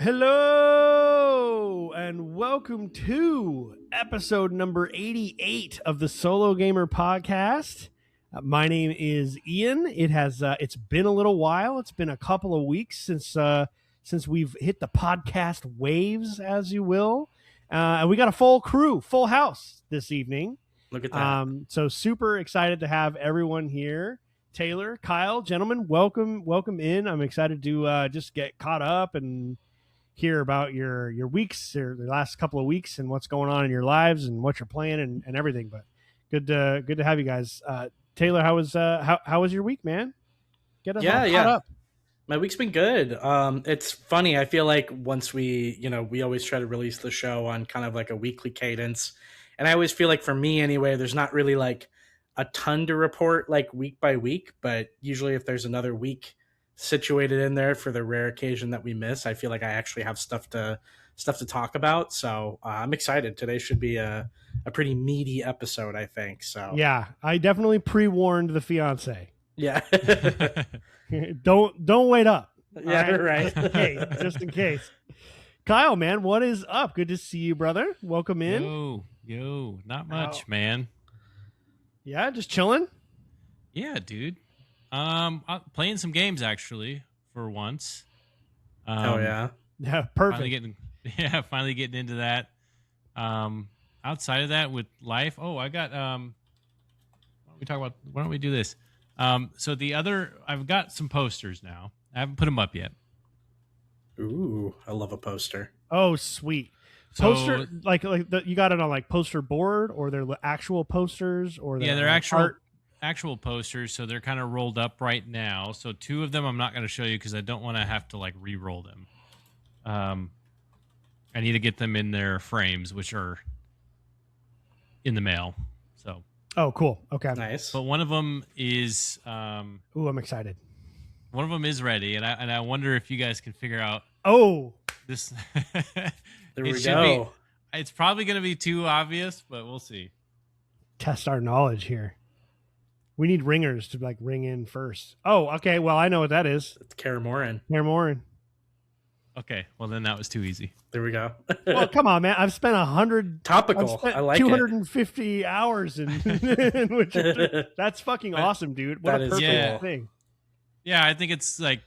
Hello and welcome to episode number 88 of the Solo Gamer Podcast. My name is Ian. It's been a little while. It's been a couple of weeks since we've hit the podcast waves, as you will. And we got a full crew, full house this evening. Look at that. So super excited to have everyone here. Taylor, Kyle, gentlemen, welcome in. I'm excited to just get caught up and hear about your weeks or the last couple of weeks and what's going on in your lives and what you're playing and everything. But good to have you guys. Taylor, how was your week, man? Get us all caught up. My week's been good. It's funny. I feel like once we always try to release the show on kind of like a weekly cadence. And I always feel like for me anyway, there's not really like a ton to report like week by week, but usually if there's another week situated in there for the rare occasion that we miss, I feel like I actually have stuff to talk about. So I'm excited. Today should be a pretty meaty episode, I think. So yeah, I definitely pre-warned the fiance. Yeah. don't wait up. Yeah, right. Just in case. Kyle, man, what is up? Good to see you, brother. Welcome in. Yo, not much, man. Yeah, just chilling. Yeah, dude. Playing some games actually for once. Oh yeah. Yeah, perfect. Finally getting into that. Outside of that, with life. Oh, I got. Why don't we do this? So I've got some posters now. I haven't put them up yet. Ooh, I love a poster. Oh, sweet. Poster, you got it on like poster board, or they're actual posters, or they're actual posters. So they're kind of rolled up right now. So two of them I'm not going to show you because I don't want to have to like re-roll them. I need to get them in their frames, which are in the mail. So. Oh, cool. Okay. Nice. But one of them is. Ooh, I'm excited. One of them is ready, and I wonder if you guys can figure out. Oh, this. There we go. It's probably going to be too obvious, but we'll see. Test our knowledge here. We need ringers to like ring in first. Oh, okay. Well, I know what that is. It's Kaer Morhen. Kaer Morhen. Okay. Well, then that was too easy. There we go. Well, come on, man. I've spent 100 topical. I like 250 hours in Witcher. That's fucking awesome, dude. What a perfect thing. Yeah, I think it's like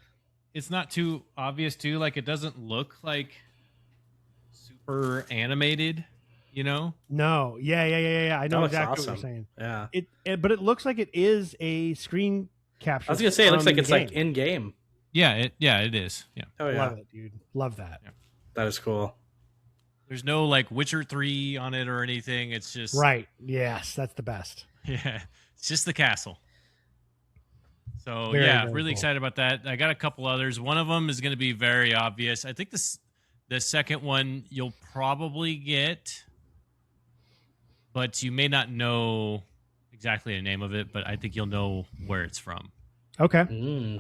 it's not too obvious too. Like it doesn't look like super animated, you know? No. Yeah. I know exactly awesome. what you're saying. Yeah. But it looks like it is a screen capture. I was gonna say it looks like it's like in game. Yeah, it is. Yeah. Oh yeah. Love it, dude. Love that. Yeah. That is cool. There's no like Witcher 3 on it or anything. It's just right. Yes, that's the best. Yeah. It's just the castle. So very really cool. Excited about that. I got a couple others. One of them is going to be very obvious. I think the second one you'll probably get, but you may not know exactly the name of it, but I think you'll know where it's from. Okay.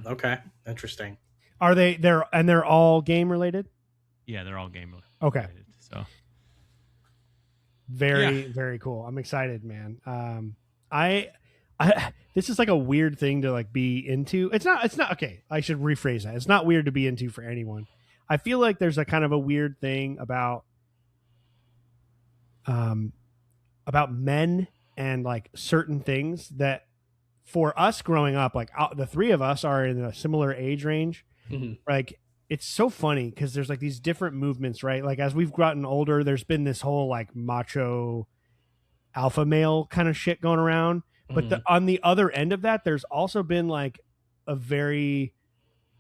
Okay. Interesting. Are they're all game related? Yeah, they're all game related. Okay. So very cool. I'm excited, man. I this is like a weird thing to like be into. It's not okay. I should rephrase that. It's not weird to be into for anyone. I feel like there's a kind of a weird thing about men and like certain things that for us growing up, like the three of us are in a similar age range. Mm-hmm. Like it's so funny because there's like these different movements, right? Like as we've gotten older, there's been this whole like macho alpha male kind of shit going around. But on the other end of that, there's also been like a very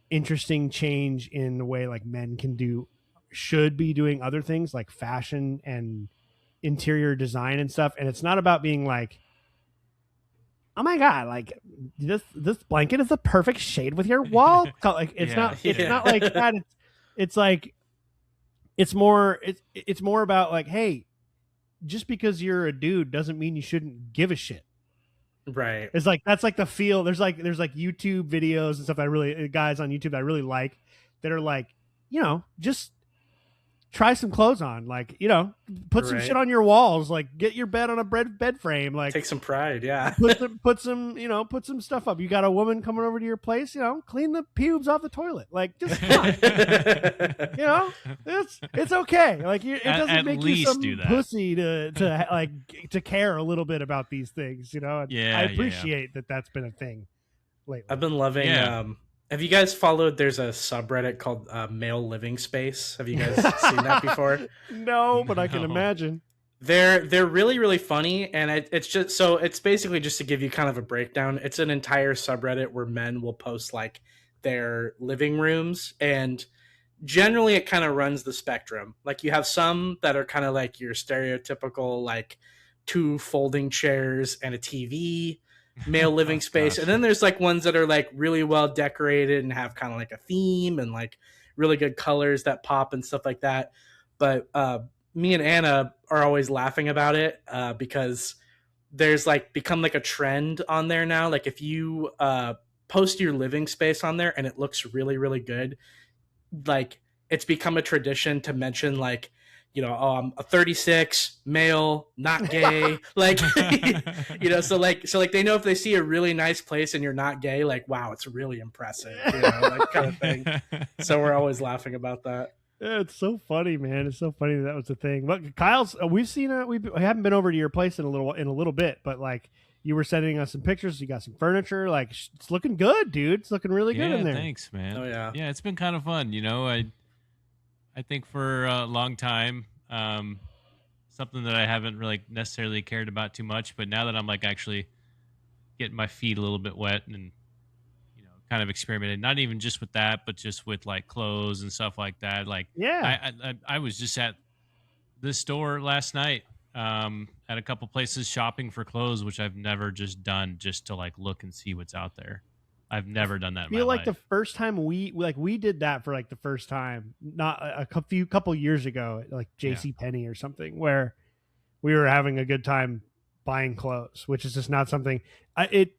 interesting change in the way like men should be doing other things like fashion and interior design and stuff. And it's not about being like, oh my God, like this blanket is the perfect shade with your wall. Like it's not like that. It's like, it's more about like, hey, just because you're a dude doesn't mean you shouldn't give a shit. Right. It's like that's like the feel. There's like YouTube videos and stuff guys on YouTube that I really like that are like, just try some clothes on, like, you know, put some shit on your walls, like get your bed on a bed frame, like take some pride. Yeah. put some, you know, put some stuff up. You got a woman coming over to your place, you know, clean the pubes off the toilet, like just you know, it's okay. Like it doesn't make you some pussy to care a little bit about these things, you know. And I appreciate that that's been a thing lately. I've been loving have you guys followed, there's a subreddit called Male Living Space? Have you guys seen that before? No, but I can imagine. They're really, really funny, and it's just, so it's basically just to give you kind of a breakdown. It's an entire subreddit where men will post like their living rooms, and generally it kind of runs the spectrum. Like you have some that are kind of like your stereotypical like 2 folding chairs and a TV male living space. And then there's like ones that are like really well decorated and have kind of like a theme and like really good colors that pop and stuff like that. But me and Anna are always laughing about it because there's like become like a trend on there now. Like if you post your living space on there and it looks really, really good, like it's become a tradition to mention like, you know, oh, I'm a 36 male, not gay. Like, you know, so like they know if they see a really nice place and you're not gay, like, wow, it's really impressive, you know, like kind of thing. So we're always laughing about that. Yeah, it's so funny, man. It's so funny that was the thing. But Kyle's, we've seen it. We haven't been over to your place in a little bit, but like you were sending us some pictures. You got some furniture. Like it's looking good, dude. It's looking really good in there. Thanks, man. Oh yeah, yeah. It's been kind of fun. You know, I think for a long time, something that I haven't really necessarily cared about too much, but now that I'm like actually getting my feet a little bit wet and, you know, kind of experimenting, not even just with that, but just with like clothes and stuff like that. Like, yeah, I was just at the store last night, at a couple places shopping for clothes, which I've never just done just to like look and see what's out there. I've never done that. I feel like the first time we did that for like the first time, not a couple years ago, like JC Penney or something, where we were having a good time buying clothes, which is just not something it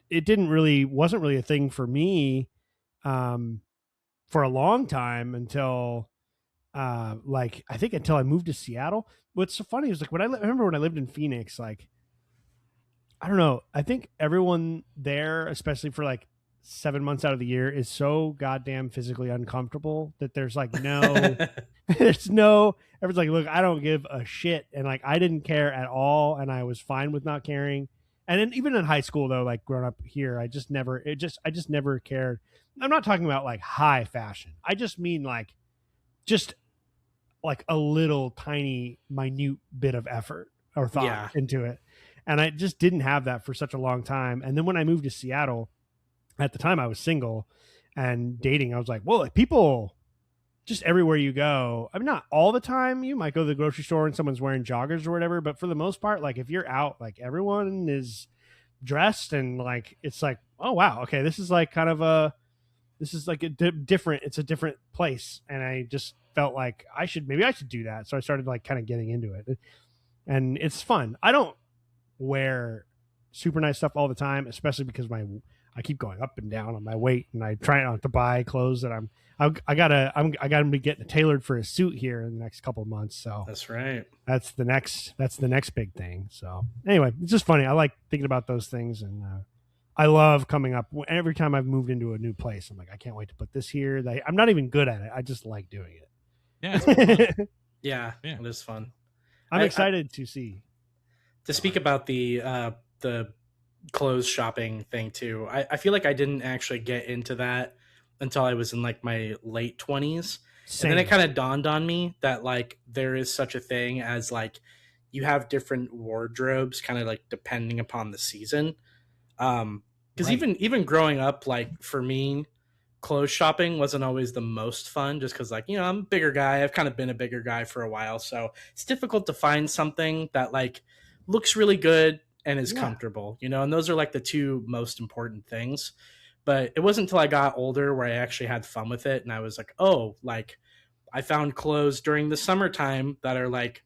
wasn't really a thing for me for a long time until like I think until I moved to Seattle. What's so funny is like I remember when I lived in Phoenix, like I don't know, I think everyone there, especially for like 7 months out of the year, is so goddamn physically uncomfortable that there's like everyone's like, look, I don't give a shit. And like, I didn't care at all. And I was fine with not caring. And then even in high school though, like growing up here, I just never cared. I'm not talking about like high fashion. I just mean like, just like a little tiny minute bit of effort or thought into it. And I just didn't have that for such a long time. And then when I moved to Seattle, at the time I was single and dating, I was like, well, like people just everywhere you go. I mean, not all the time. You might go to the grocery store and someone's wearing joggers or whatever, but for the most part, like if you're out, like everyone is dressed and like, it's like, oh wow, okay, this is like a different, it's a different place. And I just felt like maybe I should do that. So I started like kind of getting into it, and it's fun. I don't wear super nice stuff all the time, especially because I keep going up and down on my weight, and I try not to buy clothes that I gotta be getting tailored for a suit here in the next couple of months. So that's right. That's the next big thing. So anyway, it's just funny. I like thinking about those things, and I love coming up every time I've moved into a new place. I'm like, I can't wait to put this here. I'm not even good at it. I just like doing it. Yeah, it's fun. yeah, it is fun. I'm excited to see. To speak about the clothes shopping thing too, I feel like I didn't actually get into that until I was in like my late 20s. And then it kind of dawned on me that like there is such a thing as like you have different wardrobes kind of like depending upon the season. Because even growing up, like for me, clothes shopping wasn't always the most fun, just because like, you know, I'm a bigger guy. I've kind of been a bigger guy for a while, so it's difficult to find something that like looks really good and is comfortable, you know, and those are like the two most important things. But it wasn't until I got older where I actually had fun with it, and I was like, oh, like I found clothes during the summertime that are like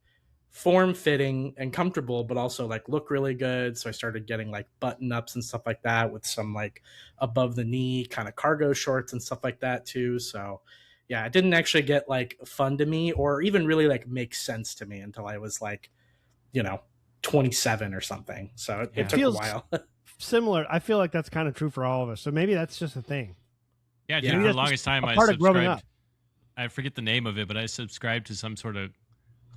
form-fitting and comfortable, but also like look really good. So I started getting like button-ups and stuff like that with some like above the knee kind of cargo shorts and stuff like that too. So yeah, it didn't actually get like fun to me or even really like make sense to me until I was like, 27 or something. So it took a Feels while. similar. I feel like that's kind of true for all of us. So maybe that's just a thing. Yeah, dude, Yeah. for Maybe the that's longest just time a I part of growing up. subscribed. I forget the name of it, but I subscribed to some sort of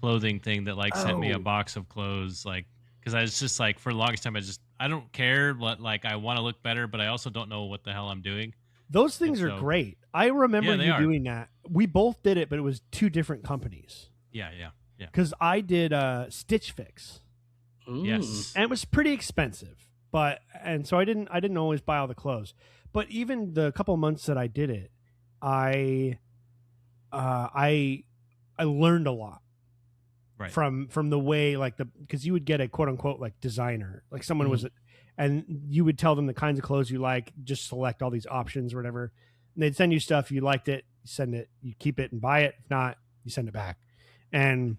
clothing thing that like sent me a box of clothes, like because I was just like for the longest time I don't care, but like I want to look better, but I also don't know what the hell I'm doing. Those And things are so, great. I remember Yeah, they you are. doing that. We both did it, but it was two different companies. Yeah. Because I did Stitch Fix, Yes. and it was pretty expensive. And so I didn't always buy all the clothes. But even the couple months that I did it, I learned a lot. Right. From the way like because you would get a quote unquote like designer, like someone Mm-hmm. and you would tell them the kinds of clothes you like, just select all these options or whatever, and they'd send you stuff. You liked it, you send it, you keep it and buy it. If not, you send it back. And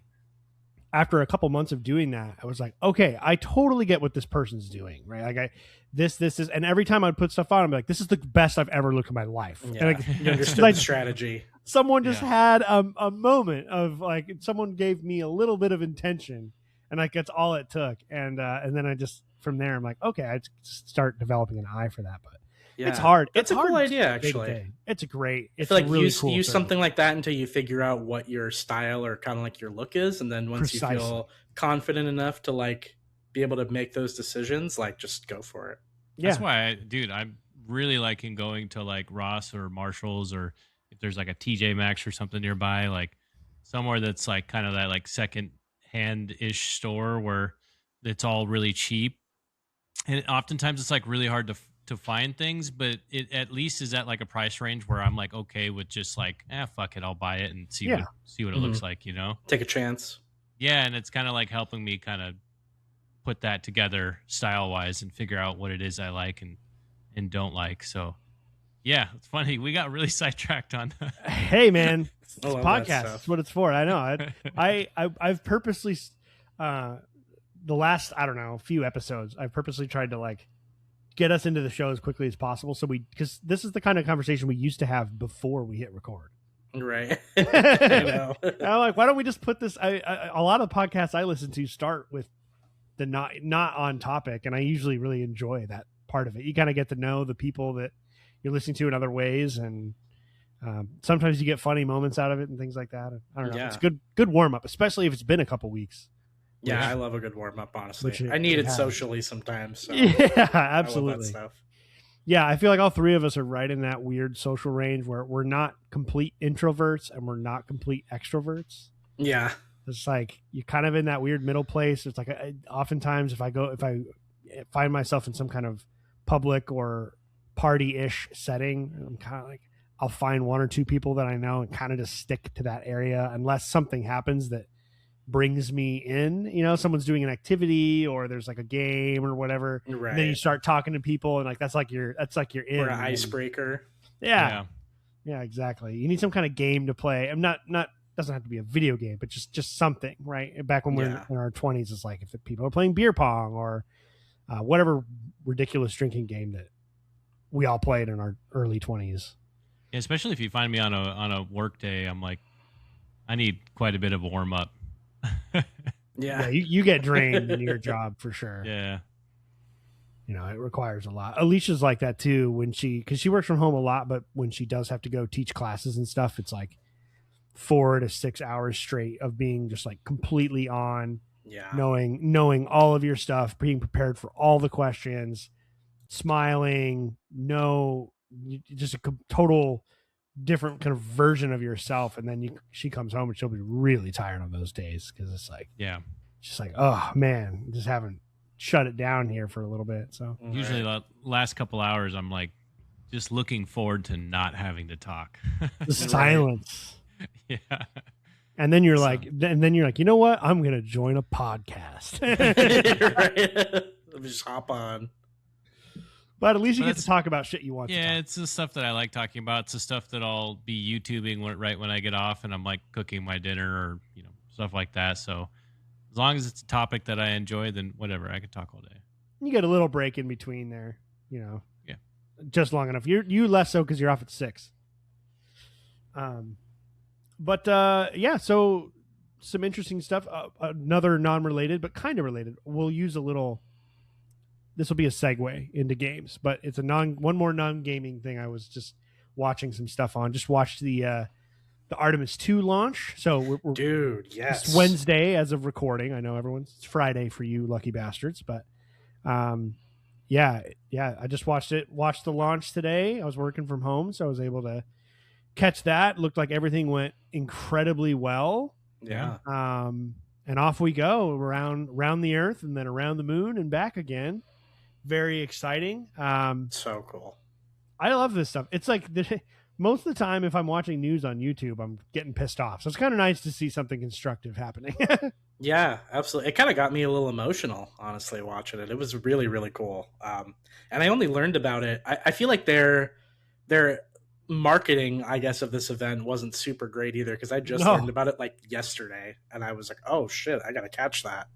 after a couple months of doing that, I was like, okay, I totally get what this person's doing, right? Like this is, and every time I'd put stuff on, I'm like, this is the best I've ever looked in my life. Yeah, And you understood the strategy. Someone just had a moment of like, someone gave me a little bit of intention, and like that's all it took. And then I just from there, I'm like, okay, I just start developing an eye for that. But it's hard. That's it's a hard cool idea, day to actually. day. It's great. It's I feel like really use cool something like that until you figure out what your style or kind of like your look is, and then once Precisely. you feel confident enough to like be able to make those decisions, like just go for it. Yeah. That's why, I'm really liking going to like Ross or Marshalls, or if there's like a TJ Maxx or something nearby, like somewhere that's like kind of that like second hand ish store where it's all really cheap. And oftentimes it's like really hard to find things, but it at least is at like a price range where I'm like okay with just like fuck it, I'll buy it and see what it looks like, Take a chance. Yeah, and it's kind of like helping me kind of put that together style wise and figure out what it is I like and don't like. So yeah, it's funny. We got really sidetracked on Hey man, it's I love podcast. that That's what it's for. I know. I've purposely the last, I don't know, few episodes, I've purposely tried to like get us into the show as quickly as possible. So because this is the kind of conversation we used to have before we hit record. Right. I know. I'm like, why don't we just put this? A lot of podcasts I listen to start with the not on topic, and I usually really enjoy that part of it. You kind of get to know the people that you're listening to in other ways, and sometimes you get funny moments out of it and things like that. I don't know. Yeah. It's good warm up, especially if it's been a couple weeks. Yeah, I love a good warm up. Honestly, Which I need it has. socially sometimes. So Yeah, I absolutely. love that stuff. Yeah, I feel like all three of us are right in that weird social range where we're not complete introverts and we're not complete extroverts. Yeah. It's like you're kind of in that weird middle place. It's like oftentimes if I find myself in some kind of public or party-ish setting, I'm kind of like I'll find one or two people that I know and kind of just stick to that area unless something happens that brings me in. Someone's doing an activity or there's like a game or whatever. Right. And then you start talking to people and like that's like you're in. Or an icebreaker. Yeah, exactly. You need some kind of game to play. I'm not doesn't have to be a video game, but just something, right? Back when we're in our 20s, it's like if people are playing beer pong or whatever ridiculous drinking game that we all played in our early 20s. Yeah, especially if you find me on a work day, I'm like, I need quite a bit of a warm up. Yeah, you get drained in your job for sure. Yeah. It requires a lot. Alicia's like that too because she works from home a lot, but when she does have to go teach classes and stuff, it's like 4 to 6 hours straight of being just like completely on, knowing all of your stuff, being prepared for all the questions, smiling, just a total different kind of version of yourself. And then she comes home and she'll be really tired on those days because it's like, just like, oh man, just haven't shut it down here for a little bit. So usually the last couple hours, I'm like just looking forward to not having to talk. The silence. Yeah. And then you're like, you know what? I'm going to join a podcast. Right. Just hop on. But at least you get to talk about shit you want to talk. Yeah, it's the stuff that I like talking about. It's the stuff that I'll be YouTubing right when I get off and I'm like cooking my dinner or, stuff like that. So as long as it's a topic that I enjoy, then whatever, I could talk all day. You get a little break in between there, Yeah. Just long enough. You less so because you're off at 6. But yeah, so some interesting stuff. Another non-related, but kind of related. We'll use a little. This will be a segue into games, but it's one more non-gaming thing. I was just watching some stuff on. Just watched the Artemis 2 launch. So we're Dude, yes. It's Wednesday as of recording. I know it's Friday for you lucky bastards, but yeah, I just watched the launch today. I was working from home, so I was able to catch that. Looked like everything went incredibly well. Yeah. And off we go around the earth and then around the moon and back again. Very exciting. So cool. I love this stuff. It's like most of the time, if I'm watching news on YouTube, I'm getting pissed off. So it's kind of nice to see something constructive happening. Yeah, absolutely. It kind of got me a little emotional, honestly, watching it. It was really, really cool. And I only learned about it. I feel like their marketing, I guess, of this event wasn't super great either, because I just learned about it like yesterday, and I was like, oh shit, I gotta catch that.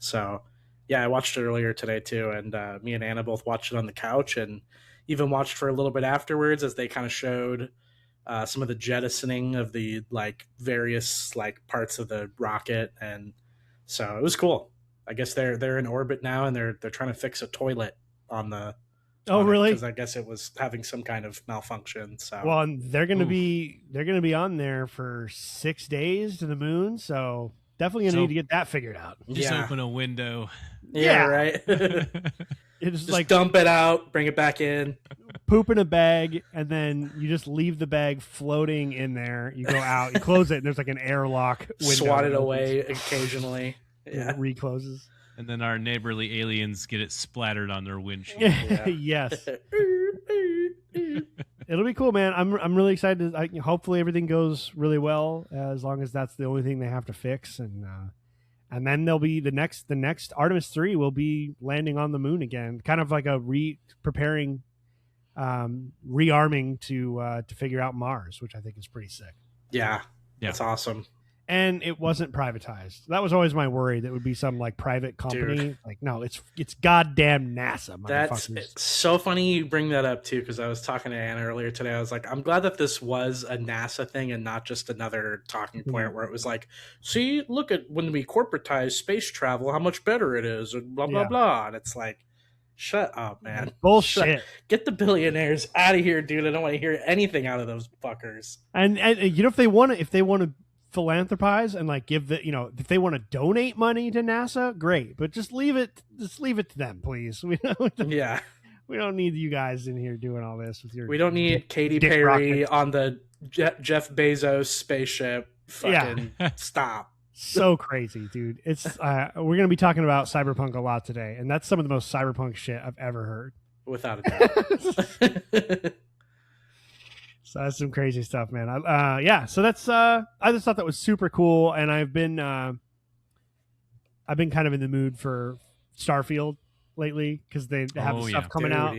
So yeah, I watched it earlier today too, and me and Anna both watched it on the couch, and even watched for a little bit afterwards as they kind of showed some of the jettisoning of the like various like parts of the rocket, and so it was cool. I guess they're in orbit now, and they're trying to fix a toilet on the. Oh, really? Because I guess it was having some kind of malfunction. So well, and they're gonna be on there for 6 days to the moon, so definitely gonna need to get that figured out. Just open a window. Yeah, right. It's just like dump it out, bring it back in, poop in a bag, and then you just leave the bag floating in there. You go out, you close it, and there's like an airlock window. Swat it away occasionally. Yeah, it recloses. And then our neighborly aliens get it splattered on their windshield. Yeah. Yes. It'll be cool, man. I'm really excited. Hopefully everything goes really well, as long as that's the only thing they have to fix, and then there'll be the next Artemis 3 will be landing on the moon again, kind of like a rearming to figure out Mars, which I think is pretty sick. Yeah, that's awesome. And it wasn't privatized. That was always my worry. That would be some like private company. Dude. Like, no, it's goddamn NASA. It's so funny you bring that up too, because I was talking to Anna earlier today. I was like, I'm glad that this was a NASA thing and not just another talking point where it was like, see, look at when we corporatize space travel, how much better it is, and blah blah blah. And it's like, shut up, man. Bullshit. Get the billionaires out of here, dude. I don't want to hear anything out of those fuckers. And you know, if they want to philanthropize and like give if they want to donate money to NASA, great, but just leave it to them, please. We don't need you guys in here doing all this with your. We don't need Katy Perry on the Jeff Bezos spaceship. Fucking stop. So crazy, dude. It's we're gonna be talking about Cyberpunk a lot today, and that's some of the most Cyberpunk shit I've ever heard, without a doubt. So that's some crazy stuff, man. So that's I just thought that was super cool, and I've been kind of in the mood for Starfield lately, because they have stuff coming out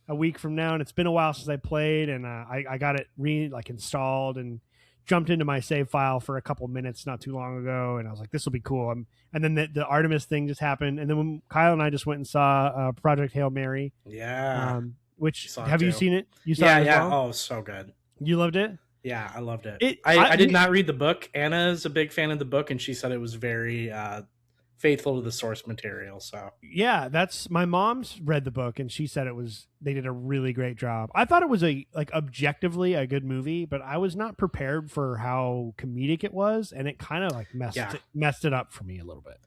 a week from now, and it's been a while since I played, and I got it installed and jumped into my save file for a couple minutes not too long ago, and I was like, this will be cool. And then the Artemis thing just happened, and then when Kyle and I just went and saw Project Hail Mary. Yeah. Which have you seen it? You saw it as well? Oh, so good. You loved it? Yeah, I loved it. I did not read the book. Anna's a big fan of the book, and she said it was very faithful to the source material. So yeah, that's my mom's read the book, and she said they did a really great job. I thought it was objectively a good movie, but I was not prepared for how comedic it was, and it kind of like messed it up for me a little bit.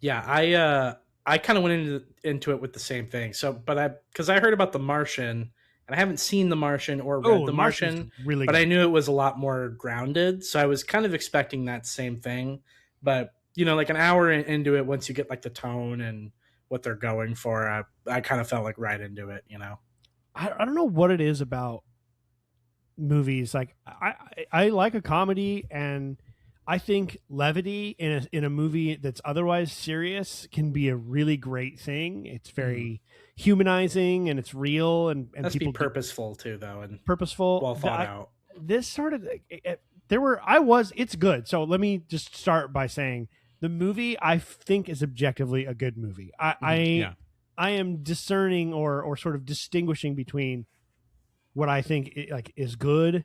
Yeah, I kind of went into it with the same thing. So, because I heard about The Martian, and I haven't seen The Martian or read The Martian, really but good. I knew it was a lot more grounded. So I was kind of expecting that same thing. But, like an hour into it, once you get like the tone and what they're going for, I kind of felt like right into it, I don't know what it is about movies. Like I like a comedy, and I think levity in a movie that's otherwise serious can be a really great thing. It's very humanizing, and it's real, and Let's people be purposeful too, though, and purposeful, well thought out. This started. It's good. So let me just start by saying the movie I think is objectively a good movie. I am discerning or sort of distinguishing between what I think is good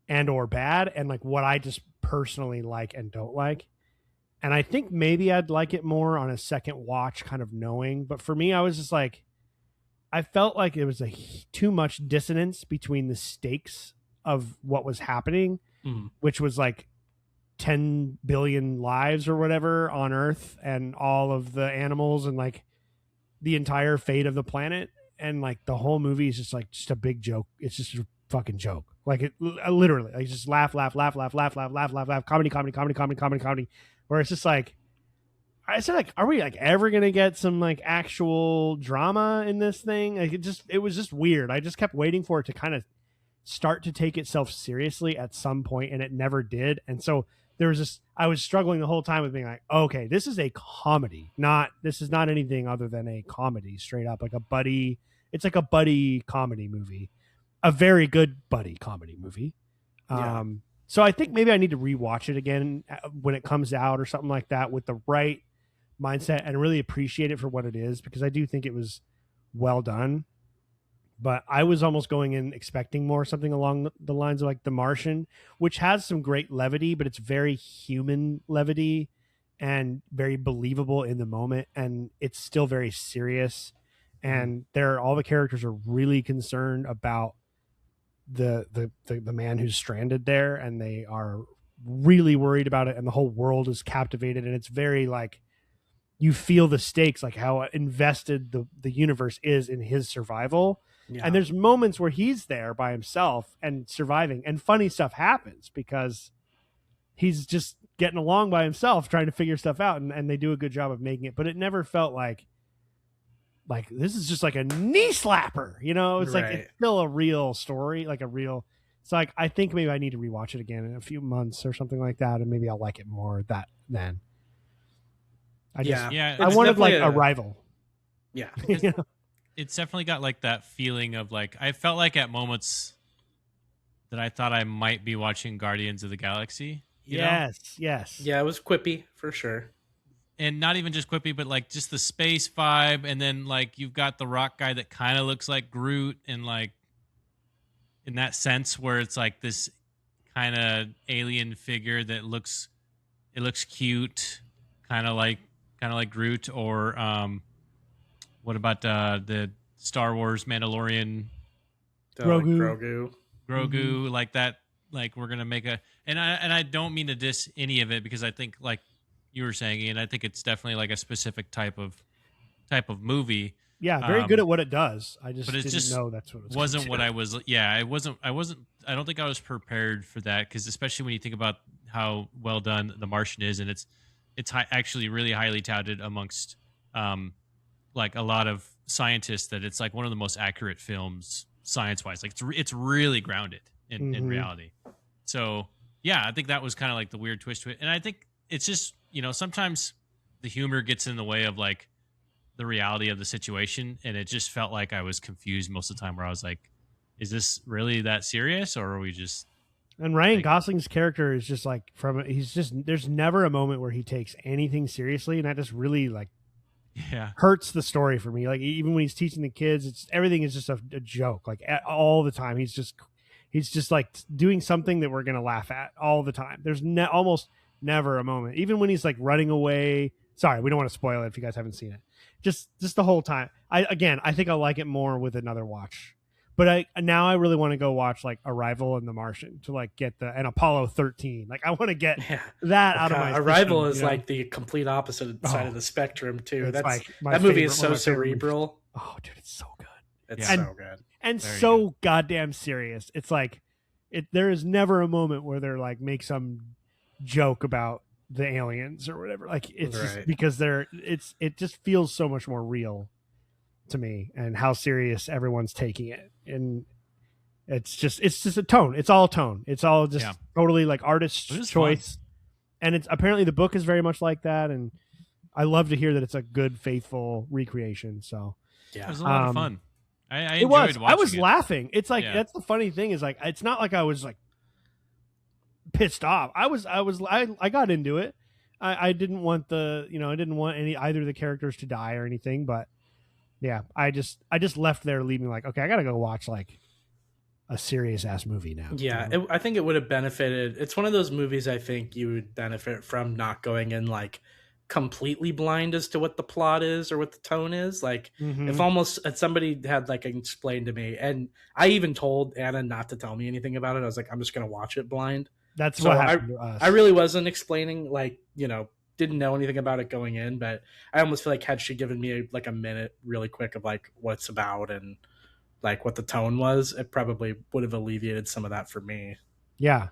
and or bad, and like what I just personally like and don't like. And I think maybe I'd like it more on a second watch, kind of knowing. But for me, I was just like, I felt like it was too much dissonance between the stakes of what was happening, which was like 10 billion lives or whatever on Earth, and all of the animals, and like the entire fate of the planet. And like the whole movie is just a big joke. It's just a fucking joke. Like it literally, like just laugh, comedy. Where it's just like, I said, like, are we like ever gonna get some like actual drama in this thing? Like it was just weird. I just kept waiting for it to kind of start to take itself seriously at some point, and it never did. And so there was this, I was struggling the whole time with being like, okay, this is a comedy, this is not anything other than a comedy, straight up, like it's like a buddy comedy movie, a very good buddy comedy movie. So I think maybe I need to rewatch it again when it comes out or something like that, with the right mindset, and really appreciate it for what it is, because I do think it was well done. But I was almost going in expecting more, something along the lines of like The Martian, which has some great levity, but it's very human levity and very believable in the moment. And it's still very serious. And all the characters are really concerned about the man who's stranded there, and they are really worried about it. And the whole world is captivated. And it's very like, you feel the stakes, like how invested the universe is in his survival. Yeah. And there's moments where he's there by himself and surviving, and funny stuff happens because he's just getting along by himself, trying to figure stuff out. And they do a good job of making it, but it never felt like this is just like a knee slapper, you know? It's right. Like, it's still a real story, like a real, it's like, I think maybe I need to rewatch it again in a few months or something like that. And maybe I'll like it more then. I wanted like a rival. Yeah. You know? It's definitely got like that feeling of like, I felt like at moments that I thought I might be watching Guardians of the Galaxy. Yes. Yeah, it was quippy for sure. And not even just quippy, but like just the space vibe. And then like you've got the rock guy that kind of looks like Groot, and like in that sense where it's like this kind of alien figure that looks cute, kind of like Groot. Or what about the Star Wars Mandalorian? Grogu, like that. Like we're gonna make and I don't mean to diss any of it, because I think like you were saying, Ian, I think it's definitely like a specific type of movie. Yeah, very good at what it does. I just didn't know that's what it wasn't what I was. Yeah, I wasn't. I don't think I was prepared for that, because especially when you think about how well done The Martian is, and it's actually really highly touted amongst like a lot of scientists that it's like one of the most accurate films science-wise. Like it's really grounded in reality. So yeah, I think that was kind of like the weird twist to it. And I think it's just, you know, sometimes the humor gets in the way of like the reality of the situation. And it just felt like I was confused most of the time, where I was like, is this really that serious, or are we just... And Ryan Gosling's character is just like, there's never a moment where he takes anything seriously. And that just really like hurts the story for me. Like even when he's teaching the kids, everything is just a joke. Like all the time, he's just like doing something that we're going to laugh at all the time. There's almost never a moment, even when he's like running away. Sorry, we don't want to spoil it if you guys haven't seen it. Just the whole time. I think I'll like it more with another watch. But I really want to go watch like Arrival and The Martian to like get and Apollo 13. Like I want to get that out of my Arrival system, is like the complete opposite side of the spectrum too. That movie is so cerebral. Oh, dude, it's so good. It's so good. And very so good. Goddamn serious. It's like there is never a moment where they're like make some joke about the aliens or whatever. Like it's just because it just feels so much more real to me, and how serious everyone's taking it. And it's just a tone. It's all tone. It's all just totally like artist's choice. Fun. And it's apparently the book is very much like that. And I love to hear that it's a good, faithful recreation. So it was a lot of fun. I enjoyed watching I was laughing. It's like, that's the funny thing is like, it's not like I was like pissed off. I got into it. I didn't want either of the characters to die or anything, but yeah, I just left there leaving like, okay, I gotta go watch like a serious ass movie now. Yeah, I think it would have benefited. It's one of those movies I think you would benefit from not going in like completely blind as to what the plot is or what the tone is. Like if almost if somebody had like explained to me, and I even told Anna not to tell me anything about it. I was like, I'm just gonna watch it blind. That's what happened to us. I really wasn't explaining, like, you know, didn't know anything about it going in, but I almost feel like had she given me like a minute really quick of like what it's about and like what the tone was, it probably would have alleviated some of that for me. Yeah.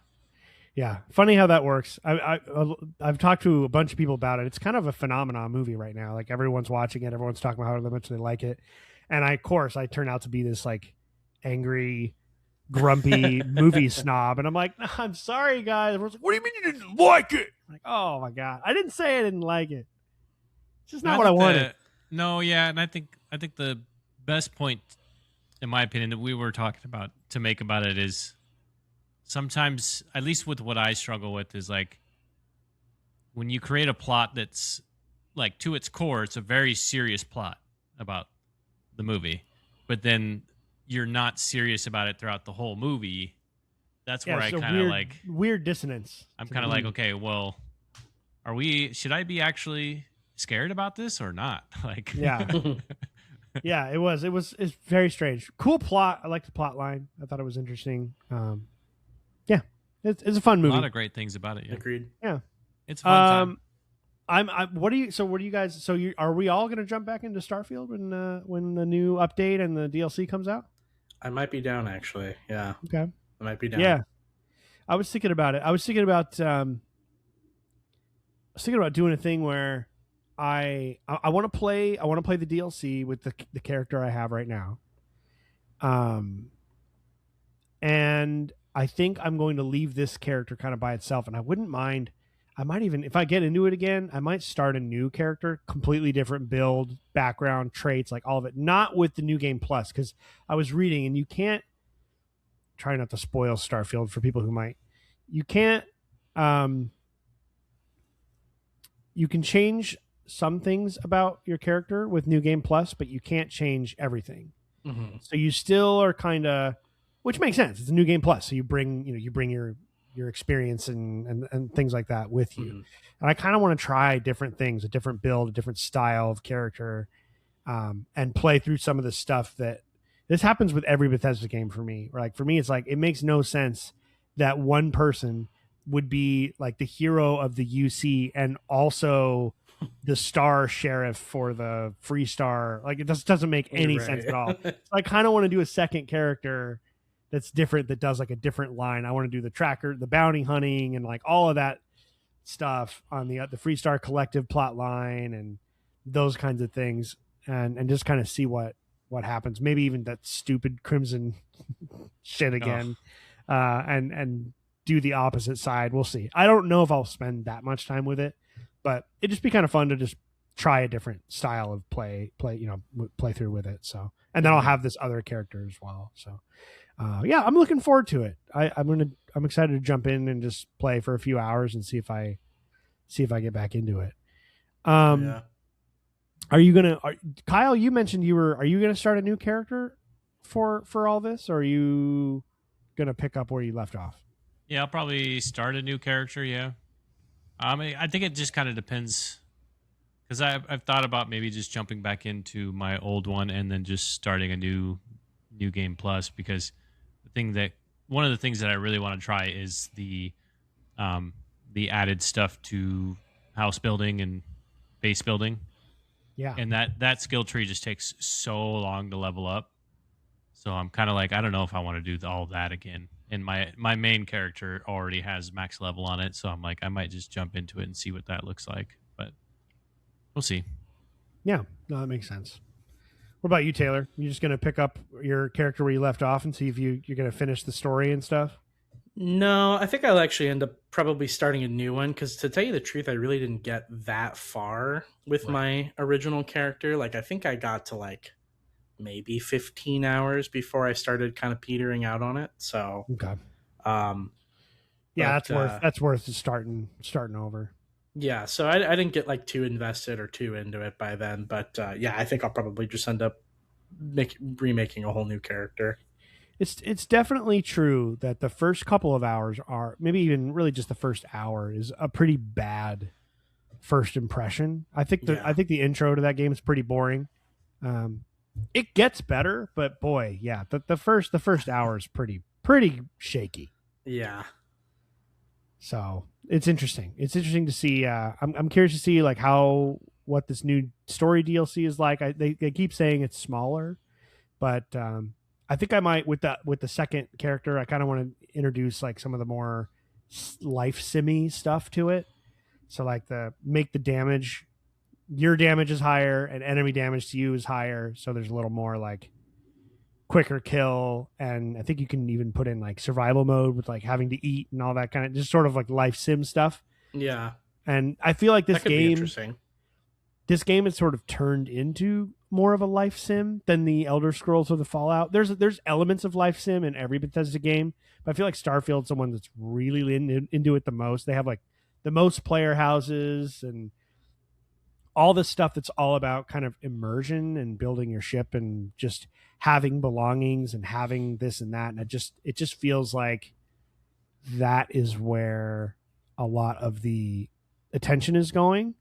Yeah. Funny how that works. I've talked to a bunch of people about it. It's kind of a phenomenon movie right now. Like everyone's watching it. Everyone's talking about how much they like it. And of course, I turn out to be this like angry, grumpy movie snob. And I'm like, I'm sorry, guys. Everyone's like, what do you mean you didn't like it? I'm like, oh my God. I didn't say I didn't like it. It's just not what I wanted. No, yeah. And I think the best point, in my opinion, that we were talking about to make about it is sometimes, at least with what I struggle with, is like when you create a plot that's like to its core, it's a very serious plot about the movie, but then you're not serious about it throughout the whole movie. That's where I kind of like weird dissonance. I'm kind of like, okay, well, should I be actually scared about this or not? Like, yeah. Yeah, it's very strange. Cool plot. I like the plot line. I thought it was interesting. Yeah, it's a fun movie. A lot of great things about it. Yeah. Agreed. Yeah, it's a fun time. What do you guys? So are we all going to jump back into Starfield when the new update and the DLC comes out? I might be down actually. Yeah. Okay. I might be down. Yeah. I was thinking about it. I was thinking about doing a thing where I want to play the DLC with the character I have right now. And I think I'm going to leave this character kind of by itself, and I wouldn't mind. I might even, if I get into it again, I might start a new character, completely different build, background, traits, like all of it. Not with the New Game Plus, because I was reading, and you can't, try not to spoil Starfield for people who might. You can't, you can change some things about your character with New Game Plus, but you can't change everything. Mm-hmm. So you still are kind of, which makes sense. It's a New Game Plus, so you bring your experience and things like that with you. Mm-hmm. And I kind of want to try different things, a different build, a different style of character, and play through some of the stuff that this happens with every Bethesda game for me. Or like for me, it's like it makes no sense that one person would be like the hero of the UC and also the star sheriff for the free star. Like it just doesn't make any sense at all. So I kind of want to do a second character that's different, that does like a different line. I want to do the tracker, the bounty hunting, and like all of that stuff on the Freestar Collective plot line and those kinds of things, and just kind of see what happens. Maybe even that stupid Crimson shit again, and do the opposite side. We'll see. I don't know if I'll spend that much time with it, but it'd just be kind of fun to just try a different style of play through with it. So, and then I'll have this other character as well. So, yeah, I'm looking forward to it. I'm excited to jump in and just play for a few hours and see if I get back into it. Yeah. Are you gonna, Kyle? You mentioned are you gonna start a new character for all this, or are you gonna pick up where you left off? Yeah, I'll probably start a new character. Yeah, I think it just kind of depends, because I've thought about maybe just jumping back into my old one and then just starting a new Game Plus, because one of the things that I really want to try is the added stuff to house building and base building. Yeah. And that skill tree just takes so long to level up. So I'm kind of like, I don't know if I want to do all that again. And my main character already has max level on it, so I'm like, I might just jump into it and see what that looks like. But we'll see. Yeah, no, that makes sense. What about you, Taylor? You just gonna pick up your character where you left off and see if you're gonna finish the story and stuff? No, I think I'll actually end up probably starting a new one, because to tell you the truth, I really didn't get that far with my original character. Like I think I got to like maybe 15 hours before I started kind of petering out on it. So okay. Yeah, that's worth starting over. Yeah, so I didn't get like too invested or too into it by then, but yeah, I think I'll probably just end up remaking a whole new character. It's definitely true that the first couple of hours are, maybe even really just the first hour, is a pretty bad first impression. I Yeah. think the intro to that game is pretty boring. Um, it gets better, but boy, yeah, the first hour is pretty shaky. Yeah. So it's interesting. It's interesting to see. I'm curious to see like how what this new story DLC is like. They keep saying it's smaller, but I think I might with the second character. I kind of want to introduce like some of the more life simmy stuff to it. So like the make the damage, your damage is higher and enemy damage to you is higher. So there's a little more like quicker kill, and I think you can even put in like survival mode with like having to eat and all that kind of just sort of like life sim stuff. Yeah. And I feel like That could be interesting. this game is sort of turned into more of a life sim than the Elder Scrolls or the Fallout. There's elements of life sim in every Bethesda game, but I feel like Starfield's the one that's really into it the most. They have like the most player houses and all this stuff that's all about kind of immersion and building your ship and just having belongings and having this and that. And it just feels like that is where a lot of the attention is going.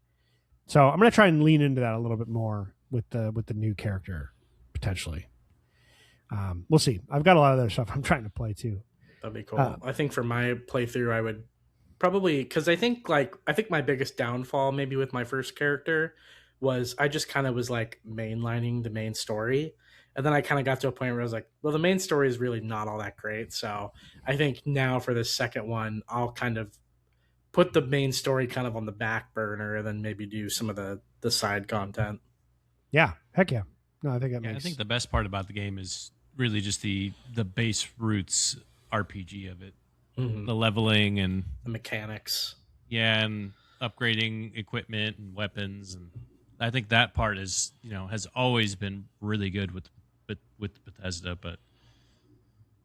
So I'm going to try and lean into that a little bit more with the new character potentially. We'll see. I've got a lot of other stuff I'm trying to play too. That'd be cool. I think for my playthrough, I would probably, because I think my biggest downfall maybe with my first character was I just kind of was like mainlining the main story, and then I kind of got to a point where I was like, well, the main story is really not all that great. So I think now for this second one, I'll kind of put the main story kind of on the back burner, and then maybe do some of the side content. Yeah, heck yeah. No, I think that makes. I think the best part about the game is really just the base roots RPG of it, the leveling and The mechanics. yeah, and upgrading equipment and weapons, and I think that part is has always been really good with Bethesda. But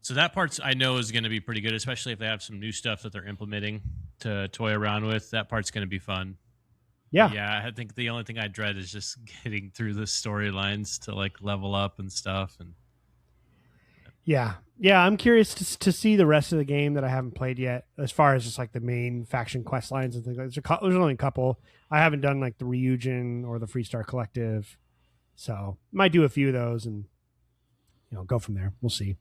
so that part's I know is going to be pretty good, especially if they have some new stuff that they're implementing to toy around with. That part's going to be fun. Yeah. But yeah, I think the only thing I dread is just getting through the storylines to like level up and stuff. And Yeah. Yeah, I'm curious to see the rest of the game that I haven't played yet, as far as just like the main faction quest lines and things like that. There's only a couple. I haven't done like the Ryujin or the Freestar Collective. So might do a few of those and go from there. We'll see.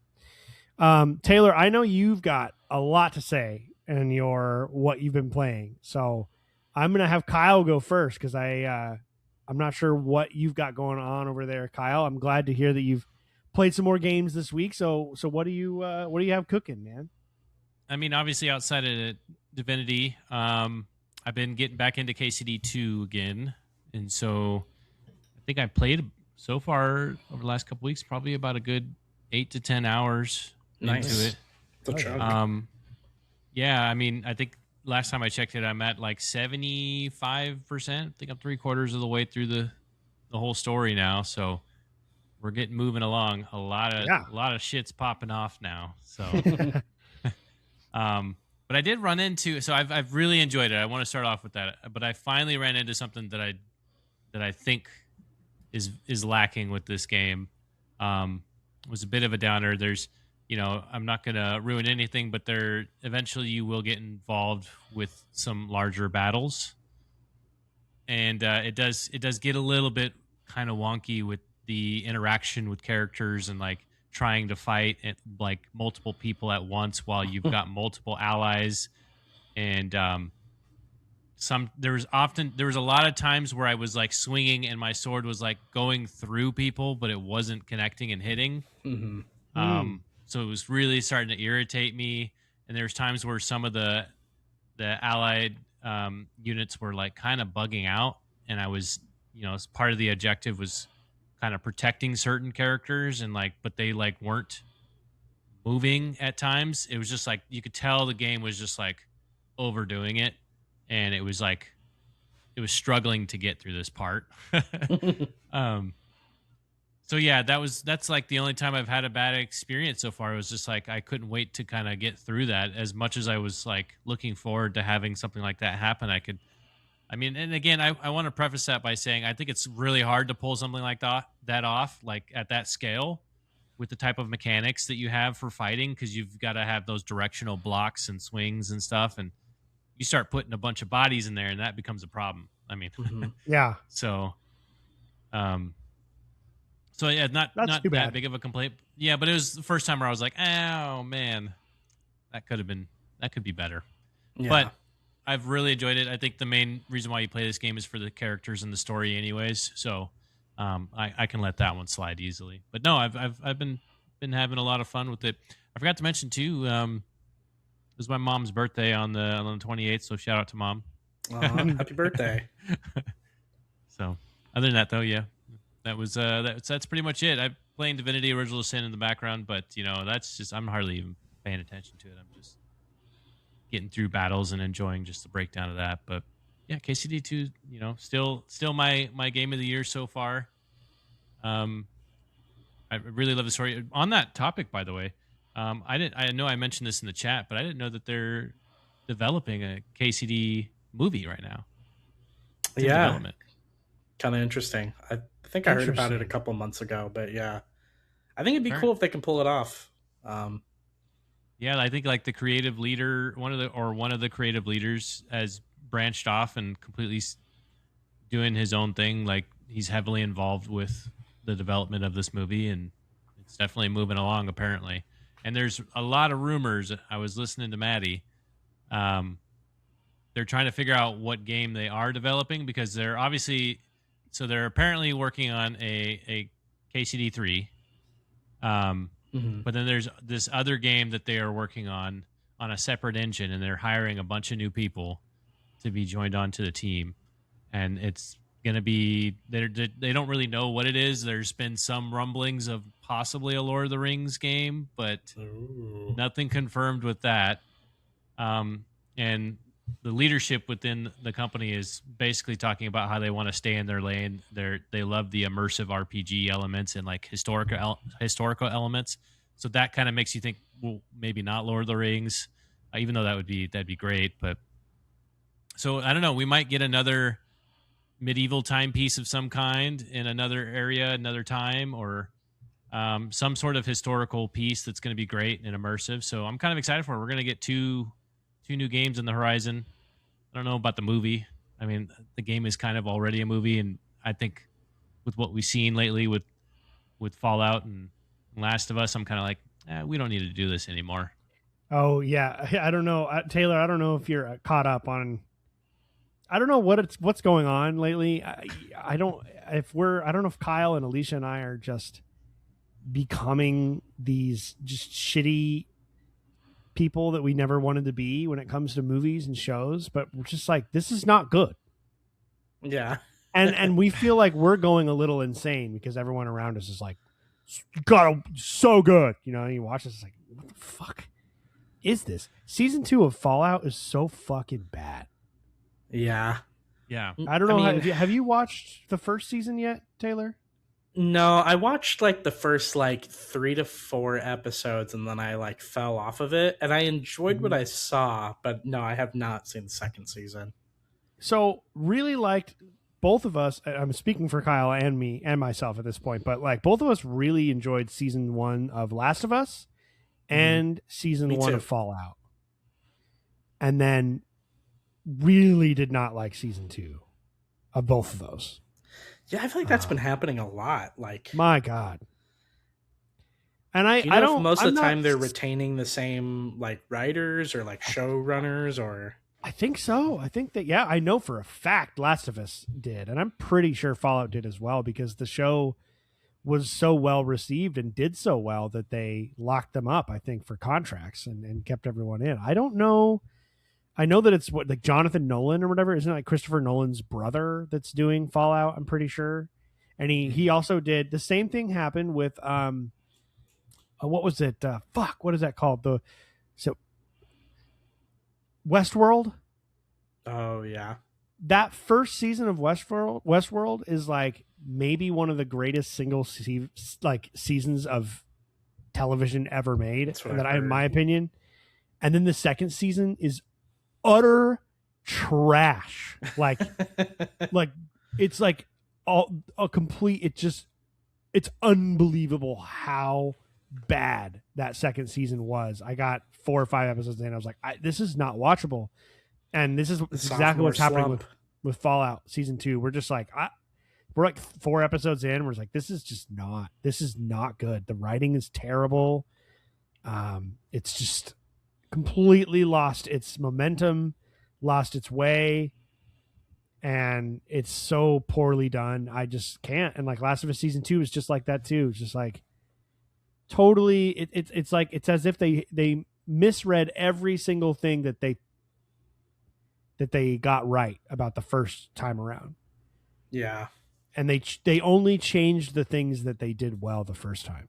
Taylor, I know you've got a lot to say in your what you've been playing. So I'm gonna have Kyle go first because I'm not sure what you've got going on over there, Kyle. I'm glad to hear that you've played some more games this week. So what do you have cooking, man? I mean, obviously outside of Divinity, I've been getting back into KCD2 again, and so I think I played so far over the last couple weeks probably about a good 8 to 10 hours into it. The chunk. Yeah, I mean, I think last time I checked it, I'm at like 75%. I think I'm 3/4 of the way through the whole story now. So we're getting moving along. A lot of shit's popping off now. So, but I did run into. So I've really enjoyed it. I want to start off with that. But I finally ran into something that I think is lacking with this game. Was a bit of a downer. There's, I'm not gonna ruin anything, but eventually you will get involved with some larger battles, and it does get a little bit kind of wonky with the interaction with characters and like trying to fight like multiple people at once while you've got multiple allies, and there was a lot of times where I was like swinging and my sword was like going through people, but it wasn't connecting and hitting. So it was really starting to irritate me. And there's times where some of the allied units were like kind of bugging out, and I was, as part of the objective was kind of protecting certain characters, and like, but they like weren't moving at times. It was just like you could tell the game was just like overdoing it, and it was struggling to get through this part. So yeah, that's like the only time I've had a bad experience so far. It was just like I couldn't wait to kind of get through that. As much as I was like looking forward to having something like that happen, and again, I want to preface that by saying I think it's really hard to pull something like that off, like at that scale. with the type of mechanics that you have for fighting, because you've got to have those directional blocks and swings and stuff, and you start putting a bunch of bodies in there, and that becomes a problem. I mean, Yeah. so, so yeah, not That's not too that bad. big of a complaint. Yeah, but it was the first time where I was like, oh man, that could be better. Yeah. But I've really enjoyed it. I think the main reason why you play this game is for the characters and the story, anyways. So, I can let that one slide easily. But no, I've been having a lot of fun with it. I forgot to mention too. It was my mom's birthday on the 28th, so shout out to mom. Happy birthday. So, other than that, though, yeah, that was that's pretty much it. I'm playing Divinity: Original Sin in the background, but that's just, I'm hardly even paying attention to it. I'm just getting through battles and enjoying just the breakdown of that. But yeah, KCD2, still my game of the year so far. I really love the story. On that topic, by the way, I know I mentioned this in the chat, but I didn't know that they're developing a KCD movie right now. It's in development. Kind of interesting. I think I heard about it a couple months ago, but yeah, I think it'd be cool if they can pull it off. Yeah, I think like the creative leader, one of the creative leaders has branched off and completely doing his own thing. Like, he's heavily involved with the development of this movie, and it's definitely moving along apparently. And there's a lot of rumors. I was listening to Maddie. They're trying to figure out what game they are developing, because they're apparently working on a KCD 3. But then there's this other game that they are working on a separate engine, and they're hiring a bunch of new people to be joined onto the team. And it's going to be, they don't really know what it is. There's been some rumblings of possibly a Lord of the Rings game, but nothing confirmed with that. And the leadership within the company is basically talking about how they want to stay in their lane. They love the immersive RPG elements and like historical elements. So that kind of makes you think, well, maybe not Lord of the Rings, even though that'd be great. But so I don't know. We might get another medieval timepiece of some kind in another area, another time, or some sort of historical piece that's going to be great and immersive. So I'm kind of excited for it. We're going to get two new games in the horizon. I don't know about the movie. I mean, the game is kind of already a movie, and I think with what we've seen lately with Fallout and Last of Us, I'm kind of like, we don't need to do this anymore. Oh yeah, I don't know, Taylor. I don't know if you're caught up on. I don't know what's going on lately. I don't know if Kyle and Alicia and I are just becoming these just shitty people that we never wanted to be when it comes to movies and shows, but we're just like, this is not good. Yeah. and we feel like we're going a little insane because everyone around us is like, God, so good. You watch this, it's like, what the fuck is this? Season 2 of Fallout is so fucking bad. Yeah. Yeah. I don't know. Have you watched the first season yet, Taylor? No, I watched like the first 3 to 4 episodes, and then I fell off of it, and I enjoyed what I saw, but no, I have not seen the second season. So really liked both of us. I'm speaking for Kyle and me and myself at this point, but both of us really enjoyed season 1 of Last of Us and season 1 of Fallout. And then really did not like season 2 of both of those. Yeah, I feel like that's been happening a lot. My God. And I don't. Most of the time they're retaining the same writers or showrunners, or I think so. I think that I know for a fact Last of Us did, and I'm pretty sure Fallout did as well, because the show was so well received and did so well that they locked them up, I think, for contracts and kept everyone in. I don't know. I know that it's Jonathan Nolan or whatever. Isn't it Christopher Nolan's brother that's doing Fallout? I'm pretty sure. And he also did the same thing happened with what was it? What is that called? Westworld. Oh yeah. That first season of Westworld is maybe one of the greatest single seasons of television ever made. In my opinion. And then the second season is utter trash. It's all a complete. It's unbelievable how bad that second season was. I got 4 or 5 episodes in. I was like, this is not watchable. And this is exactly what's happening with Fallout Season 2. We're just like, we're like 4 episodes in. We're just like, this is not good. The writing is terrible. It's just completely lost its momentum, lost its way. And it's so poorly done. I just can't. And like Last of Us Season 2 is just like that too. It's just like totally. It's like it's as if they misread every single thing that they got right about the first time around. Yeah, and they only changed the things that they did well the first time.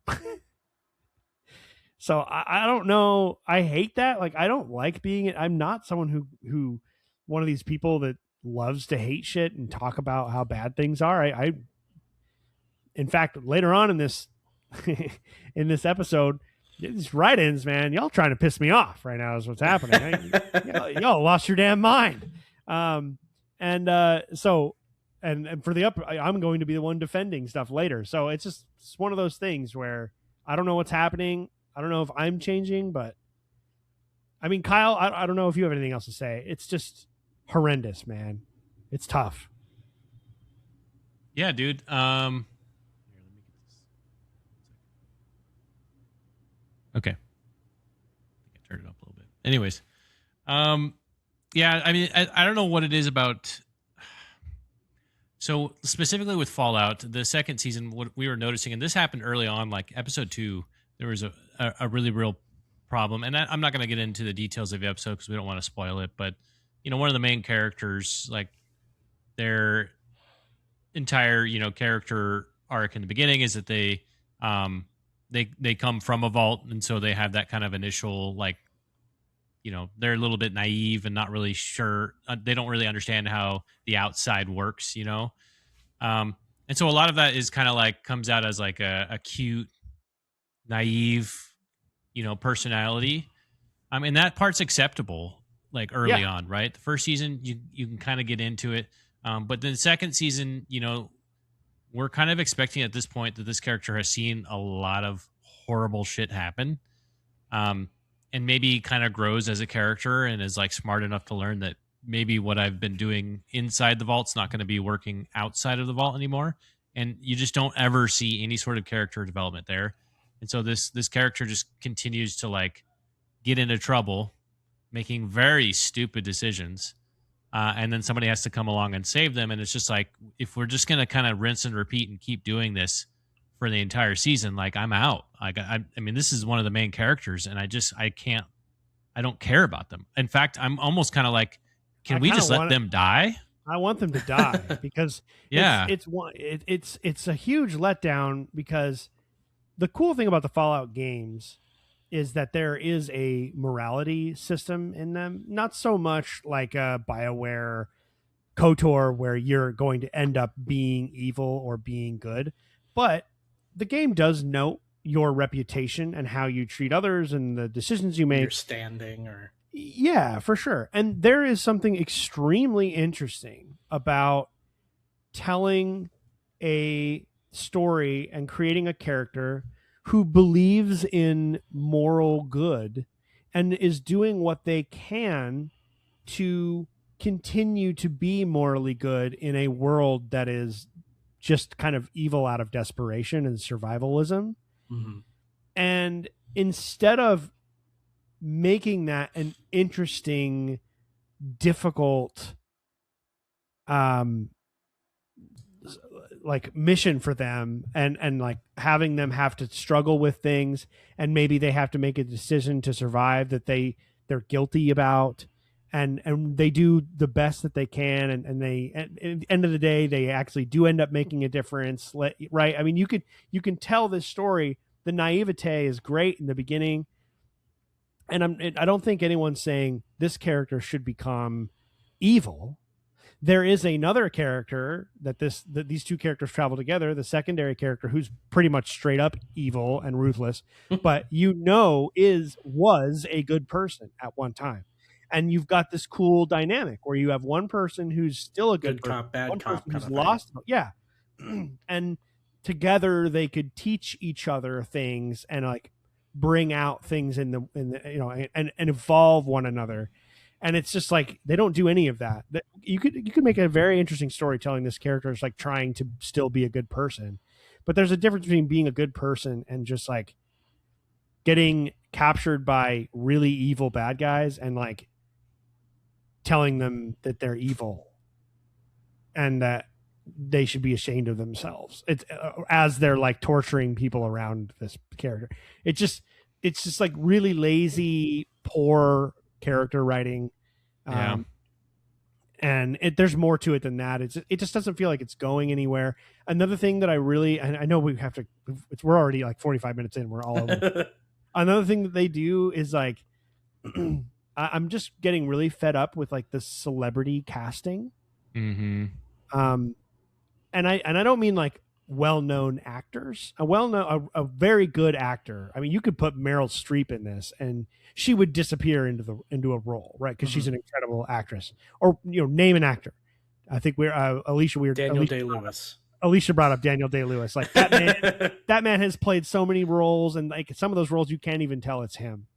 So I don't know. I hate that. Like I don't like being it. I'm not someone who one of these people that loves to hate shit and talk about how bad things are. I in fact, later on in this in this episode, these write-ins, man, y'all trying to piss me off right now is what's happening. Y'all lost your damn mind. So for the I'm going to be the one defending stuff later. So it's one of those things where I don't know what's happening. I don't know if I'm changing, but I mean, Kyle, I don't know if you have anything else to say. It's just horrendous, man. It's tough. Yeah, dude. Okay. I turned it up a little bit. Anyways, yeah, I mean, I don't know what it is about. So specifically with Fallout, the second season, what we were noticing, and this happened early on, like episode 2, there was a really real problem. And I'm not going to get into the details of the episode because we don't want to spoil it. But, you know, one of the main characters, like their entire, you know, character arc in the beginning is that they come from a vault. And so they have that kind of initial, like, you know, they're a little bit naive and not really sure. They don't really understand how the outside works, you know? And so a lot of that is kind of like comes out as like a cute, naive, you know, personality. I mean, that part's acceptable, like early on, right? The first season, you can kind of get into it. But then the second season, you know, we're kind of expecting at this point that this character has seen a lot of horrible shit happen. And maybe kind of grows as a character and is like smart enough to learn that maybe what I've been doing inside the vault's not going to be working outside of the vault anymore. And you just don't ever see any sort of character development there. And so this character just continues to like get into trouble, making very stupid decisions. And then somebody has to come along and save them. And it's just like, if we're just going to kind of rinse and repeat and keep doing this for the entire season, like I'm out. I mean, this is one of the main characters, and I don't care about them. In fact, I'm almost kind of like, can we just let them die? I want them to die because it's a huge letdown, because the cool thing about the Fallout games is that there is a morality system in them. Not so much like a BioWare KOTOR where you're going to end up being evil or being good, but the game does note your reputation and how you treat others and the decisions you make. Your standing or... Yeah, for sure. And there is something extremely interesting about telling a story and creating a character who believes in moral good and is doing what they can to continue to be morally good in a world that is just kind of evil out of desperation and survivalism. Mm-hmm. And instead of making that an interesting, difficult, like mission for them, and like having them have to struggle with things, and maybe they have to make a decision to survive that they're guilty about, and they do the best that they can, and they, at the end of the day, they actually do end up making a difference, right? I mean, you can tell this story. The naivete is great in the beginning, and I don't think anyone's saying this character should become evil. There is another character that these two characters travel together, the secondary character who's pretty much straight up evil and ruthless, but was a good person at one time. And you've got this cool dynamic where you have one person who's still a good person, cop, bad one cop, person who's lost. Yeah. And together they could teach each other things and like bring out things in the and evolve one another. And it's just like they don't do any of that. You could make a very interesting story telling this character is like trying to still be a good person, but there's a difference between being a good person and just like getting captured by really evil bad guys and like telling them that they're evil and that they should be ashamed of themselves. It's as they're like torturing people around this character. It's just like really lazy, poor character writing. And there's more to it than that. It just doesn't feel like it's going anywhere. Another thing that I know we have to, we're already like 45 minutes in. We're all over. Another thing that they do is like, I'm just getting really fed up with like the celebrity casting. Mm-hmm. And I don't mean like well-known actors. A very good actor. I mean, you could put Meryl Streep in this, and she would disappear into a role, right? Because she's an incredible actress. Or name an actor. I think Daniel Day-Lewis. Alicia brought up Daniel Day-Lewis. Like that man, that man has played so many roles, and like some of those roles you can't even tell it's him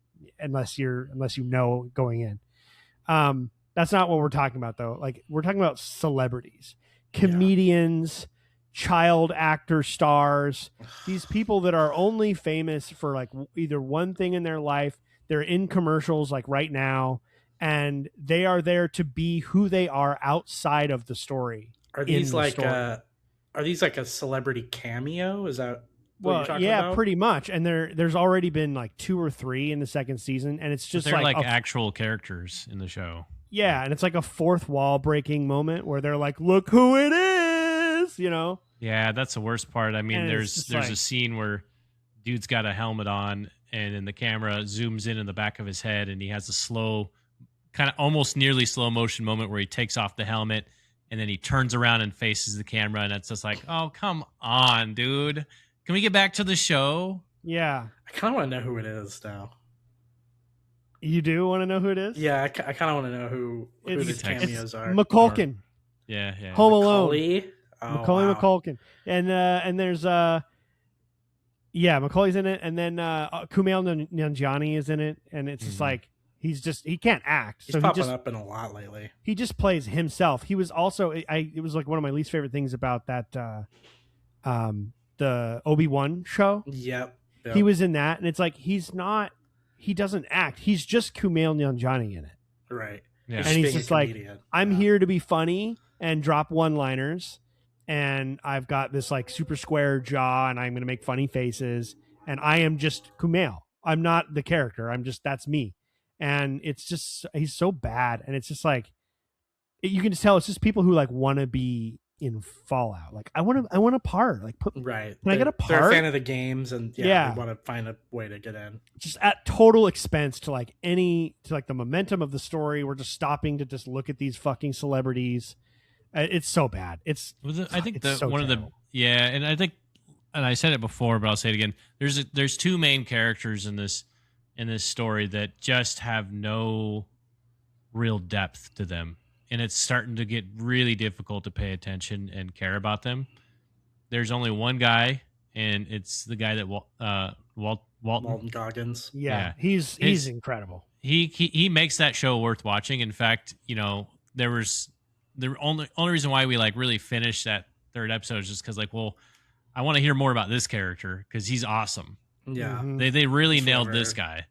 unless you know going in. That's not what we're talking about though. Like we're talking about celebrities, comedians, child actor stars, these people that are only famous for like either one thing in their life. They're in commercials like right now, and they are there to be who they are outside of the story. Are these like a celebrity cameo? Is that what you're talking about? Pretty much. And there's already been like 2 or 3 in the second season, and it's just they're like actual characters in the show. Yeah, and it's like a fourth wall breaking moment where they're like, "Look who it is," Yeah, that's the worst part. I mean, And there's a scene where dude's got a helmet on, and then the camera zooms in the back of his head, and he has a slow, kind of almost nearly slow motion moment where he takes off the helmet, and then he turns around and faces the camera, and it's just like, oh, come on, dude. Can we get back to the show? Yeah. I kind of want to know who it is now. You do want to know who it is? Yeah, I kind of want to know who the cameos are. McCulkin. Yeah. Home Alone. Macaulay McCulkin. And there's Macaulay's in it, and then Kumail Nanjiani is in it, and it's just like he can't act. He's popping up in a lot lately. He just plays himself. He was also it was like one of my least favorite things about that the Obi-Wan show. Yep. He was in that, and it's like he doesn't act. He's just Kumail Nanjiani in it. Right. Yeah. And he's just like, I'm here to be funny and drop one-liners, and I've got this like super square jaw, and I'm going to make funny faces, and I am just Kumail. I'm not the character. that's me. And it's just, he's so bad. And it's just like, you can just tell it's just people who like want to be in Fallout. Like I want a part. Like right. Can I get a part? They're a fan of the games, and they want to find a way to get in. Just at total expense to like the momentum of the story. We're just stopping to just look at these fucking celebrities. It's so bad. And I said it before, but I'll say it again. There's 2 main characters in this story that just have no real depth to them. And it's starting to get really difficult to pay attention and care about them. There's only one guy, and it's the guy that Walton Goggins. Yeah. He's incredible. He makes that show worth watching. In fact, the only reason why we like really finished that 3rd episode is just because like, well, I want to hear more about this character because he's awesome. Yeah. Mm-hmm. They really nailed this guy.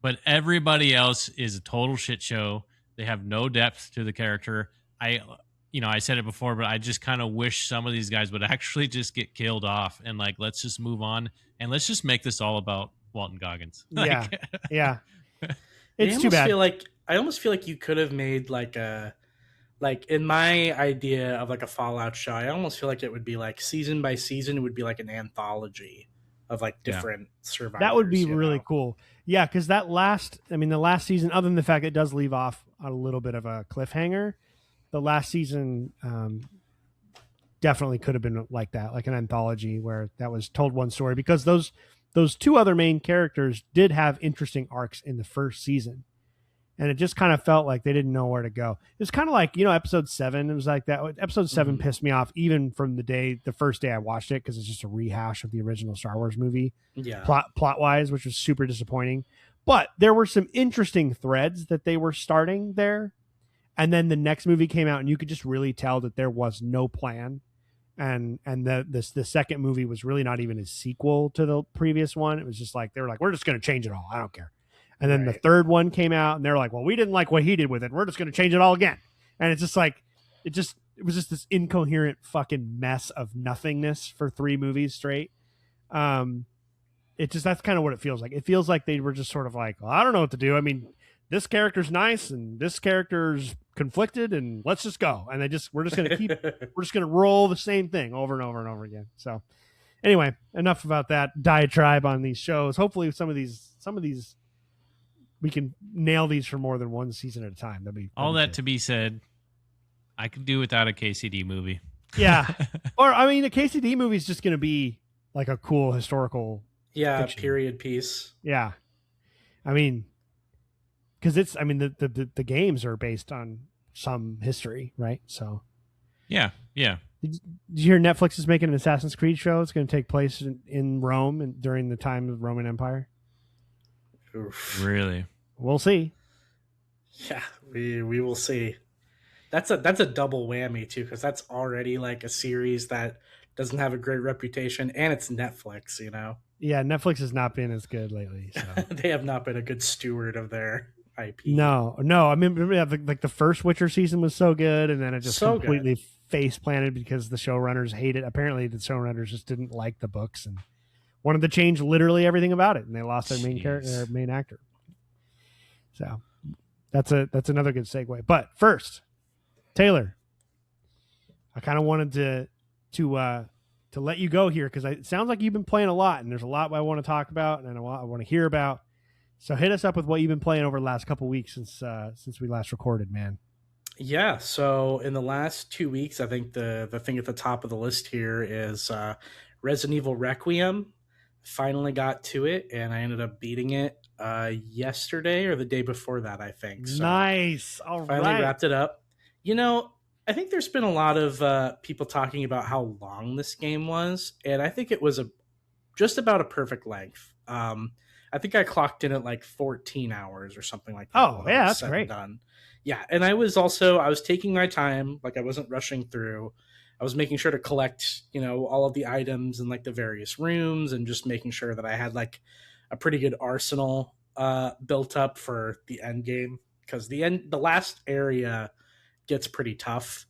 But everybody else is a total shit show. They have no depth to the character. I said it before, but I just kind of wish some of these guys would actually just get killed off and like, let's just move on and let's just make this all about Walton Goggins. Yeah. It's too bad. I almost feel like you could have made like in my idea of like a Fallout show, I almost feel like it would be like season by season. It would be like an anthology of like different survivors. That would be really cool. Yeah, because the last season, other than the fact it does leave off on a little bit of a cliffhanger, the last season definitely could have been like that, like an anthology where that was told one story, because those 2 other main characters did have interesting arcs in the first season. and it just kind of felt like they didn't know where to go. It's kind of like, episode 7. It was like that. Episode 7 pissed me off even from the first day I watched it, because it's just a rehash of the original Star Wars movie. Yeah. Plot wise, which was super disappointing. But there were some interesting threads that they were starting there. And then the next movie came out, and you could just really tell that there was no plan. And the second movie was really not even a sequel to the previous one. It was just like, they were like, we're just going to change it all. I don't care. And then the third one came out, and they're like, well, we didn't like what he did with it. We're just going to change it all again. And it's just like, it was just this incoherent fucking mess of nothingness for 3 movies straight. That's kind of what it feels like. It feels like they were just sort of like, well, I don't know what to do. I mean, this character's nice and this character's conflicted, and let's just go. And we're just going to roll the same thing over and over and over again. So anyway, enough about that diatribe on these shows. Hopefully some of these we can nail these for more than one season at a time. That'd be all that good. To be said, I could do without a KCD movie. Yeah. Or, I mean, the KCD movie is just going to be like a cool historical fiction. Period piece. Yeah. I mean, because the games are based on some history, right? So yeah. Did you hear Netflix is making an Assassin's Creed show? It's going to take place in Rome and during the time of the Roman Empire. Oof. Really? We'll see. Yeah, we will see. That's a double whammy too, because that's already like a series that doesn't have a great reputation, and it's Netflix. Yeah, Netflix has not been as good lately. So. They have not been a good steward of their IP. No. I mean, like the first Witcher season was so good, and then it just completely face planted because the showrunners hate it. Apparently, the showrunners just didn't like the books and wanted to change literally everything about it, and they lost their main actor. So that's another good segue. But first, Taylor, I kind of wanted to let you go here, because it sounds like you've been playing a lot, and there's a lot I want to talk about and I want to hear about. So hit us up with what you've been playing over the last couple of weeks since we last recorded, man. Yeah, so in the last 2 weeks, I think the thing at the top of the list here is Resident Evil Requiem. Finally got to it, and I ended up beating it yesterday or the day before that, I think. So nice. All finally wrapped it up. I think there's been a lot of people talking about how long this game was, and I think it was just about a perfect length. I think I clocked in at like 14 hours or something like that. Oh, yeah, that's great. Done. Yeah, and I was taking my time, like I wasn't rushing through. I was making sure to collect, all of the items in like the various rooms, and just making sure that I had like a pretty good arsenal built up for the end game, because the last area gets pretty tough,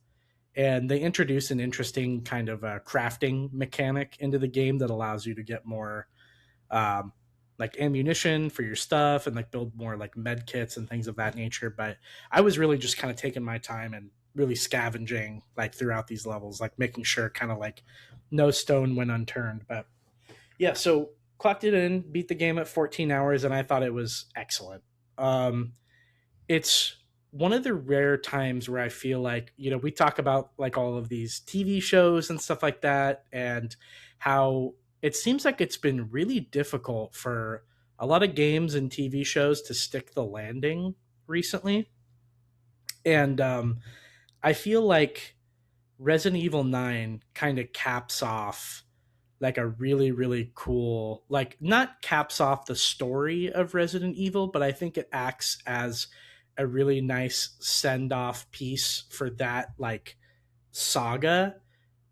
and they introduce an interesting kind of crafting mechanic into the game that allows you to get more like ammunition for your stuff, and like build more like med kits and things of that nature. But I was really just kind of taking my time and really scavenging like throughout these levels, like making sure kind of like no stone went unturned. But yeah, so clocked it in, beat the game at 14 hours, and I thought it was excellent. It's one of the rare times where I feel like, we talk about like all of these TV shows and stuff like that, and how it seems like it's been really difficult for a lot of games and TV shows to stick the landing recently. And I feel like Resident Evil 9 kind of caps off like a really, really cool, like not caps off the story of Resident Evil, but I think it acts as a really nice send-off piece for that like saga,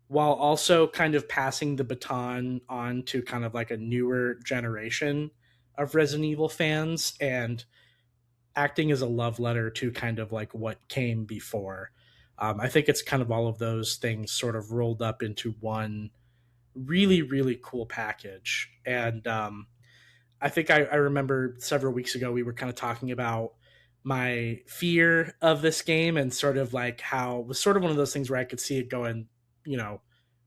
while also kind of passing the baton on to kind of like a newer generation of Resident Evil fans, and acting as a love letter to kind of like what came before. I think it's kind of all of those things sort of rolled up into one really, really cool package. And I think I remember several weeks ago we were kind of talking about my fear of this game, and sort of like how it was sort of one of those things where I could see it going,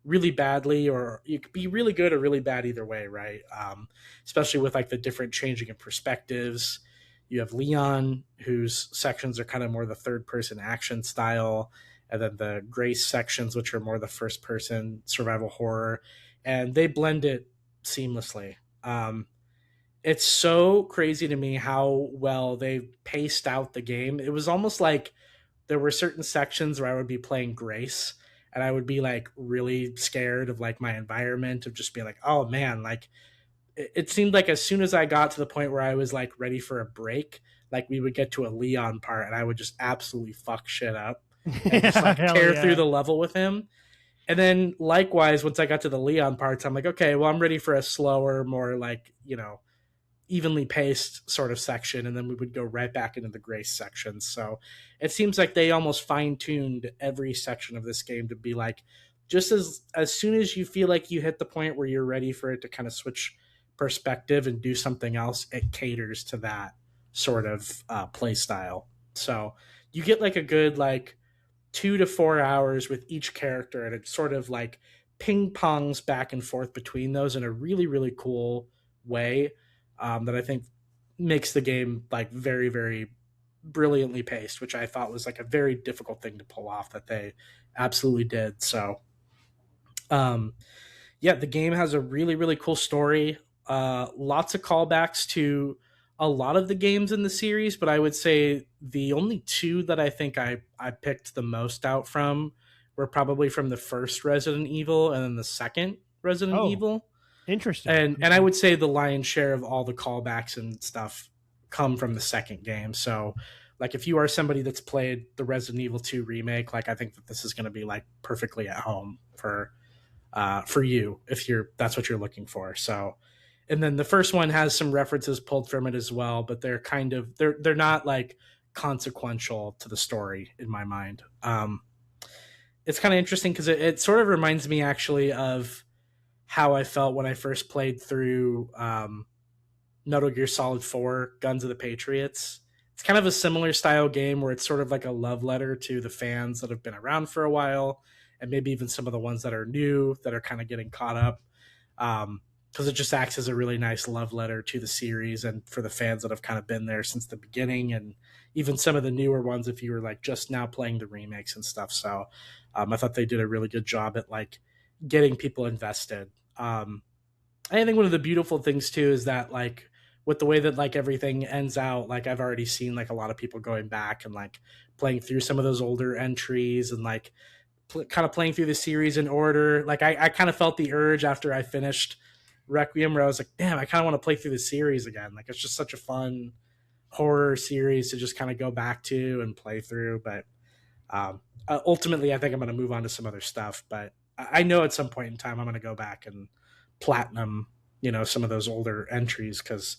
really badly, or it could be really good or really bad either way, right? Especially with like the different changing of perspectives. You have Leon, whose sections are kind of more the third person action style, and then the Grace sections, which are more the first person survival horror, and they blend it seamlessly. it's so crazy to me how well they paced out the game. It was almost like there were certain sections where I would be playing Grace and I would be like really scared of like my environment, of just being like, oh man, like it seemed like as soon as I got to the point where I was like ready for a break, like we would get to a Leon part and I would just absolutely fuck shit up and just like Hell tear through yeah. the level with him. And then likewise, once I got to the Leon parts, I'm like, okay, well, I'm ready for a slower, more like, evenly paced sort of section. And then we would go right back into the Grace section. So it seems like they almost fine tuned every section of this game to be like, just as soon as you feel like you hit the point where you're ready for it to kind of switch perspective and do something else, it caters to that sort of play style. So you get like a good like 2 to 4 hours with each character, and it sort of like ping pongs back and forth between those in a really really cool way, that I think makes the game like very very brilliantly paced, which I thought was like a very difficult thing to pull off that they absolutely did. So um, yeah, the game has a really really cool story. Lots of callbacks to a lot of the games in the series, but I would say the only two that I think I picked the most out from were probably from the first Resident Evil and then the second Resident Oh, Evil. interesting. And I would say the lion's share of all the callbacks and stuff come from the second game. So like if you are somebody that's played the Resident Evil 2 remake, like I think that this is going to be like perfectly at home for you if that's what you're looking for. So, and then the first one has some references pulled from it as well, but they're not like consequential to the story in my mind. It's kind of interesting because it sort of reminds me actually of how I felt when I first played through Metal Gear Solid 4 Guns of the Patriots. It's kind of a similar style game where it's sort of like a love letter to the fans that have been around for a while, and maybe even some of the ones that are new that are kind of getting caught up. Because it just acts as a really nice love letter to the series and for the fans that have kind of been there since the beginning, and even some of the newer ones if you were like just now playing the remakes and stuff. So I thought they did a really good job at like getting people invested. I think one of the beautiful things too is that like with the way that like everything ends out, like I've already seen like a lot of people going back and like playing through some of those older entries and like kind of playing through the series in order. Like I kind of felt the urge after I finished Requiem where I was like, damn, I kind of want to play through the series again. Like it's just such a fun horror series to just kind of go back to and play through. But ultimately, I think I'm going to move on to some other stuff. But I know at some point in time I'm going to go back and platinum, some of those older entries because,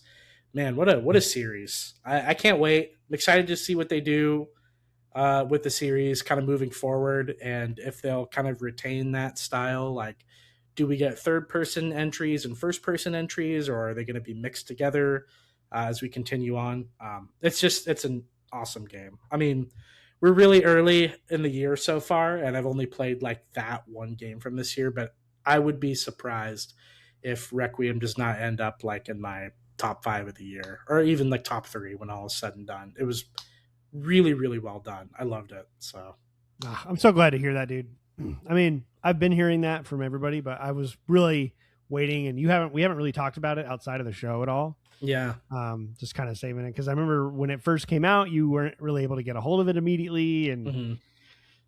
man, what a series! I can't wait. I'm excited to see what they do with the series, kind of moving forward, and if they'll kind of retain that style. Like, do we get third person entries and first person entries, or are they going to be mixed together as we continue on? It's an awesome game. I mean, we're really early in the year so far, and I've only played like that one game from this year, but I would be surprised if Requiem does not end up like in my top 5 of the year, or even like top 3 when all is said and done. It was really, really well done. I loved it. So I'm so glad to hear that, dude. I mean, I've been hearing that from everybody, but I was really waiting, and we haven't really talked about it outside of the show at all. yeah, Just kind of saving it because I remember when it first came out, you weren't really able to get a hold of it immediately, and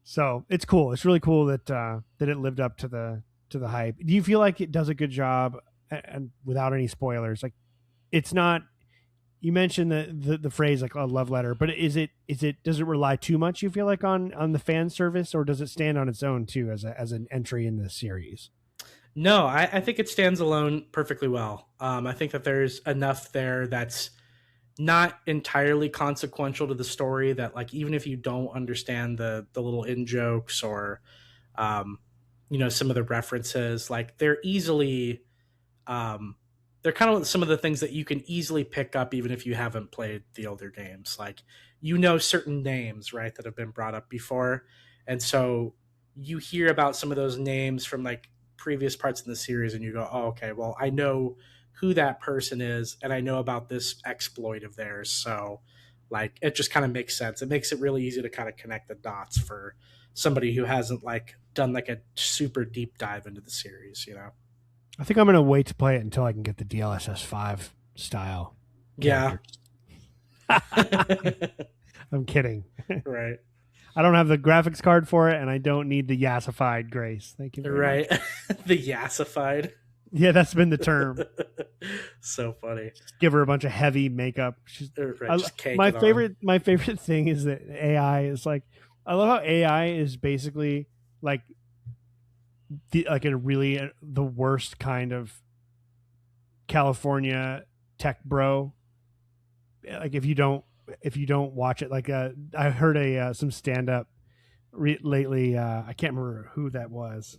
so it's cool. It's really cool that that it lived up to the hype. Do you feel like it does a good job, and without any spoilers? Like, it's not. You mentioned the phrase like a love letter, but does it rely too much? You feel like on the fan service, or does it stand on its own too as an entry in the series? no, I think it stands alone perfectly well. I think that there's enough there that's not entirely consequential to the story that like even if you don't understand the little in jokes or um, some of the references, like um, they're kind of some of the things that you can easily pick up even if you haven't played the older games. Like certain names, right, that have been brought up before, and so you hear about some of those names from like previous parts in the series, and you go, "Oh, okay, well, I know who that person is, and I know about this exploit of theirs." So, like, it just kind of makes sense. It makes it really easy to kind of connect the dots for somebody who hasn't like done like a super deep dive into the series. I think I'm gonna wait to play it until I can get the DLSS 5 style. Yeah. I'm kidding. Right. I don't have the graphics card for it, and I don't need the yassified Grace. Thank you very much. Right. The yassified. Yeah, that's been the term. So funny. Just give her a bunch of heavy makeup. Right, just cake my it favorite on. my favorite thing is that AI is like, I love how AI is basically like the worst kind of California tech bro. Like if you don't watch it, like I heard some stand up lately. I can't remember who that was.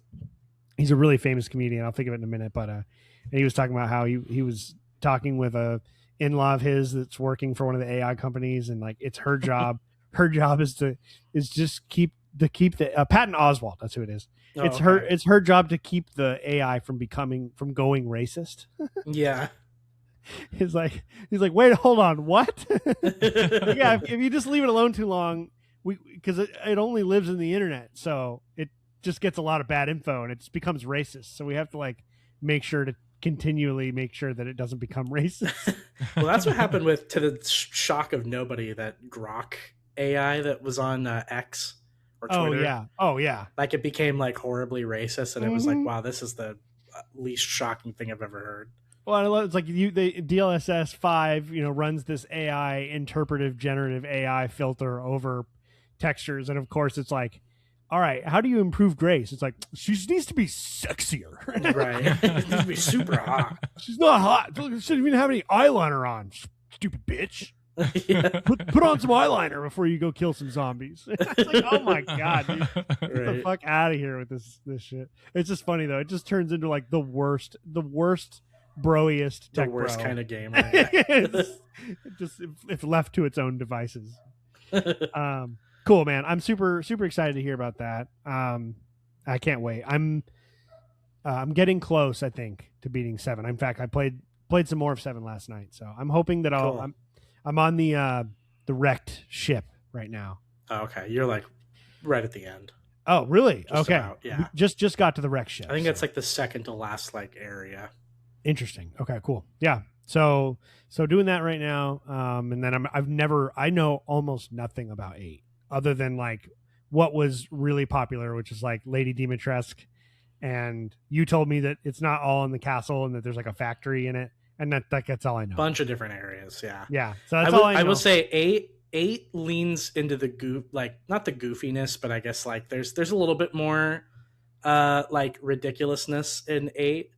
He's a really famous comedian. I'll think of it in a minute. But and he was talking about how he was talking with a in-law of his that's working for one of the AI companies, and like it's her job. Her job is just keep the Patton Oswalt. That's who it is. Oh, It's her job to keep the AI from going racist. Yeah. He's like, wait, hold on, what? Yeah, if you just leave it alone too long, because it only lives in the internet, so it just gets a lot of bad info and it just becomes racist. So we have to like make sure to continually make sure that it doesn't become racist. Well, that's what happened with, to the shock of nobody, that Grok AI that was on X or Twitter. Oh yeah. Like it became like horribly racist, and it was like, wow, this is the least shocking thing I've ever heard. Well, I love it's like the DLSS 5, runs this AI interpretive generative AI filter over textures, and of course it's like, all right, how do you improve Grace? It's like, she needs to be sexier. Right. It needs to be super hot. She's not hot. She doesn't even have any eyeliner on. Stupid bitch. Yeah. Put on some eyeliner before you go kill some zombies. It's like, oh my god, dude. Get the fuck out of here with this shit. It's just funny though. It just turns into like the worst broiest tech, the worst bro. kind of game. Right? Just if left to its own devices. Cool, man. I'm super excited to hear about that. I can't wait. I'm getting close, I think, to beating 7. In fact, I played some more of 7 last night, so I'm hoping that Cool. I'm on the wrecked ship right now. Oh, okay, you're like right at the end. Oh, really? Just okay. about, yeah. Just got to the wrecked ship. I think that's like the second to last like area. Interesting. Okay, cool. Yeah. So doing that right now, and then I know almost nothing about 8 other than like what was really popular, which is like Lady Dimitrescu, and you told me that it's not all in the castle and that there's like a factory in it, and that's all I know. Bunch of different areas, yeah. Yeah. So that's all I know. I will say 8 leans into the like not the goofiness, but I guess like there's a little bit more like ridiculousness in 8.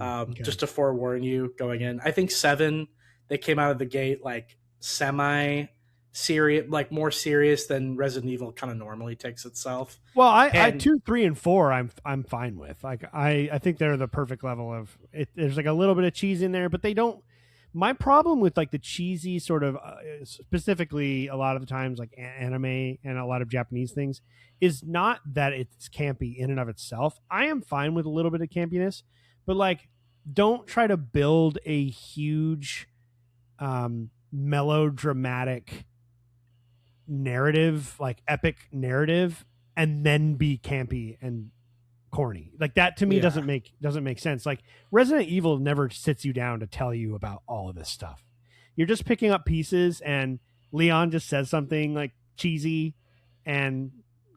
Okay. Just to forewarn you going in. I think 7, they came out of the gate like semi serious, like more serious than Resident Evil kind of normally takes itself. Well, I 2, 3, and 4 I'm fine with. Like I think they're the perfect level of it. There's like a little bit of cheese in there, but they don't. My problem with like the cheesy sort of specifically a lot of the times like anime and a lot of Japanese things is not that it's campy in and of itself. I am fine with a little bit of campiness, but like don't try to build a huge melodramatic narrative, like epic narrative, and then be campy and corny. Like that to me doesn't make sense. Like Resident Evil never sits you down to tell you about all of this stuff. You're just picking up pieces, and Leon just says something like cheesy and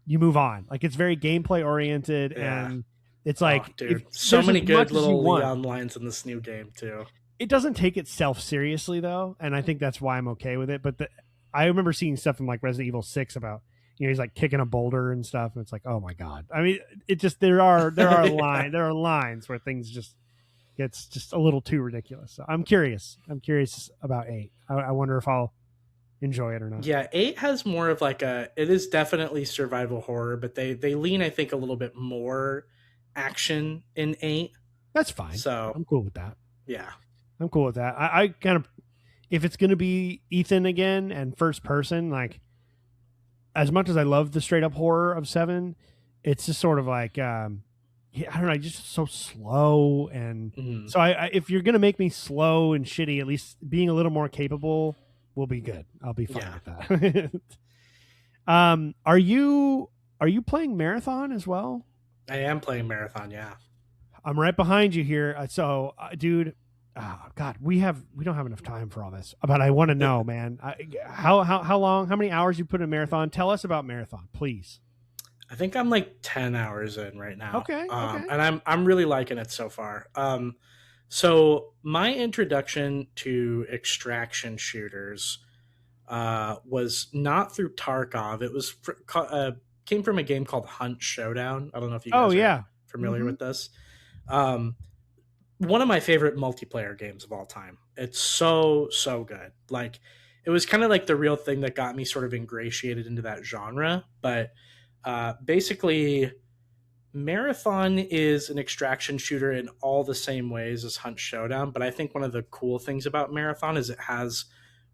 you move on. Like it's very gameplay oriented, and it's like dude, so many good little Leon lines in this new game too. It doesn't take itself seriously though, and I think that's why I'm okay with it. But I remember seeing stuff from like Resident Evil 6 about, he's like kicking a boulder and stuff, and it's like, oh my god. I mean, it just there are lines where things just gets just a little too ridiculous. So I'm curious about 8. I wonder if I'll enjoy it or not. Yeah, 8 has more of like it is definitely survival horror, but they lean, I think, a little bit more action in 8. That's fine. So I'm cool with that. Yeah, I'm cool with that. I kind of, if it's going to be Ethan again and first person, like as much as I love the straight up horror of 7, it's just sort of like, I don't know, just so slow. And so if you're going to make me slow and shitty, at least being a little more capable will be good. I'll be fine with that. Are you playing Marathon as well? I am playing Marathon. Yeah. I'm right behind you here. So, dude, Oh God, we don't have enough time for all this, but I want to know, man. How long? How many hours you put in marathon? Tell us about marathon, please. I think I'm like 10 hours in right now. Okay, okay. And I'm really liking it so far. So my introduction to extraction shooters was not through Tarkov. It was came from a game called Hunt Showdown. I don't know if you Oh guys are yeah. familiar with this. Um, one of my favorite multiplayer games of all time. It's so good. Like it was kind of like the real thing that got me sort of ingratiated into that genre. But basically, Marathon is an extraction shooter in all the same ways as Hunt Showdown. But I think one of the cool things about Marathon is it has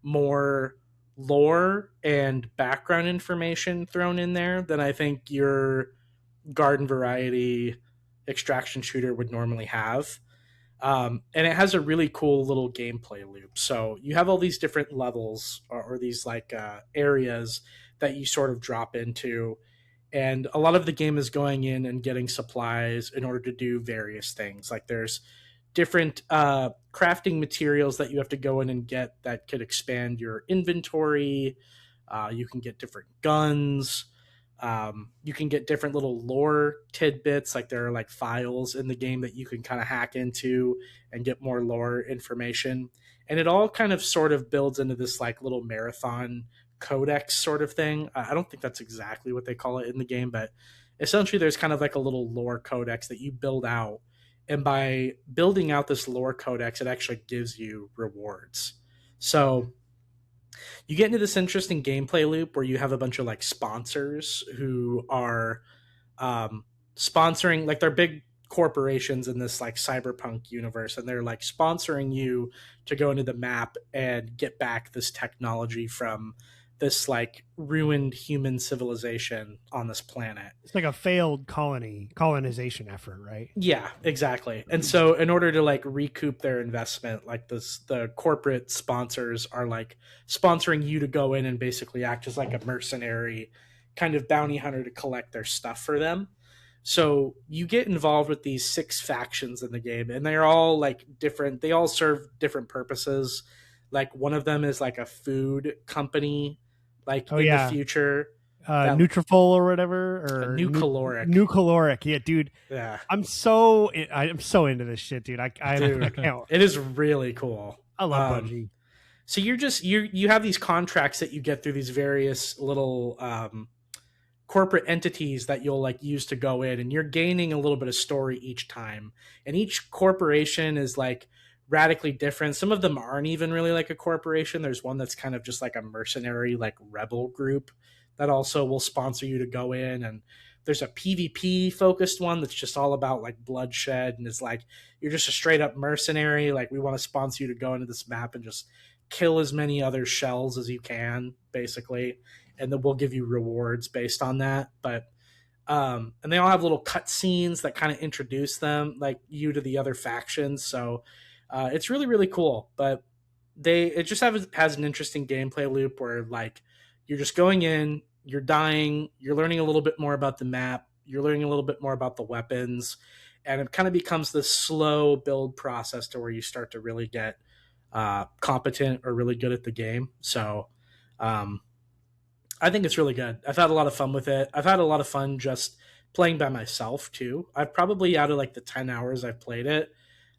more lore and background information thrown in there than I think your garden variety extraction shooter would normally have. And it has a really cool little gameplay loop. So you have all these different levels or these like areas that you sort of drop into. And a lot of the game is going in and getting supplies in order to do various things. Like there's different crafting materials that you have to go in and get that could expand your inventory. You can get different guns. You can get different little lore tidbits. Like there are like files in the game that you can kind of hack into and get more lore information. And it all kind of sort of builds into this like little marathon codex sort of thing. I don't think that's exactly what they call it in the game, but essentially there's kind of like a little lore codex that you build out. And by building out this lore codex, it actually gives you rewards. So you get into this interesting gameplay loop where you have a bunch of like sponsors who are sponsoring, like they're big corporations in this like cyberpunk universe, and they're like sponsoring you to go into the map and get back this technology from this like ruined human civilization on this planet. It's like a failed colonization effort, right? Yeah, exactly. And so in order to like recoup their investment, like the corporate sponsors are like sponsoring you to go in and basically act as like a mercenary kind of bounty hunter to collect their stuff for them. So you get involved with these 6 factions in the game, and they're all like different. They all serve different purposes. Like one of them is like a food company, like the future. Nutrafol or whatever, or New caloric. New caloric. Yeah, dude. Yeah, I'm so into this shit, dude. I can't. It is really cool. I love Bungie. So you have these contracts that you get through these various little corporate entities that you'll like use to go in, and you're gaining a little bit of story each time. And each corporation is like radically different. Some of them aren't even really like a corporation. There's one that's kind of just like a mercenary, like rebel group that also will sponsor you to go in. And there's a PvP focused one that's just all about like bloodshed, and it's like you're just a straight up mercenary. Like we want to sponsor you to go into this map and just kill as many other shells as you can, basically, and then we'll give you rewards based on that. But and they all have little cut scenes that kind of introduce them, like you, to the other factions. So it's really really cool. But it just has an interesting gameplay loop where like you're just going in, you're dying, you're learning a little bit more about the map, you're learning a little bit more about the weapons, and it kind of becomes this slow build process to where you start to really get competent or really good at the game. So I think it's really good. I've had a lot of fun with it. I've had a lot of fun just playing by myself too. I've probably, out of like the 10 hours I've played it,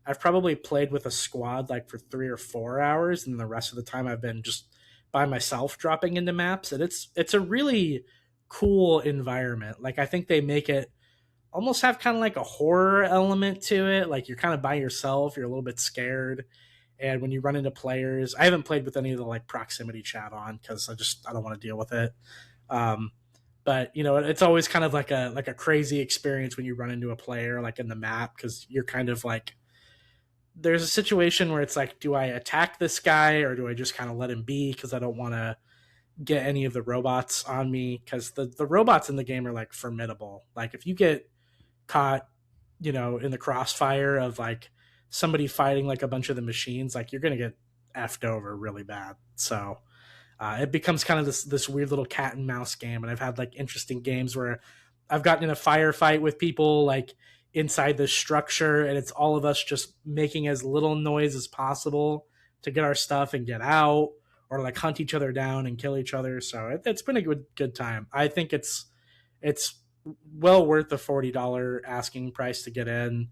I've probably played with a squad like for 3 or 4 hours, and the rest of the time I've been just by myself dropping into maps. And it's a really cool environment. Like I think they make it almost have kind of like a horror element to it. Like you're kind of by yourself, you're a little bit scared. And when you run into players, I haven't played with any of the like proximity chat on because I don't want to deal with it. But you know, it's always kind of like a crazy experience when you run into a player like in the map, because you're kind of like, there's a situation where it's like, do I attack this guy or do I just kind of let him be, because I don't want to get any of the robots on me, because the robots in the game are like formidable. Like if you get caught, you know, in the crossfire of like somebody fighting like a bunch of the machines, like you're gonna get effed over really bad. So it becomes kind of this weird little cat and mouse game. And I've had like interesting games where I've gotten in a firefight with people like inside this structure, and it's all of us just making as little noise as possible to get our stuff and get out, or like hunt each other down and kill each other. So it's been a good time. I think it's well worth the $40 asking price to get in.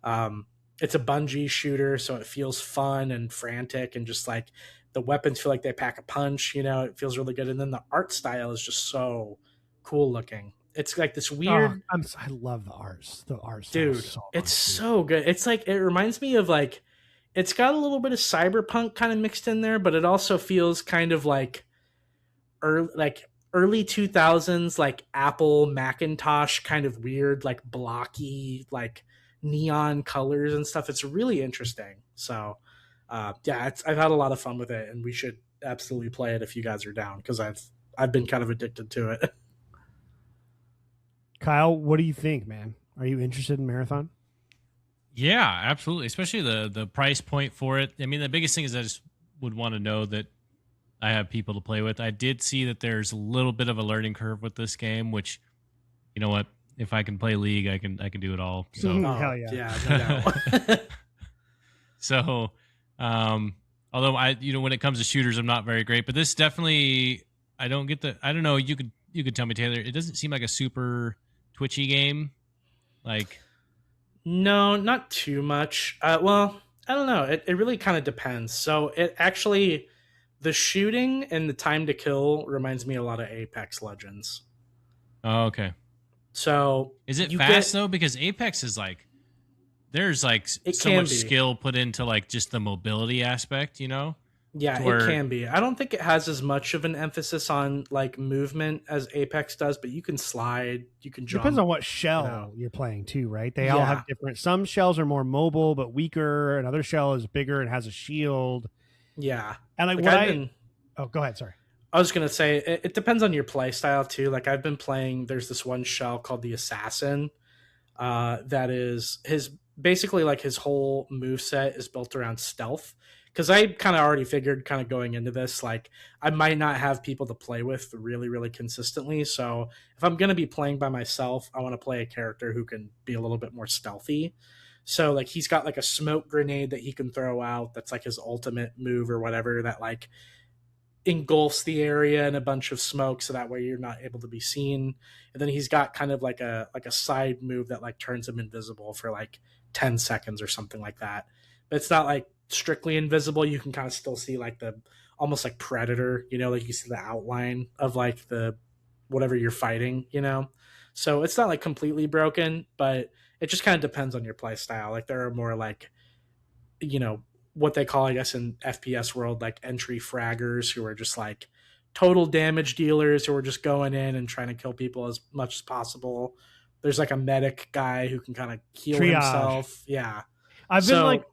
Um, it's a Bungie shooter, so it feels fun and frantic, and just like the weapons feel like they pack a punch. It feels really good. And then the art style is just so cool looking. It's like this weird. I love the art. The art, dude. It's so good. It's like, it reminds me of like, it's got a little bit of Cyberpunk kind of mixed in there, but it also feels kind of like early 2000s, like Apple Macintosh kind of weird, like blocky, like neon colors and stuff. It's really interesting. So yeah, I've had a lot of fun with it, and we should absolutely play it if you guys are down, because I've been kind of addicted to it. Kyle, what do you think, man? Are you interested in Marathon? Yeah, absolutely. Especially the price point for it. I mean, the biggest thing is I just would want to know that I have people to play with. I did see that there's a little bit of a learning curve with this game, which, you know what? If I can play League, I can do it all. So hell yeah. Yeah, no doubt. So, although when it comes to shooters, I'm not very great, but this definitely, I don't know. You could tell me, Taylor, it doesn't seem like a super twitchy game. Like, no, not too much. Well, I don't know. It really kind of depends. So it actually, the shooting and the time to kill reminds me a lot of Apex Legends. Oh, okay. So is it fast though? Because Apex is like, there's like so much skill put into like just the mobility aspect, Yeah, it can be. I don't think it has as much of an emphasis on like movement as Apex does, but you can slide, you can jump. Depends on what shell you're playing too, right? They all have different. Some shells are more mobile but weaker. Another shell is bigger and has a shield. Yeah, and go ahead. Sorry. I was gonna say it depends on your play style too. Like I've been playing. There's this one shell called the Assassin. That is basically like his whole move set is built around stealth. Because I kind of already figured, kind of going into this, like I might not have people to play with really, really consistently. So if I'm going to be playing by myself, I want to play a character who can be a little bit more stealthy. So like he's got like a smoke grenade that he can throw out. That's like his ultimate move or whatever, that like engulfs the area in a bunch of smoke, so that way you're not able to be seen. And then he's got kind of like a side move that like turns him invisible for like 10 seconds or something like that. But it's not like strictly invisible. You can kind of still see like the almost like Predator, like you see the outline of like the whatever you're fighting, so it's not like completely broken, but it just kind of depends on your play style. Like there are more like what they call, I guess, in FPS world, like entry fraggers, who are just like total damage dealers who are just going in and trying to kill people as much as possible. There's like a medic guy who can kind of heal himself. Yeah. I've been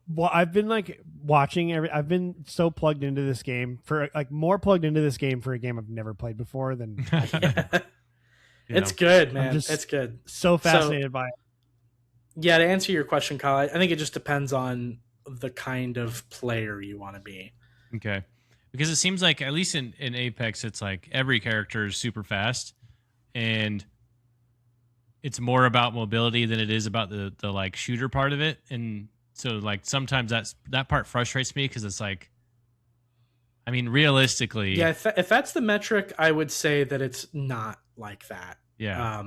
watching I've been so plugged into this game more plugged into this game for a game I've never played before than It's good, man. It's good. So fascinated by it. Yeah, to answer your question, Kyle, I think it just depends on the kind of player you want to be. Okay. Because it seems like, at least in Apex, it's like every character is super fast, and it's more about mobility than it is about the like shooter part of it. And so like sometimes that part frustrates me, because it's like, I mean, realistically, yeah, if that's the metric, I would say that it's not like that. Yeah.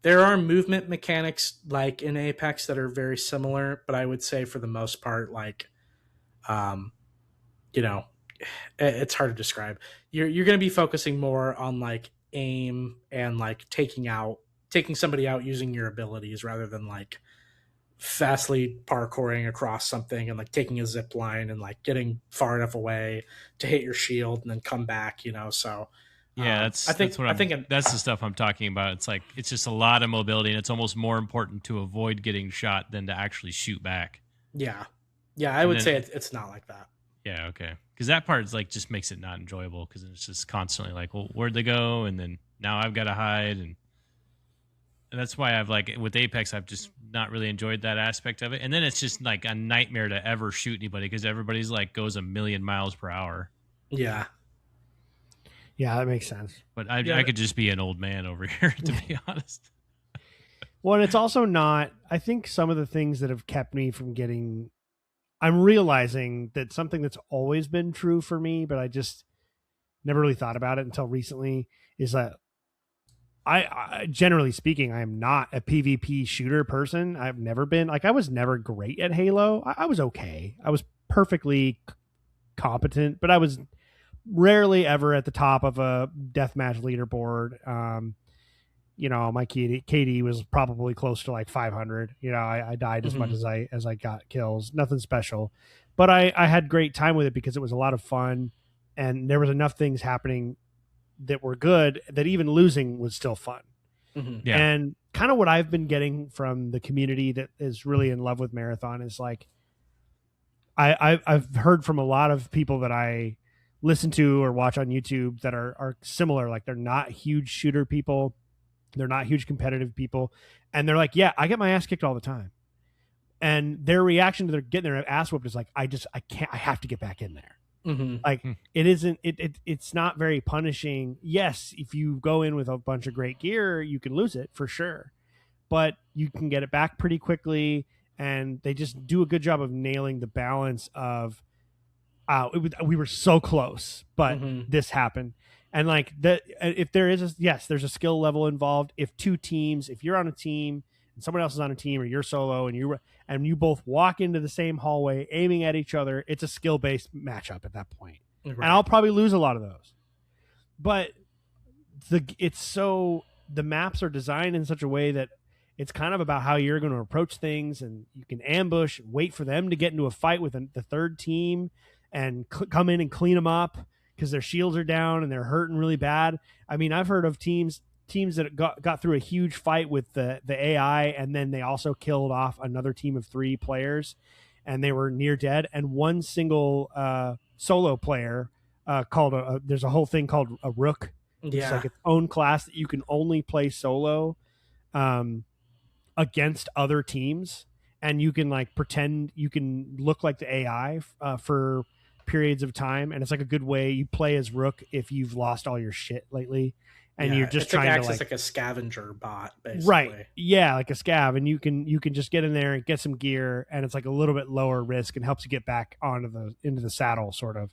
There are movement mechanics like in Apex that are very similar, but I would say for the most part, like, it's hard to describe. You're going to be focusing more on like aim and like taking somebody out using your abilities, rather than like fastly parkouring across something and like taking a zip line and like getting far enough away to hit your shield and then come back, so yeah, that's the stuff I'm talking about. It's like, it's just a lot of mobility, and it's almost more important to avoid getting shot than to actually shoot back. Yeah. I would say it's not like that. Yeah. Okay. Because that part is like, just makes it not enjoyable, because it's just constantly like, well, where'd they go? And then now I've got to hide. And that's why I've like, with Apex, I've just not really enjoyed that aspect of it. And then it's just like a nightmare to ever shoot anybody, because everybody's like goes a million miles per hour. Yeah. Yeah, that makes sense. But I could just be an old man over here, to be honest. Well, and it's also not, I think some of the things that have kept me from getting, I'm realizing that something that's always been true for me, but I just never really thought about it until recently, is that I generally speaking, I am not a PvP shooter person. I've never been, like, I was never great at Halo. I was okay. I was perfectly competent, but I was rarely ever at the top of a deathmatch leaderboard. My KD was probably close to like 500. I died as much as I got kills. Nothing special, but I had great time with it because it was a lot of fun, and there was enough things happening that were good that even losing was still fun. Yeah. And kind of what I've been getting from the community that is really in love with Marathon is like, I've heard from a lot of people that I listen to or watch on YouTube that are similar. Like, they're not huge shooter people. They're not huge competitive people. And they're like, yeah, I get my ass kicked all the time. And their reaction to their getting their ass whooped is like, I can't, I have to get back in there. Like, it's not very punishing. Yes, if you go in with a bunch of great gear, you can lose it for sure, but you can get it back pretty quickly. And they just do a good job of nailing the balance of, we were so close, but this happened. And like that, if there is there's a skill level involved. If you're on a team and someone else is on a team, or you're solo and you both walk into the same hallway aiming at each other, it's a skill based matchup at that point. Right. And I'll probably lose a lot of those, but the maps are designed in such a way that it's kind of about how you're going to approach things, and you can ambush and wait for them to get into a fight with the third team and come in and clean them up because their shields are down and they're hurting really bad. I mean, I've heard of teams that got through a huge fight with the AI, and then they also killed off another team of 3 players, and they were near dead. And one single solo player called there's a whole thing called a rook. It's like its own class that you can only play solo against other teams, and you can like pretend you can look like the AI for periods of time, and it's like a good way. You play as rook if you've lost all your shit lately, and you're just trying to like a scavenger bot, basically. Right? Yeah, like a scav, and you can just get in there and get some gear, and it's like a little bit lower risk and helps you get back into the saddle, sort of.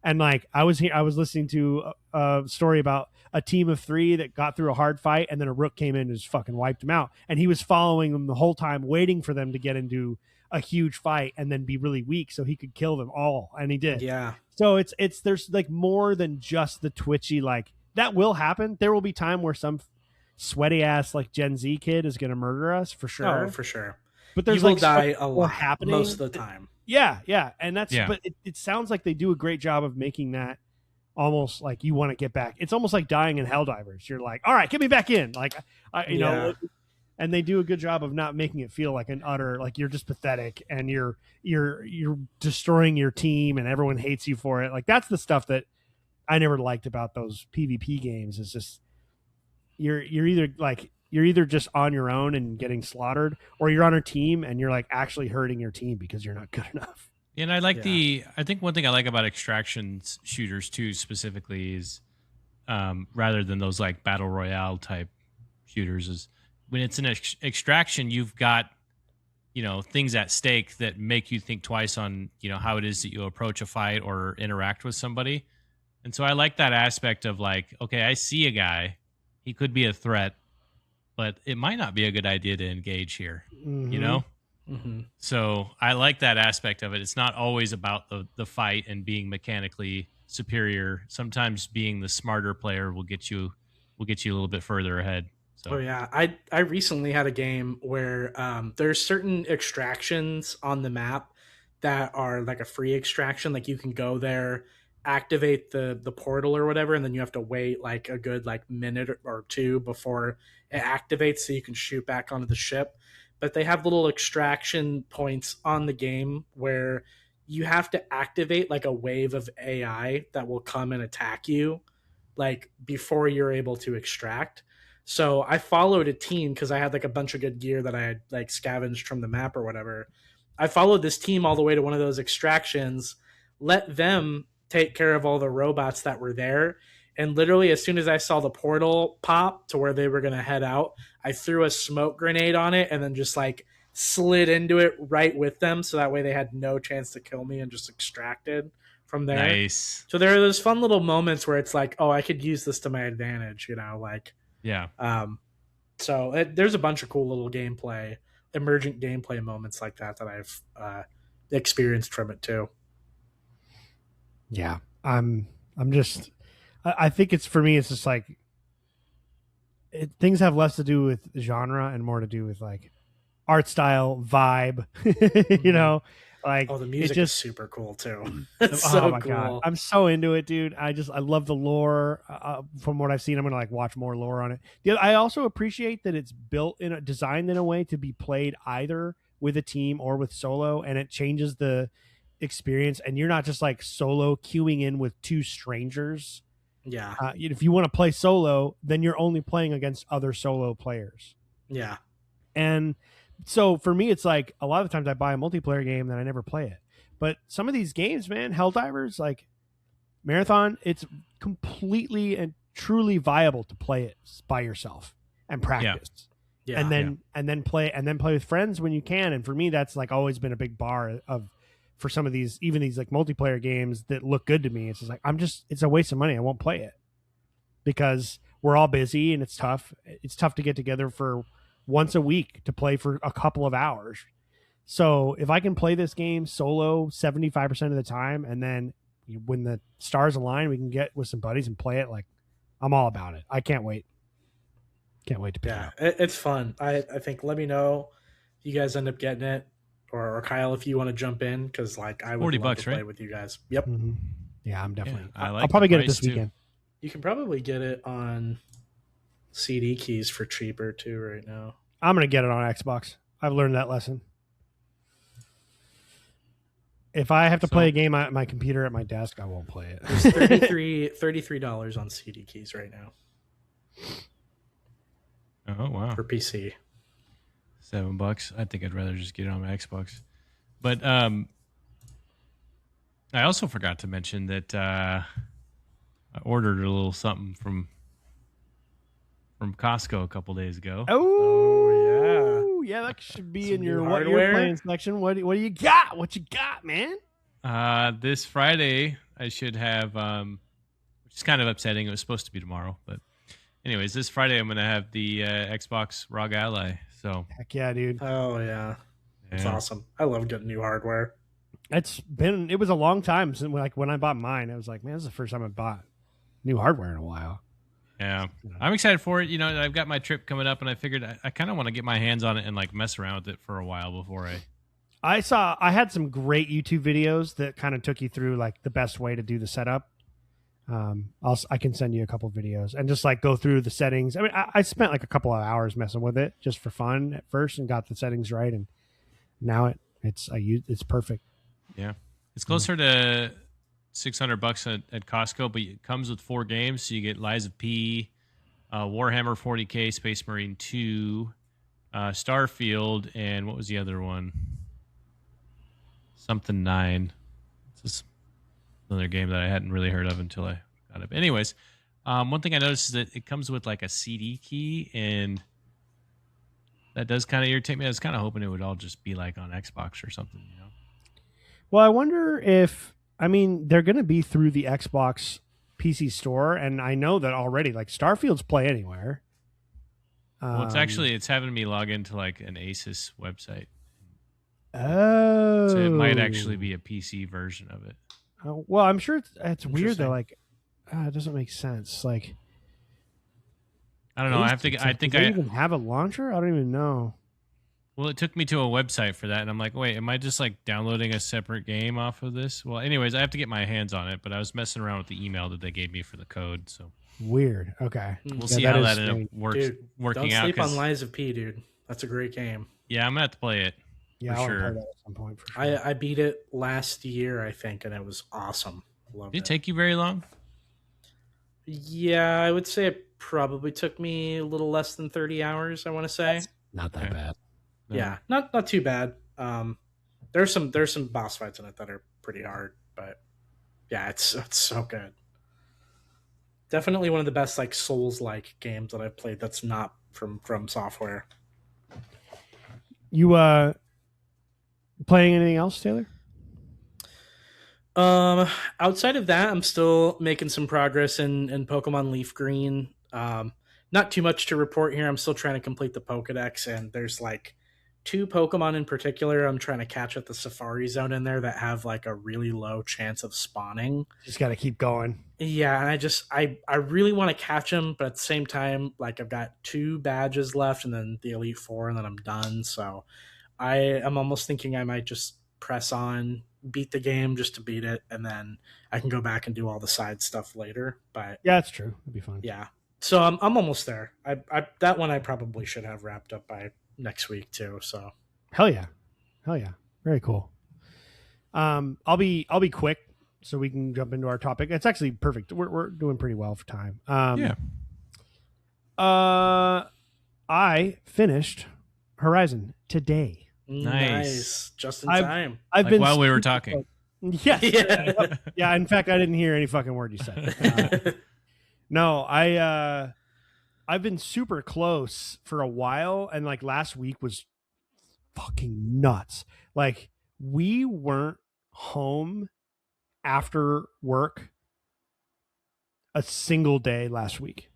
And like I was listening to a story about a team of 3 that got through a hard fight, and then a rook came in and just fucking wiped them out. And he was following them the whole time, waiting for them to get into a huge fight and then be really weak so he could kill them all. And he did. Yeah. So there's like more than just the twitchy, like that will happen. There will be time where some sweaty ass like Gen Z kid is going to murder us for sure. Oh, for sure. But there's you will like die a lot happening most of the time. Yeah. And that's, but it sounds like they do a great job of making that almost like you want to get back. It's almost like dying in Helldivers. You're like, all right, get me back in. Like, know, and they do a good job of not making it feel like an utter, like you're just pathetic and you're destroying your team and everyone hates you for it. Like, that's the stuff that I never liked about those PvP games. Is just you're either just on your own and getting slaughtered, or you're on a team and you're like actually hurting your team because you're not good enough. And I like I think one thing I like about extraction shooters too, specifically, is rather than those like battle royale type shooters, is when it's an extraction, you've got, things at stake that make you think twice on, how it is that you approach a fight or interact with somebody. And so I like that aspect of like, okay, I see a guy, he could be a threat, but it might not be a good idea to engage here, So I like that aspect of it. It's not always about the fight and being mechanically superior. Sometimes being the smarter player will get you a little bit further ahead. So. Oh yeah, I recently had a game where there's certain extractions on the map that are like a free extraction. Like, you can go there, activate the portal or whatever, and then you have to wait like a good like minute or 2 before it activates so you can shoot back onto the ship. But they have little extraction points on the game where you have to activate like a wave of AI that will come and attack you like before you're able to extract. So I followed a team because I had like a bunch of good gear that I had like scavenged from the map or whatever. I followed this team all the way to one of those extractions, let them take care of all the robots that were there, And literally, as soon as I saw the portal pop to where they were going to head out, I threw a smoke grenade on it and then just like slid into it right with them. So that way they had no chance to kill me and just extracted from there. Nice. So there are those fun little moments where it's like, oh, I could use this to my advantage, you know, like, Yeah. So there's a bunch of cool little emergent gameplay moments like that I've experienced from it too. Yeah, I think it's for me. It's just like things have less to do with genre and more to do with like art style, vibe. You know, like the music is super cool too. It's oh my god, I'm so into it, dude. I love the lore. From what I've seen, I'm gonna like watch more lore on it. I also appreciate that it's designed in a way to be played either with a team or with solo, and it changes the experience. And you're not just like solo queuing in with two strangers. Yeah. If you want to play solo, then you're only playing against other solo players. Yeah. And so for me, it's like a lot of times I buy a multiplayer game and I never play it. But some of these games, man, Helldivers, like Marathon, it's completely and truly viable to play it by yourself and practice. Yeah. And then play with friends when you can. And for me, that's like always been a big bar for some of these, even these like multiplayer games that look good to me. It's just like it's a waste of money. I won't play it because we're all busy and it's tough. It's tough to get together for once a week to play for a couple of hours. So if I can play this game solo 75% of the time, and then when the stars align, we can get with some buddies and play it, like I'm all about it. I can't wait. Can't wait to pick it up. It's fun. I think let me know if you guys end up getting it, or Kyle, if you want to jump in, because like I would love to play with you guys. Yep. Mm-hmm. Yeah, I'm definitely. Yeah, I'll probably get it this weekend. You can probably get it on CD keys for cheaper too right now. I'm gonna get it on Xbox. I've learned that lesson. If I have to play a game on my computer at my desk, I won't play it. It's $33 on CD keys right now. Oh wow! For PC, $7. I think I'd rather just get it on my Xbox. But I also forgot to mention that I ordered a little something from Costco a couple days ago. Oh yeah, that should be in your what you're playing section. What do you got? What you got, man? This Friday I should have, which is kind of upsetting. It was supposed to be tomorrow, but anyways, this Friday I'm gonna have the Xbox ROG Ally. So heck yeah, dude. Oh yeah, it's awesome. I love getting new hardware. It was a long time since when I bought mine. I was like, man, this is the first time I bought new hardware in a while. Yeah, I'm excited for it. You know, I've got my trip coming up, and I figured I kind of want to get my hands on it and like mess around with it for a while before I had some great YouTube videos that kind of took you through like the best way to do the setup. I can send you a couple videos and just like go through the settings. I mean, I spent like a couple of hours messing with it just for fun at first and got the settings right, and now it's perfect. Yeah, it's closer to $600 at Costco, but it comes with 4 games. So you get Lies of P, Warhammer 40K, Space Marine 2, Starfield, and what was the other one? Something 9. It's just another game that I hadn't really heard of until I got it. But anyways, one thing I noticed is that it comes with like a CD key, and that does kind of irritate me. I was kind of hoping it would all just be like on Xbox or something, you know? Well, I wonder if, I mean, they're going to be through the Xbox PC store, and I know that already, like Starfield's Play Anywhere. Well, it's having me log into like an Asus website. Oh. So it might actually be a PC version of it. Oh, well, I'm sure it's weird though. Like, it doesn't make sense. Like, I don't know. I think I even have a launcher. I don't even know. Well, it took me to a website for that, and I'm like, wait, am I just like downloading a separate game off of this? Well, anyways, I have to get my hands on it, but I was messing around with the email that they gave me for the code, so weird. Okay, we'll see how that working don't out. Don't sleep on Lies of P, dude. That's a great game. Yeah, I'm gonna have to play it. Yeah, for sure. I'll play that at some point. For sure. I beat it last year, I think, and it was awesome. Loved Did it take you very long? Yeah, I would say it probably took me a little less than 30 hours. I want to say. That's not that bad. No. Yeah, not too bad. There's some boss fights in it that are pretty hard, but yeah, it's so good. Definitely one of the best like Souls-like games that I've played. That's not from Software. You playing anything else, Taylor? Um, Outside of that, I'm still making some progress in Pokemon Leaf Green. Not too much to report here. I'm still trying to complete the Pokedex, and there's like two Pokemon in particular I'm trying to catch at the Safari Zone in there that have like a really low chance of spawning. Just got to keep going. Yeah, and I really want to catch them, but at the same time, like I've got 2 badges left, and then the Elite Four, and then I'm done. So I am almost thinking I might just press on, beat the game just to beat it, and then I can go back and do all the side stuff later. But Yeah, that's true. It'd be fun. yeah, so I'm almost there. I that one I probably should have wrapped up by next week too. So Hell yeah. Very cool. I'll be quick so we can jump into our topic. It's actually perfect. We're doing pretty well for time. Yeah. I finished Horizon today. nice, just in I've- time. I've Like been while we were super- talking. Yes. Yeah. Yeah. In fact, I didn't hear any fucking word you said. No, I've been super close for a while, and like last week was fucking nuts. Like we weren't home after work a single day last week.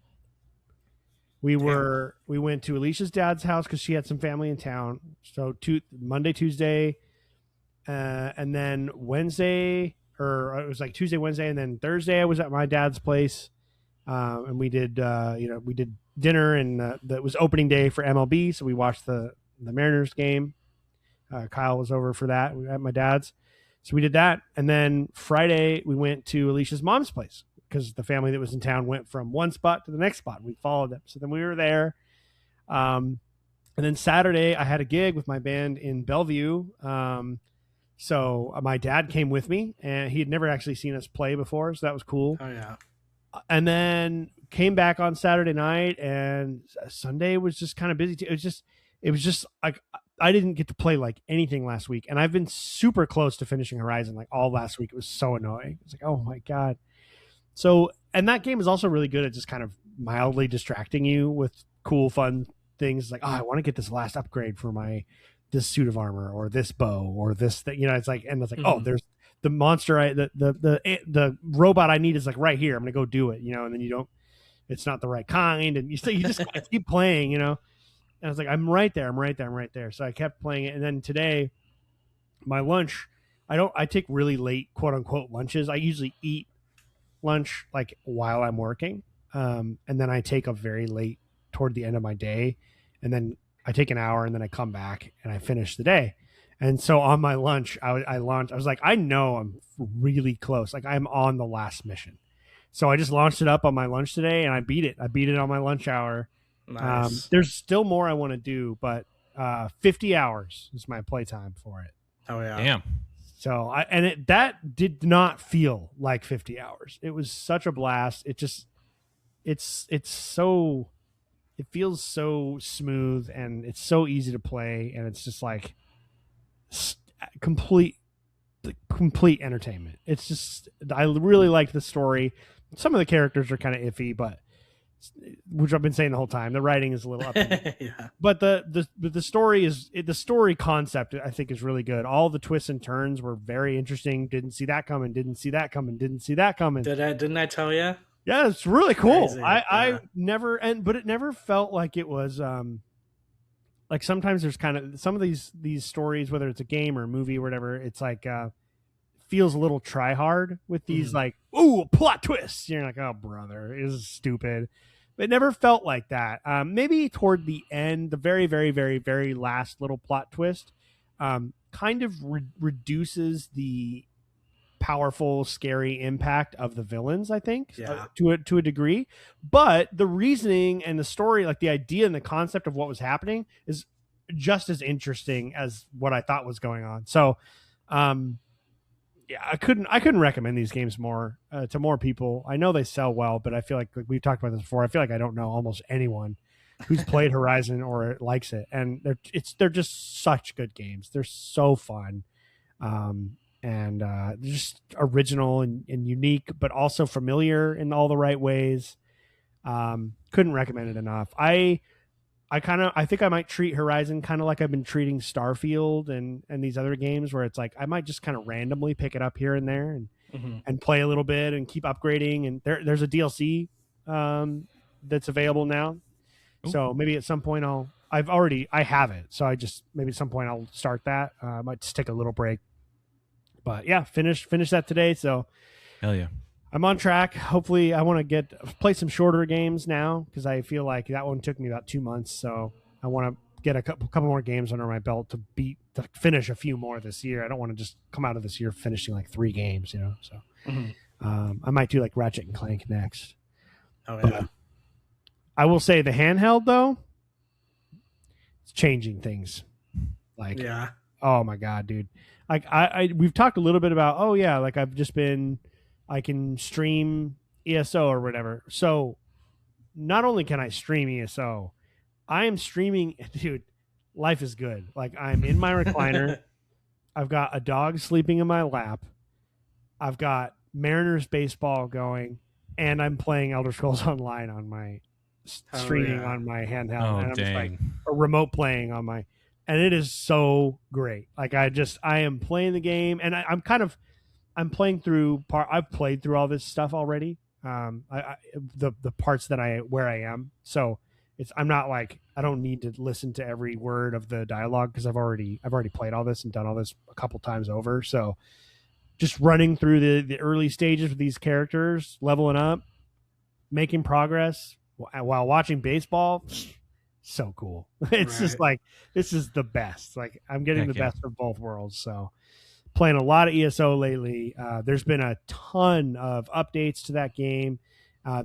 We went to Alicia's dad's house because she had some family in town. So Monday, Tuesday, and then Wednesday, or it was like Tuesday, Wednesday, and then Thursday I was at my dad's place, and we did dinner, and that was opening day for MLB, so we watched the Mariners game. Kyle was over for that at my dad's, so we did that, and then Friday we went to Alicia's mom's place because the family that was in town went from one spot to the next spot. We followed them, so then we were there. And then Saturday I had a gig with my band in Bellevue. So my dad came with me, and he had never actually seen us play before, so that was cool. Oh yeah. And then came back on Saturday night, and Sunday was just kind of busy too. It was just like I didn't get to play like anything last week, and I've been super close to finishing Horizon like all last week. It was so annoying. It was like, oh my god. So, and that game is also really good at just kind of mildly distracting you with cool, fun things. Like, oh, I want to get this last upgrade for this suit of armor or this bow or this thing. You know, it's like, and it's like, oh, there's the monster. The robot I need is like right here. I'm gonna go do it. You know, and then you don't. It's not the right kind, and you just keep playing. You know, and I was like, I'm right there. So I kept playing it, and then today, my lunch. I take really late quote unquote lunches. I usually eat lunch like while I'm working, and then I take a very late toward the end of my day, and then I take an hour, and then I come back and I finish the day. And so on my lunch, I launched. I was like, I know I'm really close. Like I'm on the last mission, so I just launched it up on my lunch today, and I beat it. I beat it on my lunch hour. Nice. There's still more I want to do, but 50 hours is my playtime for it. Oh yeah. Damn. So that did not feel like 50 hours. It was such a blast. It feels so smooth, and it's so easy to play, and it's just like complete entertainment. It's just, I really liked the story. Some of the characters are kind of iffy, but which I've been saying the whole time, the writing is a little up. Yeah. But the story the story concept I think is really good. All the twists and turns were very interesting. Didn't see that coming. Didn't see that coming. Didn't I tell you? Yeah, it's really cool. Crazy. I never, but it never felt like it was like sometimes there's kind of some of these stories, whether it's a game or a movie or whatever, it's like feels a little try hard with these like, ooh, plot twists. You're like, oh brother, it is stupid. But it never felt like that. Maybe toward the end, the very, very, very, very last little plot twist kind of reduces the powerful, scary impact of the villains, I think, to a degree. But the reasoning and the story, like the idea and the concept of what was happening, is just as interesting as what I thought was going on. So, yeah, I couldn't recommend these games more to more people. I know they sell well, but I feel like we've talked about this before. I feel like I don't know almost anyone who's played Horizon or likes it, and they're just such good games. They're so fun. and just original and unique, but also familiar in all the right ways. Couldn't recommend it enough. I think I might treat Horizon kind of like I've been treating Starfield and these other games, where it's like I might just kind of randomly pick it up here and there and play a little bit and keep upgrading. And there's a DLC that's available now, so maybe at some point I have it, so maybe at some point I'll start that. I might just take a little break, but yeah, finish that today. So Hell yeah. I'm on track. Hopefully, I want to play some shorter games now, because I feel like that one took me about 2 months. So I want to get a couple more games under my belt to finish a few more this year. I don't want to just come out of this year finishing like 3 games, So I might do like Ratchet and Clank next. Oh yeah. But I will say the handheld though, it's changing things. Like, yeah. Oh my god, dude! Like we've talked a little bit about. Oh yeah, like I can stream ESO or whatever. So not only can I stream ESO, I am streaming, dude. Life is good. Like, I'm in my recliner. I've got a dog sleeping in my lap. I've got Mariners baseball going, and I'm playing Elder Scrolls Online on my streaming on my handheld. Oh, and I'm just like dang. a remote playing on my, and it is so great. Like, I am playing the game, and I'm playing through I've played through all this stuff already. The parts where I am. So I'm not like, I don't need to listen to every word of the dialogue, because I've already played all this and done all this a couple times over. So just running through the early stages with these characters, leveling up, making progress while watching baseball. So cool. It's just like, this is the best. Like, I'm getting the best of both worlds. So playing a lot of ESO lately. There's been a ton of updates to that game.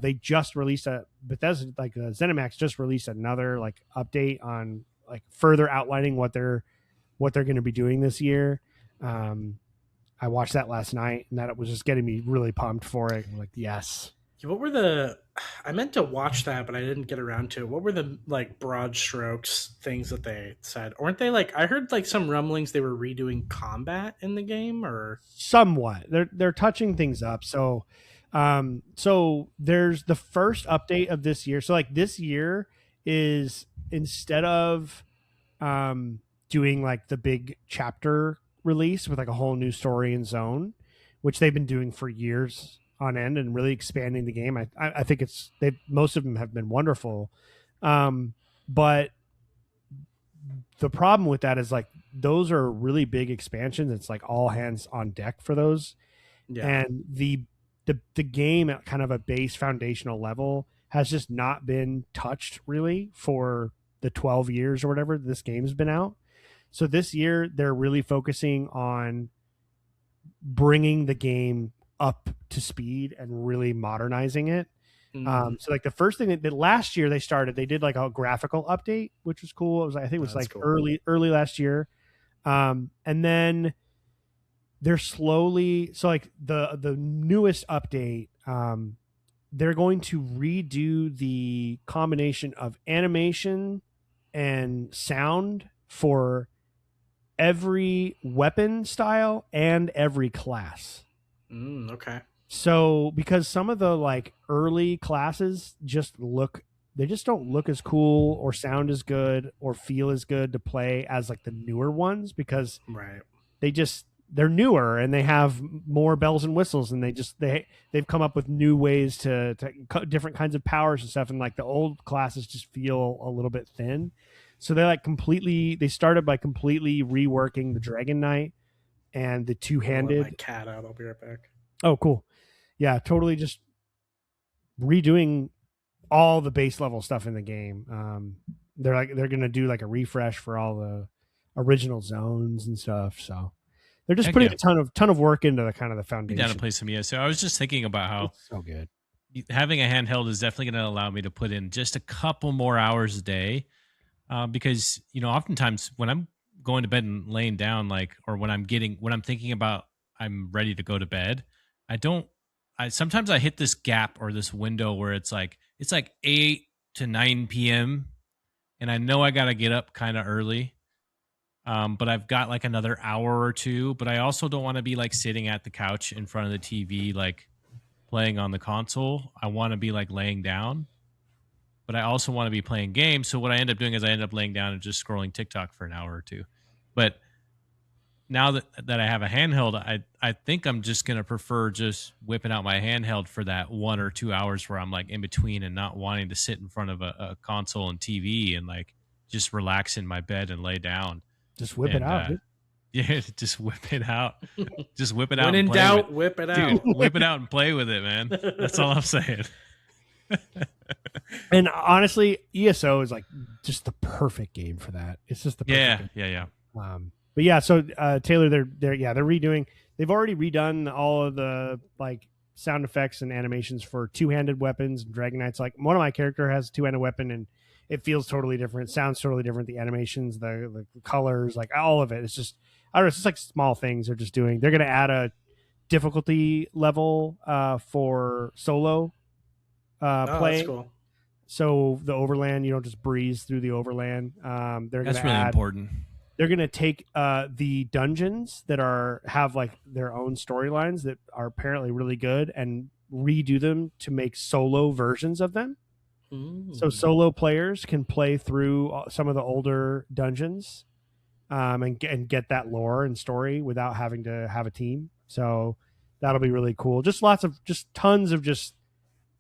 They just released ZeniMax just released another like update on like further outlining what they're going to be doing this year. I watched that last night, and that was just getting me really pumped for it. I'm like, yes. What were I meant to watch that, but I didn't get around to it. What were the like broad strokes things that they said? Weren't they like, I heard like some rumblings they were redoing combat in the game, or somewhat. They're touching things up. So there's the first update of this year. So like this year is, instead of doing like the big chapter release with like a whole new story and zone, which they've been doing for years on end and really expanding the game. I think most of them have been wonderful. But the problem with that is like, those are really big expansions. It's like all hands on deck for those. Yeah. And the game at kind of a base foundational level has just not been touched really for the 12 years or whatever this game's been out. So this year they're really focusing on bringing the game up to speed and really modernizing it. So like the first thing that last year they did like a graphical update, which was cool. It was, I think it was like cool. early last year. And then they're slowly, so like the newest update, they're going to redo the combination of animation and sound for every weapon style and every class. Okay. So because some of the like early classes just don't look as cool or sound as good or feel as good to play as like the newer ones, because they're newer and they have more bells and whistles, and they've come up with new ways to different kinds of powers and stuff, and like the old classes just feel a little bit thin. So they started by completely reworking the Dragon Knight and the two-handed. I'll let my cat out. I'll be right back. Oh, cool. Yeah, totally just redoing all the base level stuff in the game. They're going to do like a refresh for all the original zones and stuff. So they're just putting a ton of work into the kind of the foundation. Down to play some ESO. I was just thinking about how it's so good. Having a handheld is definitely going to allow me to put in just a couple more hours a day. Because, oftentimes when I'm going to bed and laying down, like, or when I'm thinking about I'm ready to go to bed, sometimes I hit this gap or this window where it's like 8 to 9 p.m. and I know I got to get up kind of early. But I've got like another hour or two. But I also don't want to be like sitting at the couch in front of the TV, like playing on the console. I want to be like laying down, but I also want to be playing games. So what I end up doing is I end up laying down and just scrolling TikTok for an hour or two. But now that I have a handheld, I think I'm just going to prefer just whipping out my handheld for that 1 or 2 hours where I'm like in between and not wanting to sit in front of a console and TV and like just relax in my bed and lay down. Just whip it out. Yeah, just whip it out. Just whip it out. When in doubt, whip it out. Dude, whip it out and play with it, man. That's all I'm saying. And honestly, ESO is like just the perfect game for that. It's just the perfect game. Yeah. But yeah, so Taylor, they're redoing. They've already redone all of the like sound effects and animations for two-handed weapons. Dragon Knight's like one of my character has a two-handed weapon, and it feels totally different. It sounds totally different. The animations, the colors, like all of it. It's just I don't know. It's just like small things they're just doing. They're going to add a difficulty level for solo play. That's cool. So the overland, you don't just breeze through the overland. That's really important. They're going to take the dungeons that have like their own storylines that are apparently really good and redo them to make solo versions of them. So solo players can play through some of the older dungeons and get that lore and story without having to have a team. So that'll be really cool. Just tons of just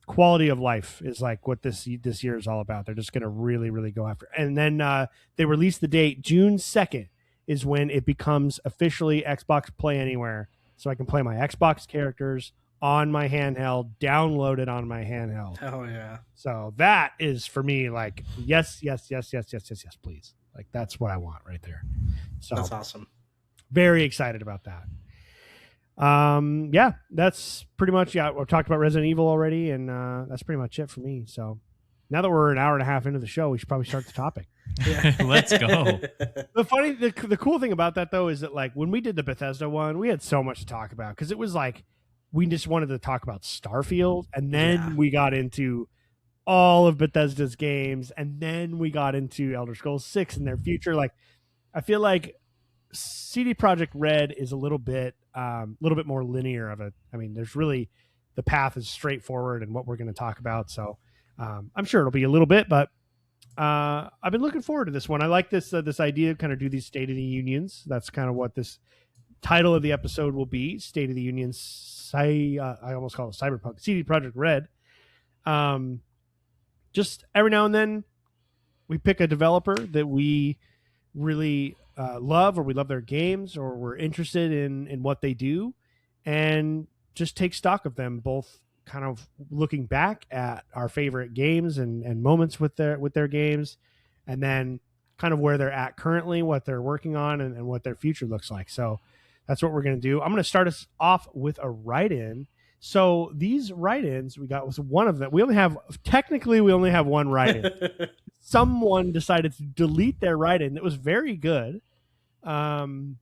quality of life is like what this year is all about. They're just going to really, really go after it. And then they released the date. June 2nd is when it becomes officially Xbox Play Anywhere. So I can play my Xbox characters on my handheld, download it on my handheld. Oh, yeah. So that is for me like, yes, please. Like that's what I want right there. So that's awesome. Very excited about that. Yeah, that's pretty much, we've talked about Resident Evil already, and that's pretty much it for me. So now that we're an hour and a half into the show, we should probably start the topic. Let's go. The cool thing about that though is that like when we did the Bethesda one, we had so much to talk about because it was like we just wanted to talk about Starfield, and then we got into all of Bethesda's games, and then we got into Elder Scrolls 6 and their future. Like I feel like CDProjektRed is a little bit more linear of it. I mean, there's really the path is straightforward and what we're going to talk about. So I'm sure it'll be a little bit, but I've been looking forward to this one. I like this idea of kind of do these State of the Unions. That's kind of what this title of the episode will be: State of the Unions. I almost call it Cyberpunk. CDProjektRed. Just every now and then we pick a developer that we really love, or we love their games, or we're interested in what they do, and just take stock of them, both kind of looking back at our favorite games and moments with their games, and then kind of where they're at currently, what they're working on, and what their future looks like. So that's what we're going to do. I'm going to start us off with a write-in. So these write-ins we got was one of them. We only have one write-in. Someone decided to delete their write-in that was very good. But I'm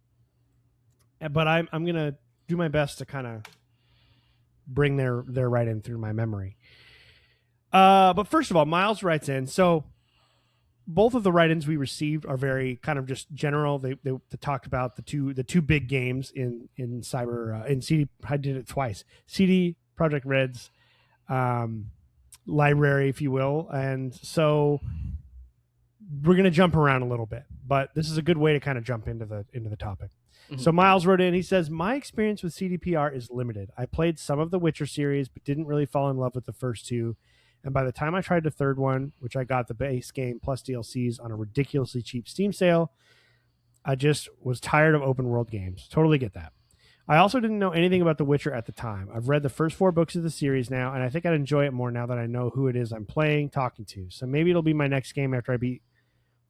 going to do my best to kind of bring their write-in through my memory. But first of all, Miles writes in. So both of the write-ins we received are very kind of just general. They talked about the two big games in cyber in CD. I did it twice. CDProjektRed's library, if you will, and so we're going to jump around a little bit, but this is a good way to kind of jump into the topic. Mm-hmm. So Miles wrote in. He says, "My experience with CDPR is limited. I played some of the Witcher series, but didn't really fall in love with the first two. And by the time I tried the third one, which I got the base game plus DLCs on a ridiculously cheap Steam sale, I just was tired of open world games. Totally get that. I also didn't know anything about The Witcher at the time. I've read the first 4 books of the series now, and I think I'd enjoy it more now that I know who it is I'm talking to. So maybe it'll be my next game after I beat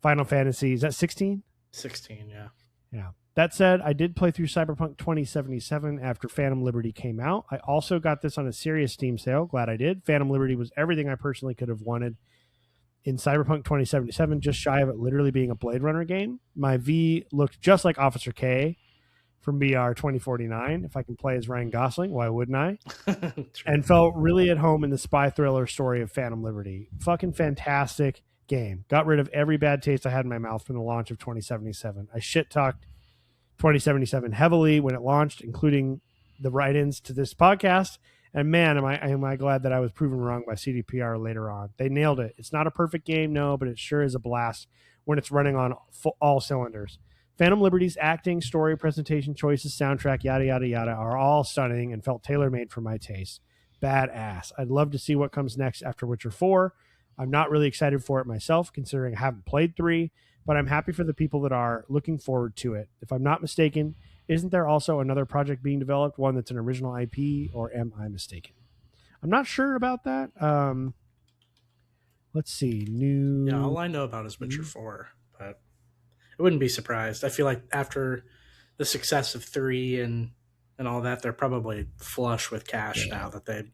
Final Fantasy. Is that 16? 16, yeah. Yeah. That said, I did play through Cyberpunk 2077 after Phantom Liberty came out. I also got this on a serious Steam sale. Glad I did. Phantom Liberty was everything I personally could have wanted in Cyberpunk 2077, just shy of it literally being a Blade Runner game. My V looked just like Officer K from BR 2049. If I can play as Ryan Gosling, why wouldn't I? And felt really at home in the spy thriller story of Phantom Liberty. Fucking fantastic. game. Got rid of every bad taste I had in my mouth from the launch of 2077. I shit talked 2077 heavily when it launched, including the write-ins to this podcast. And man, am I glad that I was proven wrong by CDPR later on. They nailed it. It's not a perfect game, no, but it sure is a blast when it's running on all cylinders. Phantom Liberty's acting, story, presentation, choices, soundtrack, yada, yada, yada are all stunning and felt tailor-made for my taste. Badass. I'd love to see what comes next after Witcher 4. I'm not really excited for it myself, considering I haven't played 3, but I'm happy for the people that are looking forward to it. If I'm not mistaken, isn't there also another project being developed, one that's an original IP, or am I mistaken? I'm not sure about that. Let's see. Yeah, all I know about is Witcher 4, but I wouldn't be surprised. I feel like after the success of 3 and all that, they're probably flush with cash now. That it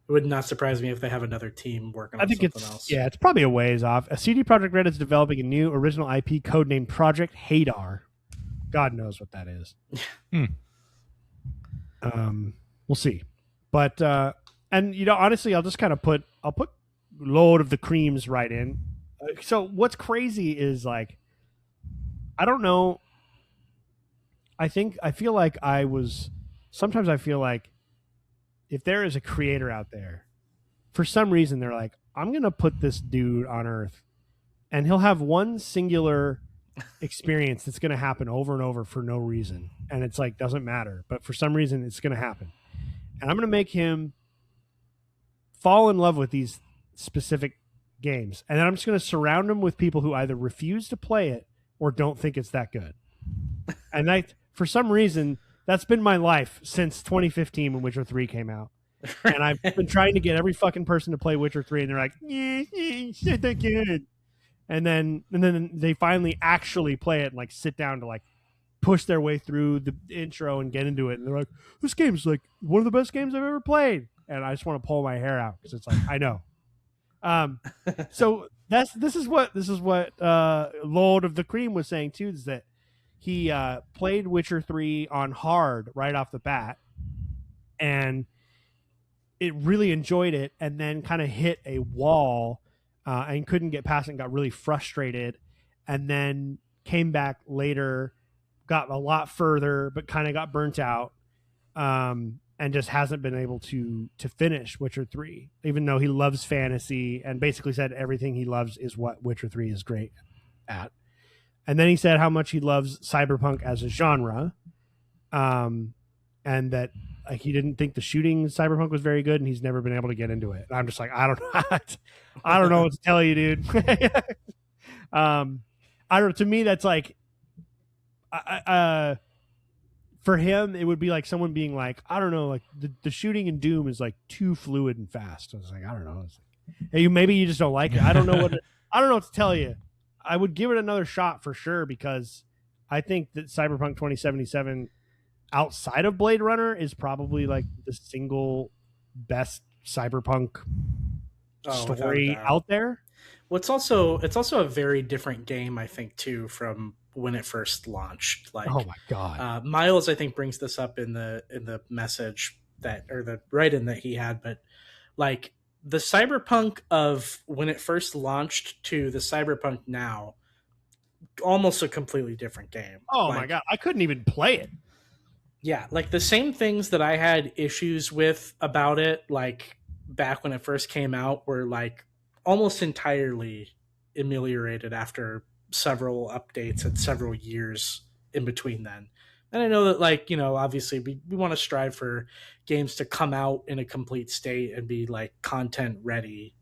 would not surprise me if they have another team working on something else. Yeah, it's probably a ways off. CDProjektRed is developing a new original IP codenamed Project Hadar. God knows what that is. We'll see. But and honestly, I'll just kind of put Lord of the Creams right in. So what's crazy is like, I don't know. Sometimes I feel like if there is a creator out there, for some reason they're like, I'm going to put this dude on Earth and he'll have one singular experience that's going to happen over and over for no reason. And it's like, doesn't matter. But for some reason it's going to happen. And I'm going to make him fall in love with these specific games. And then I'm just going to surround him with people who either refuse to play it or don't think it's that good. And for some reason, that's been my life since 2015 when Witcher 3 came out. And I've been trying to get every fucking person to play Witcher 3, and they're like, yeah, it's not that good. And then they finally actually play it and like sit down to like push their way through the intro and get into it. And they're like, this game's like one of the best games I've ever played. And I just want to pull my hair out because it's like, I know. So this is what Lord of the Cream was saying too, is that he played Witcher 3 on hard right off the bat and it really enjoyed it, and then kind of hit a wall and couldn't get past it and got really frustrated, and then came back later, got a lot further, but kind of got burnt out, and just hasn't been able to finish Witcher 3, even though he loves fantasy and basically said everything he loves is what Witcher 3 is great at. And then he said how much he loves cyberpunk as a genre, and that like he didn't think the shooting in Cyberpunk was very good, and he's never been able to get into it. And I'm just like, I don't know what to tell you, dude. I don't. To me, that's like, for him, it would be like someone being like, I don't know, like the shooting in Doom is like too fluid and fast. I was like, I don't know. Like, hey, maybe you just don't like it. I don't know what to tell you. I would give it another shot for sure, because I think that Cyberpunk 2077 outside of Blade Runner is probably like the single best Cyberpunk story out there. Well, it's also a very different game, I think, too, from when it first launched. Like, oh my god, Miles, I think, brings this up in the message or the write-in that he had, but like the Cyberpunk of when it first launched to the Cyberpunk now, almost a completely different game. Oh like, my god, I couldn't even play it. Yeah, like the same things that I had issues with about it, like back when it first came out, were like almost entirely ameliorated after several updates and several years in between then. And I know that, like, obviously we want to strive for games to come out in a complete state and be like content ready,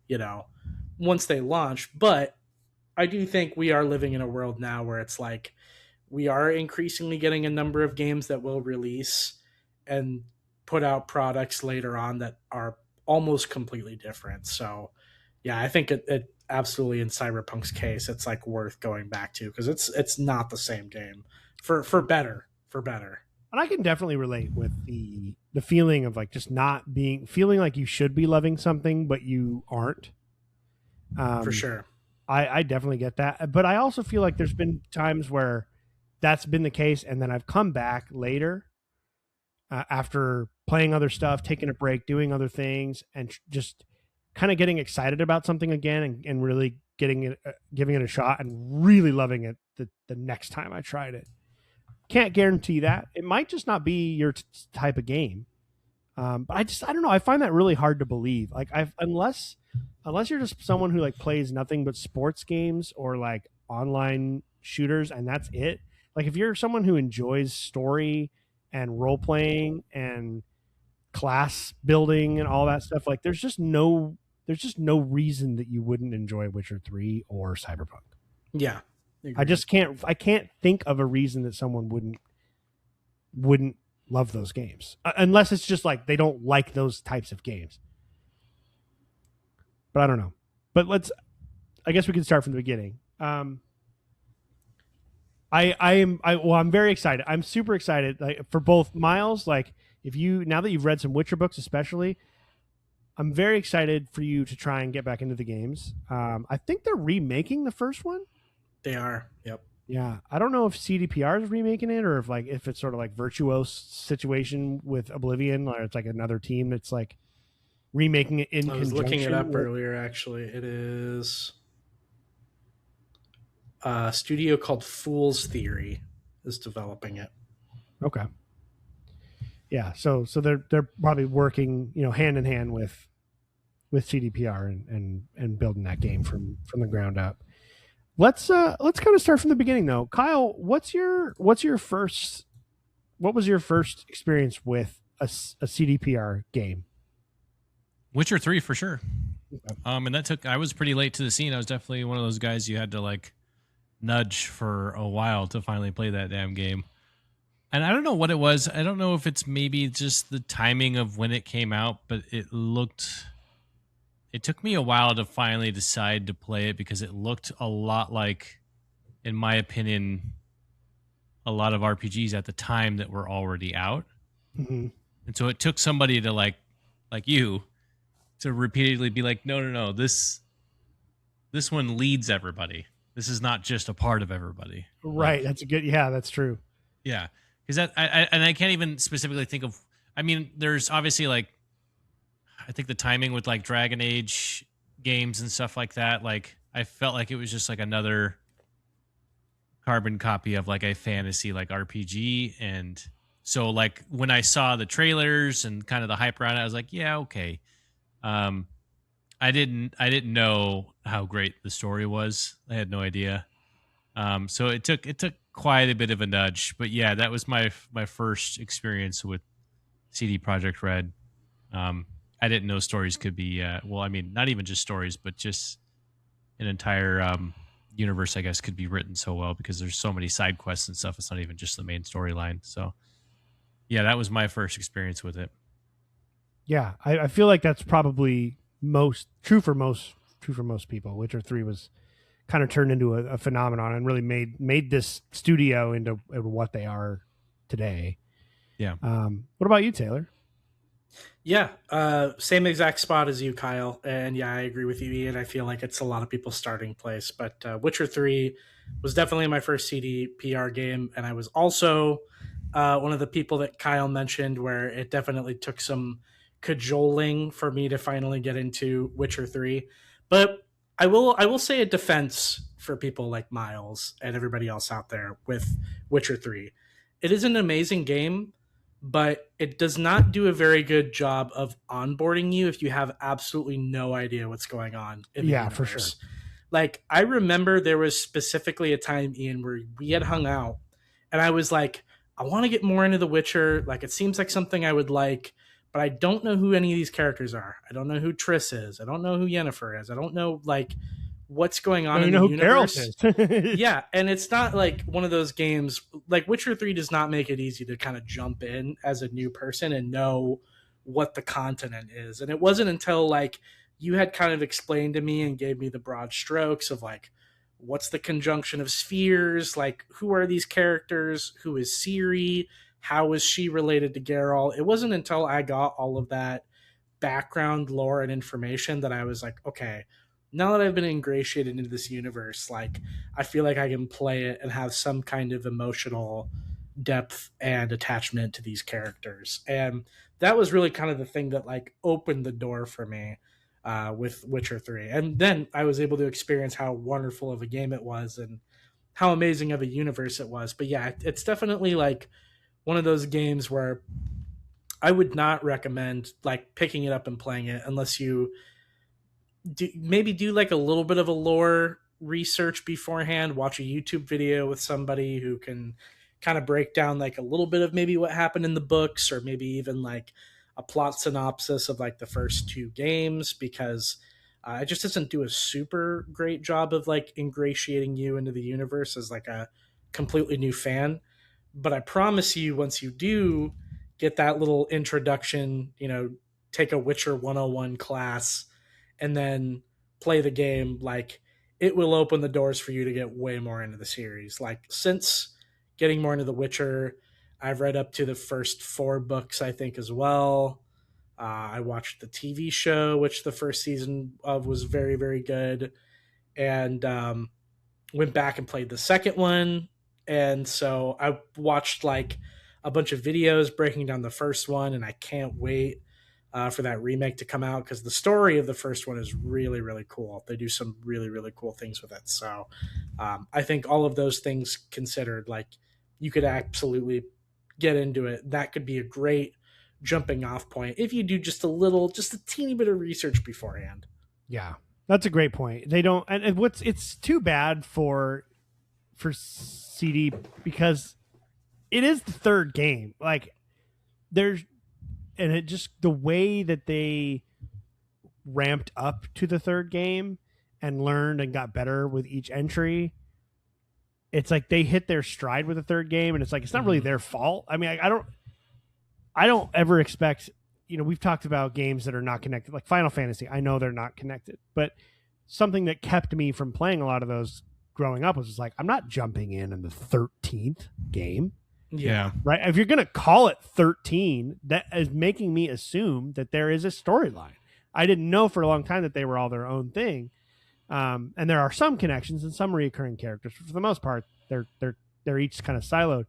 once they launch. But I do think we are living in a world now where it's like we are increasingly getting a number of games that will release and put out products later on that are almost completely different. So yeah, I think it absolutely, in Cyberpunk's case, it's like worth going back to, because it's not the same game for better. And I can definitely relate with the feeling of like just not feeling like you should be loving something but you aren't. For sure. I definitely get that, but I also feel like there's been times where that's been the case, and then I've come back later after playing other stuff, taking a break, doing other things, and just kind of getting excited about something again and really giving it a shot and really loving it the next time I tried it. Can't guarantee that. It might just not be your type of game. But I don't know. I find that really hard to believe. Like unless you're just someone who like plays nothing but sports games or like online shooters and that's it. Like if you're someone who enjoys story and role playing and class building and all that stuff, like there's just no reason that you wouldn't enjoy Witcher 3 or Cyberpunk. Yeah. I can't think of a reason that someone wouldn't love those games, unless it's just like they don't like those types of games. But I don't know. But I guess we can start from the beginning. I'm very excited. I'm super excited, like, for both Miles. Like, now that you've read some Witcher books, especially, I'm very excited for you to try and get back into the games. I think they're remaking the first one. They are. Yep. Yeah, I don't know if CDPR is remaking it or if it's sort of like Virtuos situation with Oblivion, or it's like another team that's like remaking it in. I was looking it up earlier. Actually, it is a studio called Fool's Theory is developing it. Okay. Yeah, so they're probably working, hand in hand with CDPR and building that game from the ground up. Let's kind of start from the beginning though. Kyle, what was your first experience with a CDPR game? Witcher 3 for sure. And I was pretty late to the scene. I was definitely one of those guys you had to like nudge for a while to finally play that damn game. And I don't know what it was. I don't know if it's maybe just the timing of when it came out, but it took me a while to finally decide to play it because it looked a lot like, in my opinion, a lot of RPGs at the time that were already out. Mm-hmm. And so it took somebody to like you to repeatedly be like, no, this one leads everybody. This is not just a part of everybody. Right. That's that's true. Yeah. Because I can't even specifically think of, I mean, there's obviously like, I think the timing with like Dragon Age games and stuff like that, like I felt like it was just like another carbon copy of like a fantasy like RPG. And so like when I saw the trailers and kind of the hype around it, I was like, yeah, okay. I didn't know how great the story was. I had no idea. So it took quite a bit of a nudge, but yeah, that was my first experience with CDProjektRed. I didn't know stories could be, not even just stories, but just an entire universe, I guess, could be written so well because there's so many side quests and stuff. It's not even just the main storyline. So, yeah, that was my first experience with it. Yeah, I feel like that's probably true for most people. Witcher 3 was kind of turned into a phenomenon and really made this studio into what they are today. Yeah. What about you, Taylor? Yeah, same exact spot as you, Kyle. And yeah, I agree with you, Ian. I feel like it's a lot of people's starting place. But Witcher 3 was definitely my first CDPR game. And I was also one of the people that Kyle mentioned where it definitely took some cajoling for me to finally get into Witcher 3. But I will say a defense for people like Miles and everybody else out there with Witcher 3. It is an amazing game, but it does not do a very good job of onboarding you if you have absolutely no idea what's going on in the universe. For sure. Like, I remember there was specifically a time, Ian, where we had hung out, and I was like, I want to get more into The Witcher. Like, it seems like something I would like, but I don't know who any of these characters are. I don't know who Triss is. I don't know who Yennefer is. I don't know, like, what's going on in the universe. Geralt is. Yeah, and it's not like one of those games like Witcher 3 does not make it easy to kind of jump in as a new person and know what the continent is. And it wasn't until like you had kind of explained to me and gave me the broad strokes of like what's the conjunction of spheres, like who are these characters, who is Ciri, how is she related to Geralt. It wasn't until I got all of that background lore and information that I was like, okay, now that I've been ingratiated into this universe, like I feel like I can play it and have some kind of emotional depth and attachment to these characters. And that was really kind of the thing that like opened the door for me. with Witcher 3. And then I was able to experience how wonderful of a game it was and how amazing of a universe it was. But yeah, it's definitely like one of those games where I would not recommend like picking it up and playing it unless you maybe do like a little bit of a lore research beforehand, watch a YouTube video with somebody who can kind of break down like a little bit of maybe what happened in the books, or maybe even like a plot synopsis of like the first two games, because it just doesn't do a super great job of like ingratiating you into the universe as like a completely new fan. But I promise you, once you do get that little introduction, take a Witcher 101 class and then play the game, like it will open the doors for you to get way more into the series. Like since getting more into The Witcher, I've read up to the first 4 books, I think, as well. I watched the TV show, which the first season of was very, very good, and went back and played the second one. And so I watched like a bunch of videos breaking down the first one, and I can't wait for that remake to come out, because the story of the first one is really, really cool. They do some really, really cool things with it. So I think all of those things considered, like you could absolutely get into it. That could be a great jumping off point if you do just a teeny bit of research beforehand. Yeah, that's a great point. They don't, and it's too bad for CD, because it is the third game. Like there's, and it just, the way that they ramped up to the third game and learned and got better with each entry, it's like they hit their stride with the third game, and it's like it's not really their fault. I mean, I don't ever expect, we've talked about games that are not connected, like Final Fantasy. I know they're not connected, but something that kept me from playing a lot of those growing up was just like, I'm not jumping in the 13th game. Yeah. Right. If you're going to call it 13, that is making me assume that there is a storyline. I didn't know for a long time that they were all their own thing. And there are some connections and some recurring characters. For the most part, they're each kind of siloed.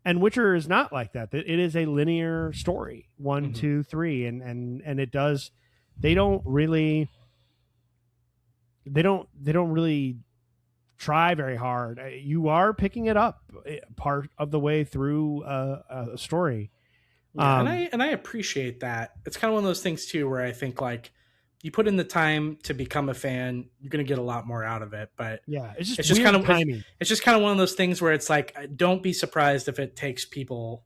And Witcher is not like that. It is a linear story, 1, 2, 3, and it does. They don't really try very hard. You are picking it up part of the way through a story. Yeah, and I appreciate that. It's kind of one of those things too, where I think like you put in the time to become a fan, you're going to get a lot more out of it. But yeah, it's just kind of timing. It's just kind of one of those things where it's like, don't be surprised if it takes people,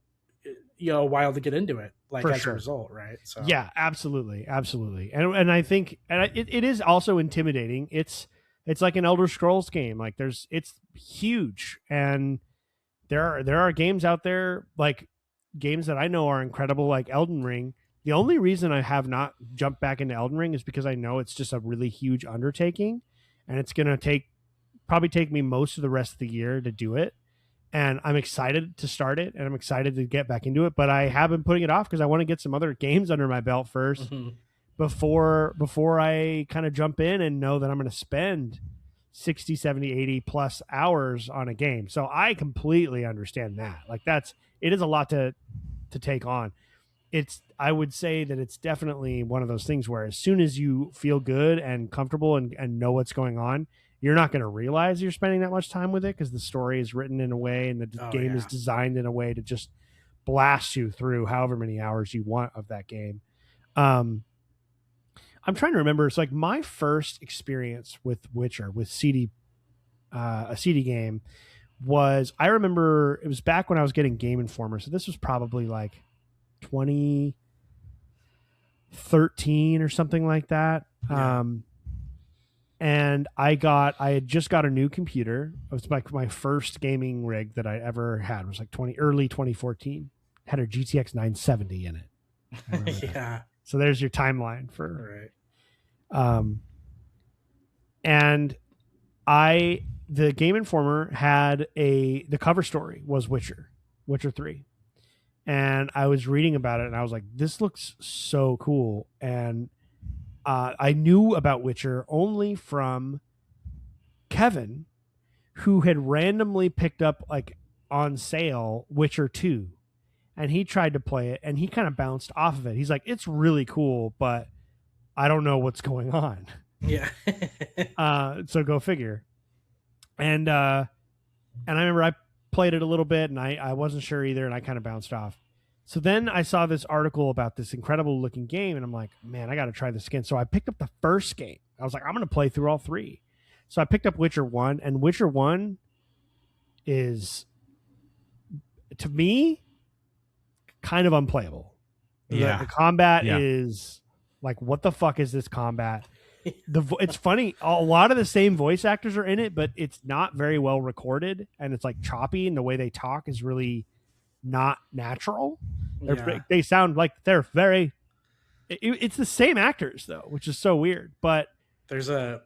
a while to get into it. Like For as sure. a result, right? So yeah, absolutely, and I think, and it is also intimidating. It's like an Elder Scrolls game. Like it's huge, and there are games out there, like games that I know are incredible, like Elden Ring. The only reason I have not jumped back into Elden Ring is because I know it's just a really huge undertaking, and it's going to probably take me most of the rest of the year to do it. And I'm excited to start it, and I'm excited to get back into it, but I have been putting it off because I want to get some other games under my belt first before I kind of jump in and know that I'm going to spend 60, 70, 80 plus hours on a game. So I completely understand that. Like it is a lot to take on. I would say that it's definitely one of those things where as soon as you feel good and comfortable and know what's going on, you're not going to realize you're spending that much time with it, because the story is written in a way and the game is designed in a way to just blast you through however many hours you want of that game. I'm trying to remember. It's like my first experience with Witcher, with a CD game, was, I remember it was back when I was getting Game Informer. So this was probably like 2013 or something like that. Yeah. And I had just got a new computer. It was like my first gaming rig that I ever had. It was like early 2014. Had a GTX 970 in it. yeah. That. So there's your timeline for. Right. And the Game Informer had the cover story was Witcher 3. And I was reading about it and I was like, this looks so cool. And I knew about Witcher only from Kevin, who had randomly picked up, like on sale, Witcher 2. And he tried to play it and he kind of bounced off of it. He's like, it's really cool, but I don't know what's going on. Yeah. So go figure. And I remember I played it a little bit and I wasn't sure either, and I kind of bounced off. So then I saw this article about this incredible looking game, and I'm like, man, I got to try this again. So I picked up the first game. I was like, I'm going to play through all three. So I picked up Witcher 1, and Witcher 1 is, to me, kind of unplayable. Yeah. The combat is like, what the fuck is this combat? It's funny. A lot of the same voice actors are in it, but it's not very well recorded, and it's like choppy, and the way they talk is really not natural. They sound like they're very. It's the same actors though, which is so weird. But there's a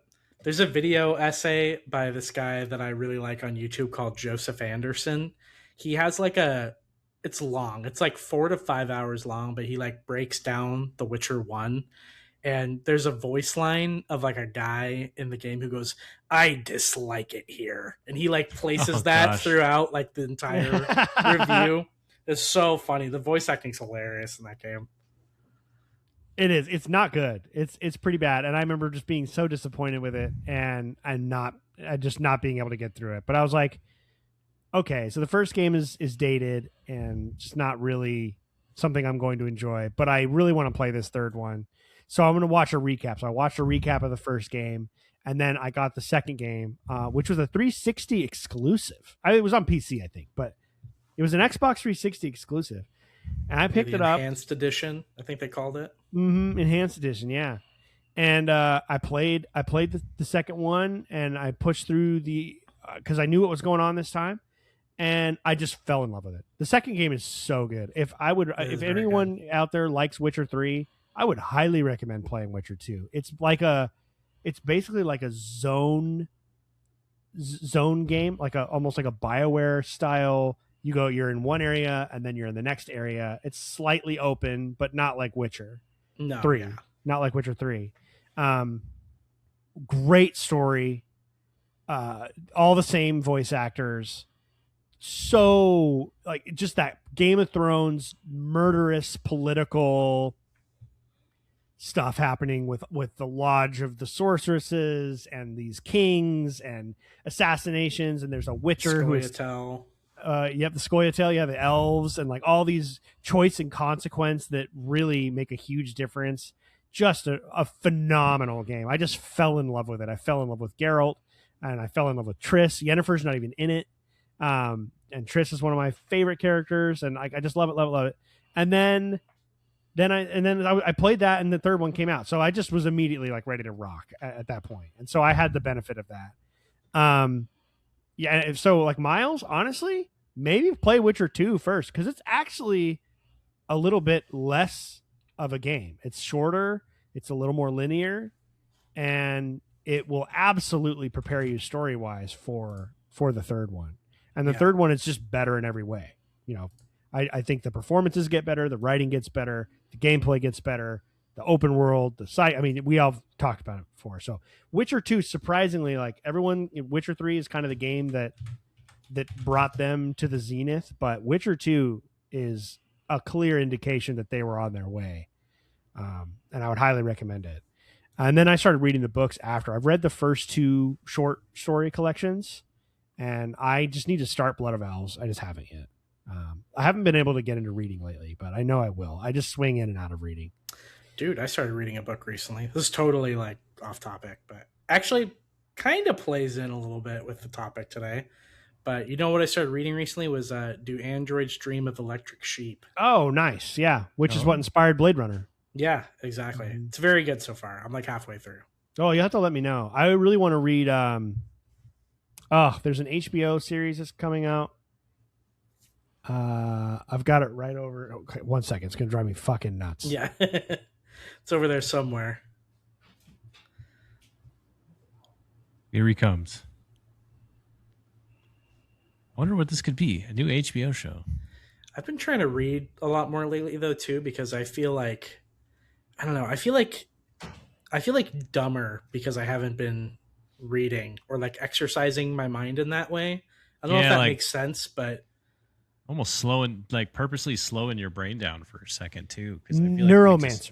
video essay by this guy that I really like on YouTube called Joseph Anderson. He has like it's long. It's like 4 to 5 hours long, but he like breaks down The Witcher 1. And there's a voice line of like a guy in the game who goes, "I dislike it here." And he like places that throughout like the entire review. It's so funny. The voice acting's hilarious in that game. It is. It's not good. It's pretty bad. And I remember just being so disappointed with it, and just not being able to get through it. But I was like, okay, so the first game is dated and just not really something I'm going to enjoy. But I really want to play this third one. So I'm going to watch a recap. So I watched a recap of the first game, and then I got the second game, which was a 360 exclusive. It was on PC, I think, but it was an Xbox 360 exclusive. And I picked it up. Enhanced edition, I think they called it. Enhanced edition, yeah. And I played the second one, and I pushed through because I knew what was going on this time, and I just fell in love with it. The second game is so good. If anyone out there likes Witcher 3, I would highly recommend playing Witcher 2. It's basically like a zone game, almost like a BioWare style. You're in one area and then you're in the next area. It's slightly open, but not like Witcher 3. Yeah. Not like Witcher 3. Great story. All the same voice actors. So like just that Game of Thrones murderous political stuff happening with the Lodge of the Sorceresses and these kings and assassinations, and there's a Witcher who is you have the Scoia'tael, you have the elves, and like all these choice and consequence that really make a huge difference. Just a phenomenal game. I just fell in love with it. I fell in love with Geralt, and I fell in love with Triss. Yennefer's not even in it, and Triss is one of my favorite characters, and I just love it. And then I played that, and the third one came out, so I just was immediately like ready to rock at that point, and so I had the benefit of that. Yeah, so like Miles, honestly, maybe play Witcher 2 first, because it's actually a little bit less of a game. It's shorter, it's a little more linear, and it will absolutely prepare you story-wise for the third one. And the third one is just better in every way. I think the performances get better, the writing gets better, the gameplay gets better, the open world, the site. I mean, we all talked about it before. So Witcher 2, surprisingly, like everyone, Witcher 3 is kind of the game that brought them to the zenith, but Witcher 2 is a clear indication that they were on their way. And I would highly recommend it. And then I started reading the books after. I've read the first 2 short story collections, and I just need to start Blood of Elves. I just haven't yet. I haven't been able to get into reading lately, but I know I will. I just swing in and out of reading. Dude, I started reading a book recently. This is totally like off topic, but actually kind of plays in a little bit with the topic today. But you know what I started reading recently was Do Androids Dream of Electric Sheep? Oh, nice. Yeah. Which is what inspired Blade Runner. Yeah, exactly. It's very good so far. I'm like halfway through. Oh, you have to let me know. I really want to read there's an HBO series that's coming out. I've got it right over. Okay, 1 second. It's going to drive me fucking nuts. Yeah. It's over there somewhere. Here he comes. I wonder what this could be. A new HBO show. I've been trying to read a lot more lately, though, too, because I feel like, I don't know, I feel like dumber because I haven't been reading or like exercising my mind in that way. I don't know if that makes sense, but almost purposely slowing your brain down for a second too. Neuromancer.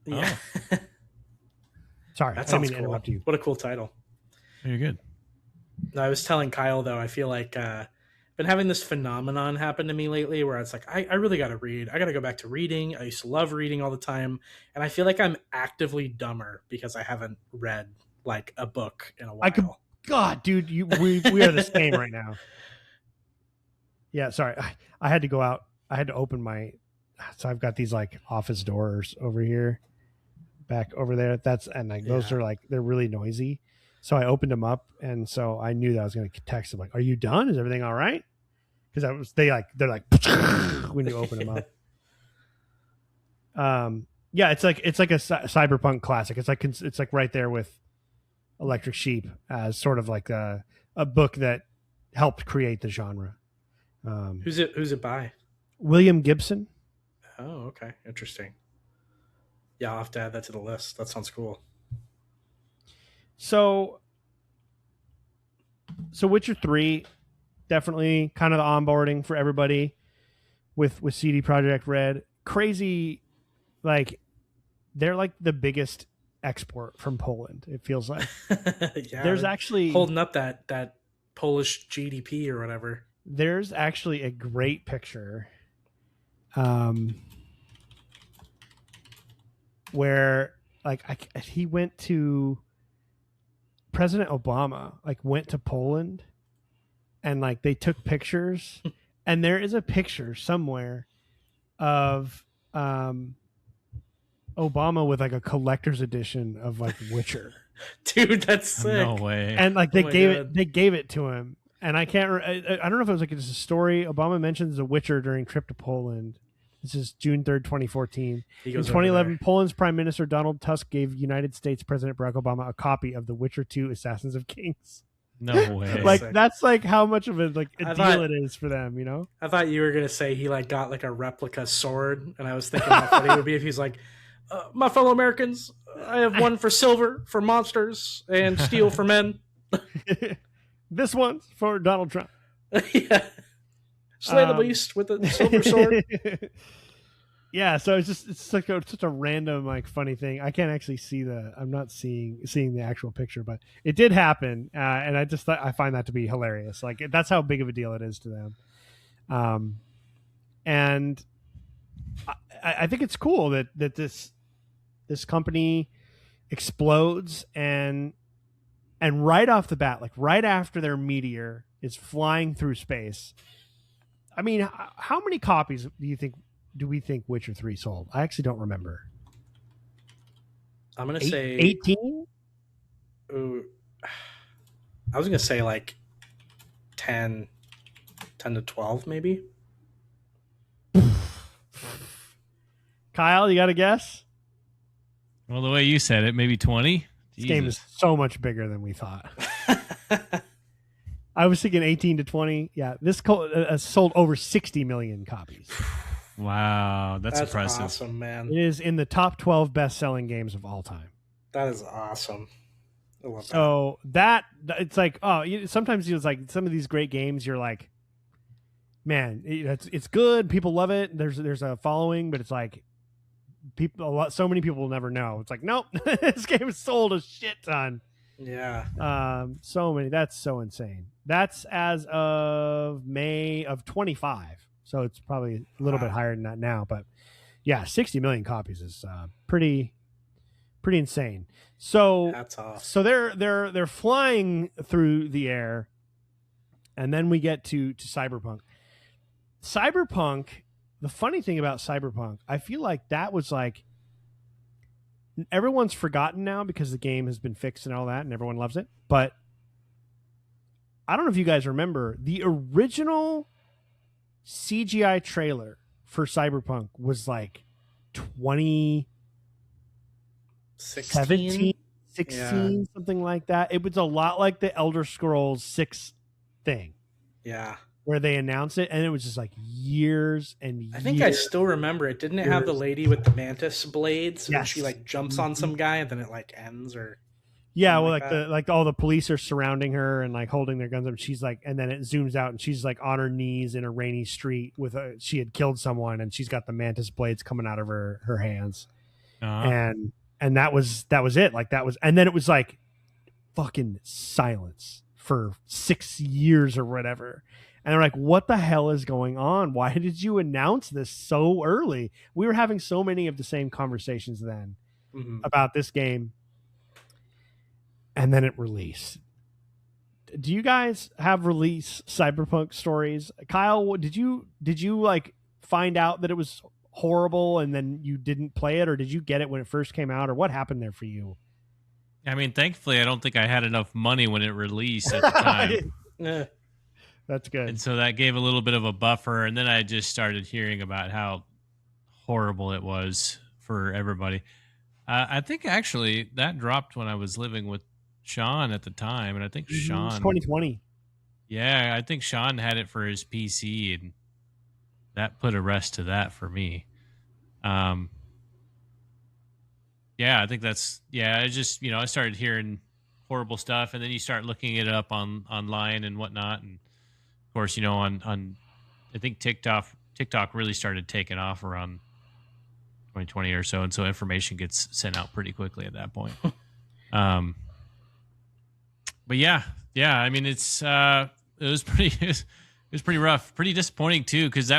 Yeah. Sorry, That I didn't sounds mean to cool. interrupt you. What a cool title. You're good. I was telling Kyle though, I feel like been having this phenomenon happen to me lately where it's like I really got to read. I got to go back to reading. I used to love reading all the time, and I feel like I'm actively dumber because I haven't read like a book in a while. God, dude, we are the same right now. Yeah, sorry, I had to go out. I had to open my. So I've got these like office doors over here, back over there. Those are like they're really noisy. So I opened them up, and so I knew that I was going to text them like, "Are you done? Is everything all right?" Because they're like when you open them up. Yeah, it's like a cyberpunk classic. It's like right there with Electric Sheep as sort of like a book that helped create the genre. Who's it by? William Gibson. Oh, okay, interesting. Yeah, I'll have to add that to the list. That sounds cool. So Witcher 3, definitely kind of the onboarding for everybody with CDProjektRed. Crazy, like they're like the biggest export from Poland. It feels like yeah, there's actually holding up that Polish GDP or whatever. There's actually a great picture, where like he went to President Obama, like went to Poland, and like they took pictures, and there is a picture somewhere of Obama with like a collector's edition of like Witcher. Dude, that's sick. No way. And like they gave it to him, and I can't. I don't know if it was like just a story. Obama mentions The Witcher during trip to Poland. This is June 3rd, 2014. In 2011, Poland's Prime Minister Donald Tusk gave United States President Barack Obama a copy of The Witcher 2: Assassins of Kings. No way. Like that's like how much of a deal it is for them, you know? I thought you were gonna say he like got like a replica sword, and I was thinking how funny it would be if he's like, my fellow Americans, I have one for silver for monsters and steel for men. This one's for Donald Trump. Yeah. Slay the beast with a silver sword. Yeah, so it's like such a random like funny thing. I can't actually see I'm not seeing the actual picture, but it did happen, and I find that to be hilarious. Like that's how big of a deal it is to them. And I think it's cool that this company explodes and right off the bat, like right after their meteor is flying through space. I mean, how many copies do we think Witcher 3 sold? I actually don't remember. I'm going to say 18? I was going to say like 10 to 12 maybe. Kyle, you got a guess? Well, the way you said it, maybe 20. This game is so much bigger than we thought. I was thinking 18 to 20. Yeah, this sold over 60 million copies. Wow, that's impressive. Awesome, man. It is in the top 12 best-selling games of all time. That is awesome. I love so that it's like, sometimes it's like some of these great games, you're like, man, it's good. People love it. There's a following, but it's like so many people will never know. It's like, nope, this game has sold a shit ton. Yeah. So many. That's so insane. That's as of May of 25. So it's probably a little bit higher than that now, but yeah, 60 million copies is pretty insane. So that's awesome. So they're flying through the air, and then we get to Cyberpunk. Cyberpunk, the funny thing about Cyberpunk, I feel like that was like everyone's forgotten now because the game has been fixed and all that, and everyone loves it. But I don't know if you guys remember the original CGI trailer for Cyberpunk was like 2017, 16, something like that. It was a lot like the Elder Scrolls 6 thing. Yeah. Where they announced it, and it was just like years and years. I think I still remember it. Didn't it have the lady with the mantis blades? Yes. And she like jumps on some guy and then it like ends or yeah, well, like all the police are surrounding her and like holding their guns up. She's like, and then it zooms out and she's like on her knees in a rainy street she had killed someone and she's got the mantis blades coming out of her hands. And and that was it. Like that was, and then it was like fucking silence for 6 years or whatever. And they're like, what the hell is going on? Why did you announce this so early? We were having so many of the same conversations then about this game. And then it released. Do you guys have release Cyberpunk stories? Kyle, did you like find out that it was horrible and then you didn't play it, or did you get it when it first came out, or what happened there for you? I mean, thankfully, I don't think I had enough money when it released at the time. That's good. And so that gave a little bit of a buffer. And then I just started hearing about how horrible it was for everybody. I think actually that dropped when I was living with Sean at the time. And I think Sean... It's 2020. Yeah, I think Sean had it for his PC, and that put a rest to that for me. Yeah, I think that's... Yeah, I just, I started hearing horrible stuff, and then you start looking it up online and whatnot, and of course, on I think TikTok really started taking off around 2020 or so, and so information gets sent out pretty quickly at that point. But yeah, I mean, it was pretty rough, pretty disappointing too, because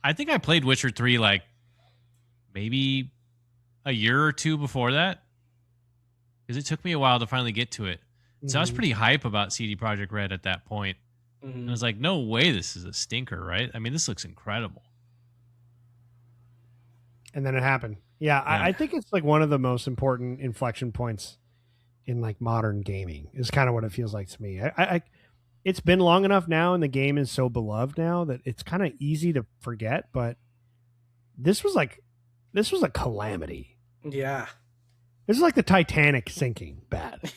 I think I played Witcher 3 like maybe a year or two before that, because it took me a while to finally get to it. So I was pretty hype about CDProjektRed at that point. And I was like, no way this is a stinker, right? I mean, this looks incredible. And then it happened. Yeah. I think it's like one of the most important inflection points in like modern gaming is kind of what it feels like to me. It's been long enough now, and the game is so beloved now that it's kind of easy to forget, but this was a calamity. Yeah. This is like the Titanic sinking bad.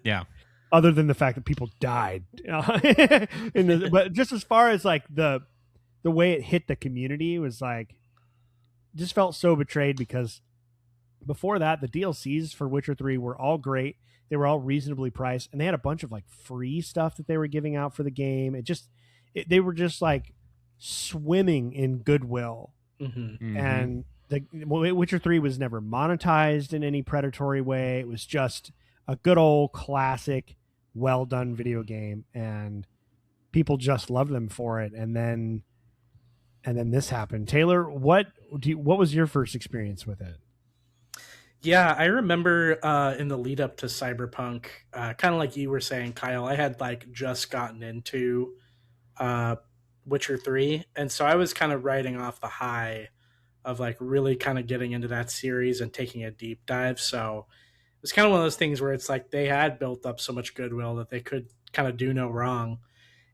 Yeah. Other than the fact that people died. But just as far as like the way it hit the community was like, just felt so betrayed, because before that, the DLCs for Witcher 3 were all great. They were all reasonably priced, and they had a bunch of like free stuff that they were giving out for the game. They were just like swimming in goodwill. And the Witcher 3 was never monetized in any predatory way. It was just a good old classic, well done video game, and people just loved them for it. And then this happened. Taylor, what was your first experience with it? Yeah, I remember in the lead up to Cyberpunk, kind of like you were saying, Kyle, I had like just gotten into Witcher 3, and so I was kind of riding off the high of like really kind of getting into that series and taking a deep dive. So it's kind of one of those things where it's like they had built up so much goodwill that they could kind of do no wrong.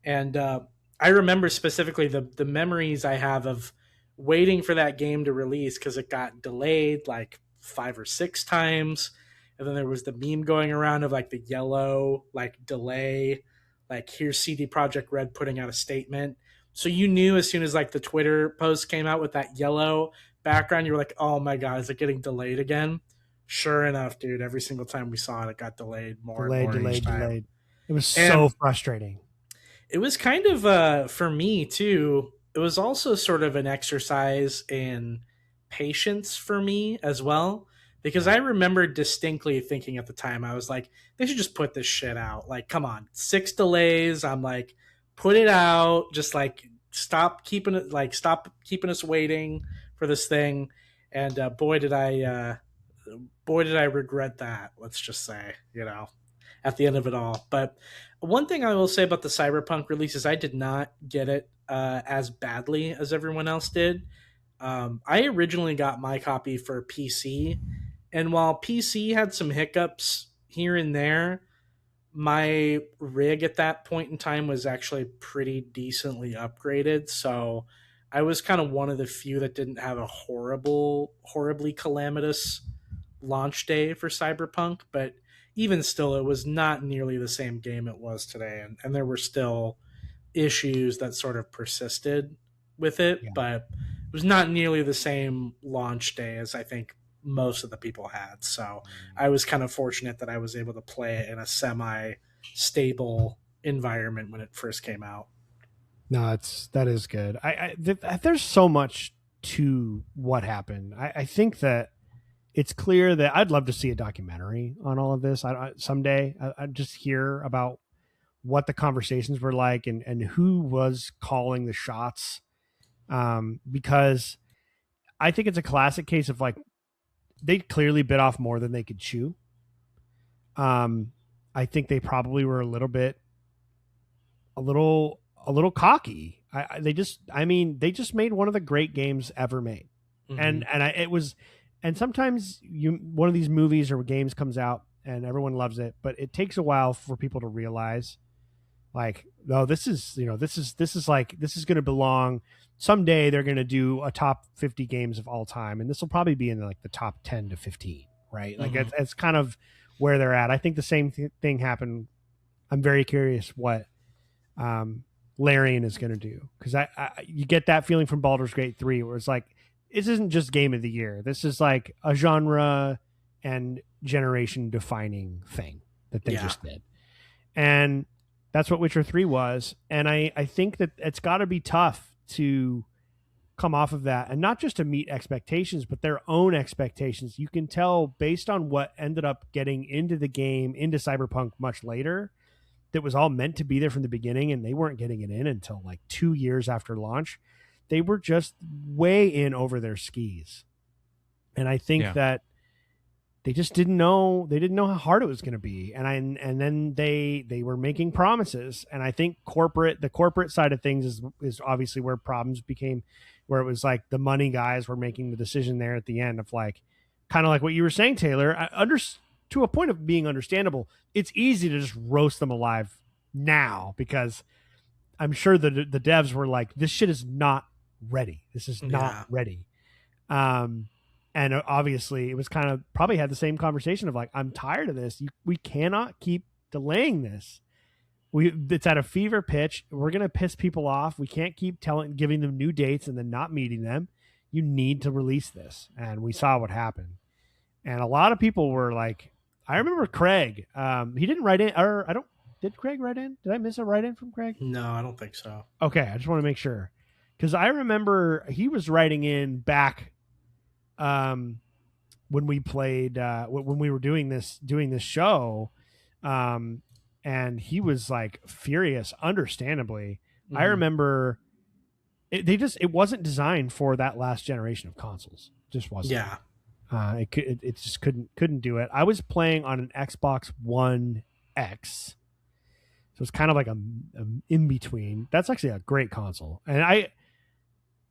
And I remember specifically the memories I have of waiting for that game to release, because it got delayed like 5 or 6 times. And then there was the meme going around of like the yellow like delay, like here's CDProjektRed putting out a statement. So you knew as soon as like the Twitter post came out with that yellow background, you were like, oh my God, is it getting delayed again? Sure enough, dude, every single time we saw it got delayed more and more each time. Delayed. It was so frustrating. It was kind of, for me too, it was also sort of an exercise in patience for me as well. Because I remember distinctly thinking at the time, I was like, they should just put this shit out. Like, come on, 6 delays. I'm like, put it out. Just like, stop keeping us waiting for this thing. And boy, did I regret that. Let's just say, at the end of it all. But one thing I will say about the Cyberpunk release is I did not get it as badly as everyone else did. I originally got my copy for PC, and while PC had some hiccups here and there, my rig at that point in time was actually pretty decently upgraded. So I was kind of one of the few that didn't have a horribly calamitous launch day for Cyberpunk. But even still, it was not nearly the same game it was today. And there were still issues that sort of persisted with it. Yeah. But it was not nearly the same launch day as I think most of the people had. So I was kind of fortunate that I was able to play it in a semi-stable environment when it first came out. No, that is good. There's so much to what happened. I think that it's clear that I'd love to see a documentary on all of this. Someday I'd just hear about what the conversations were like and who was calling the shots. Because I think it's a classic case of like, they clearly bit off more than they could chew. I think they probably were a little cocky. They just made one of the great games ever made. Mm-hmm. And sometimes one of these movies or games comes out and everyone loves it, but it takes a while for people to realize, like, no, this is going to belong someday. They're going to do a top 50 games of all time, and this will probably be in like the top 10 to 15, right? Like, mm-hmm. it's kind of where they're at. I think the same thing happened. I'm very curious what Larian is going to do, because you get that feeling from Baldur's Gate 3, where it's like, this isn't just game of the year. This is like a genre and generation defining thing that they just did. And that's what Witcher 3 was. And I think that it's got to be tough to come off of that, and not just to meet expectations, but their own expectations. You can tell based on what ended up getting into the game, into Cyberpunk much later, that was all meant to be there from the beginning, and they weren't getting it in until like 2 years after launch. They were just way in over their skis. And I think that they just didn't know how hard it was going to be. And then they were making promises. And I think the corporate side of things is obviously where problems became, where it was like the money guys were making the decision there at the end of like, kind of like what you were saying, Taylor, to a point of being understandable. It's easy to just roast them alive now, because I'm sure the devs were like, this shit is not ready. This is not ready. And obviously it was kind of probably had the same conversation of like, I'm tired of this. We cannot keep delaying this. It's at a fever pitch. We're going to piss people off. We can't keep giving them new dates and then not meeting them. You need to release this. And we saw what happened. And a lot of people were like, I remember Craig, he didn't write in, or did Craig write in? Did I miss a write in from Craig? No, I don't think so. Okay. I just want to make sure. Because I remember he was writing in back when we played, when we were doing this show, and he was like furious, understandably. Mm-hmm. I remember it wasn't designed for that last generation of consoles. It just wasn't. Yeah. It just couldn't do it. I was playing on an Xbox One X, so it's kind of like a in between. That's actually a great console, and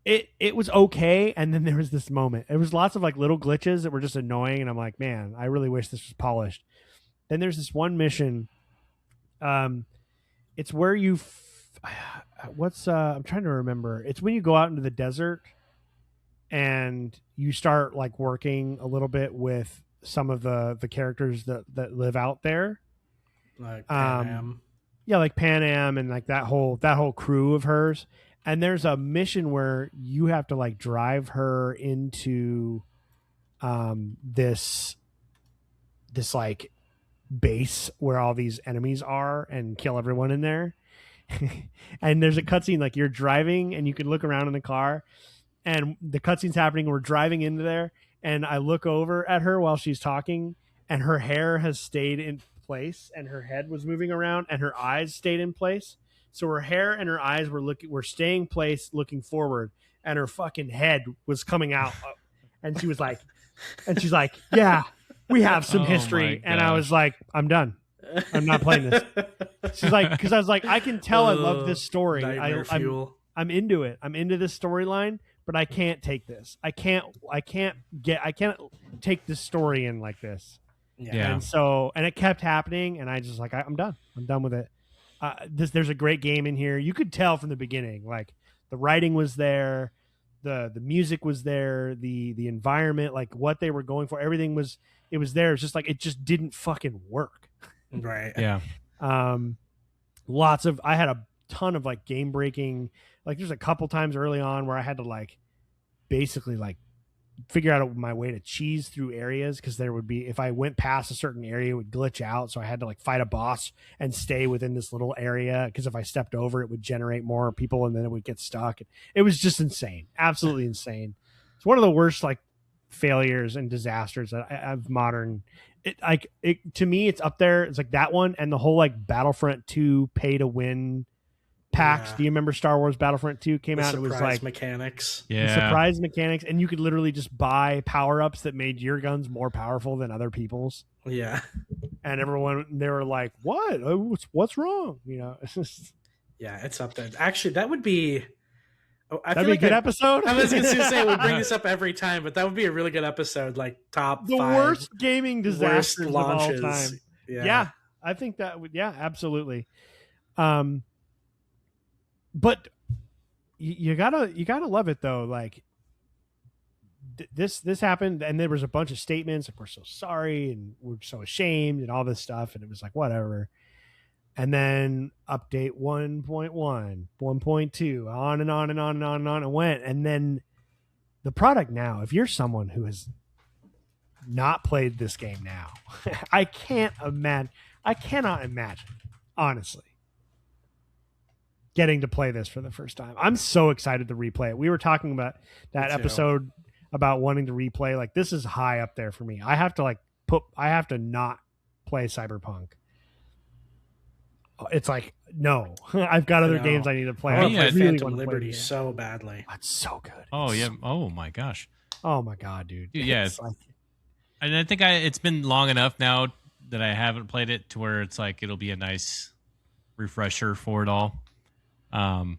it was okay. And then there was this moment. There was lots of like little glitches that were just annoying, and I'm like, man, I really wish this was polished. Then there's this one mission. It's where I'm trying to remember. It's when you go out into the desert and you start like working a little bit with some of the characters that live out there. Like Pan Am. Yeah, like Pan Am and like that whole crew of hers. And there's a mission where you have to like drive her into this like base where all these enemies are and kill everyone in there. And there's a cutscene like you're driving and you can look around in the car and the cutscene's happening. We're driving into there and I look over at her while she's talking and her hair has stayed in place and her head was moving around and her eyes stayed in place. So her hair and her eyes were staying place looking forward and her fucking head was coming out. And she's like, yeah, we have some history. And I was like, I'm done. I'm not playing this. She's like, because I was like, I can tell I love this story. I'm into it. I'm into this storyline, but I can't take this. I can't take this story in like this. Yeah. And it kept happening, and I just like, I'm done. I'm done with it. There's a great game in here. You could tell from the beginning, like the writing was there, the music was there, the environment, like what they were going for, everything was there. It's just like it just didn't fucking work. Right. Yeah. I had a ton of like game breaking, like there's a couple times early on where I had to like basically like figure out my way to cheese through areas, because there would be, if I went past a certain area, it would glitch out. So I had to like fight a boss and stay within this little area, because if I stepped over, it would generate more people and then it would get stuck. It was just insane, absolutely insane. It's one of the worst like failures and disasters of modern. To me, it's up there. It's like that one and the whole like Battlefront 2 pay to win packs. Yeah. Do you remember Star Wars Battlefront 2 came out? It was like mechanics. the surprise mechanics, and you could literally just buy power-ups that made your guns more powerful than other people's. Yeah. And everyone, they were like, what? What's wrong? You know, it's just... Yeah, it's up there. Actually, that would be... That'd be a good episode. I was going to say, we bring this up every time, but that would be a really good episode, like top the 5 worst gaming disasters of all time. Yeah, I think that would, absolutely. But you gotta love it though. Like this happened, and there was a bunch of statements, and we're so sorry, and we're so ashamed, and all this stuff, and it was like whatever. And then update 1.1, 1.2, on and on and on and on and on it went. And then the product now, if you're someone who has not played this game now, I cannot imagine, honestly, getting to play this for the first time. I'm so excited to replay it. We were talking about that episode about wanting to replay. Like, this is high up there for me. I have to not play Cyberpunk. It's like, no, I've got other games I need to play. I want to play really Phantom Liberty so badly. That's so good. Oh, yeah. Oh, my gosh. Oh, my God, dude. Yeah. Like... And I think it's been long enough now that I haven't played it to where it's like it'll be a nice refresher for it all. I'll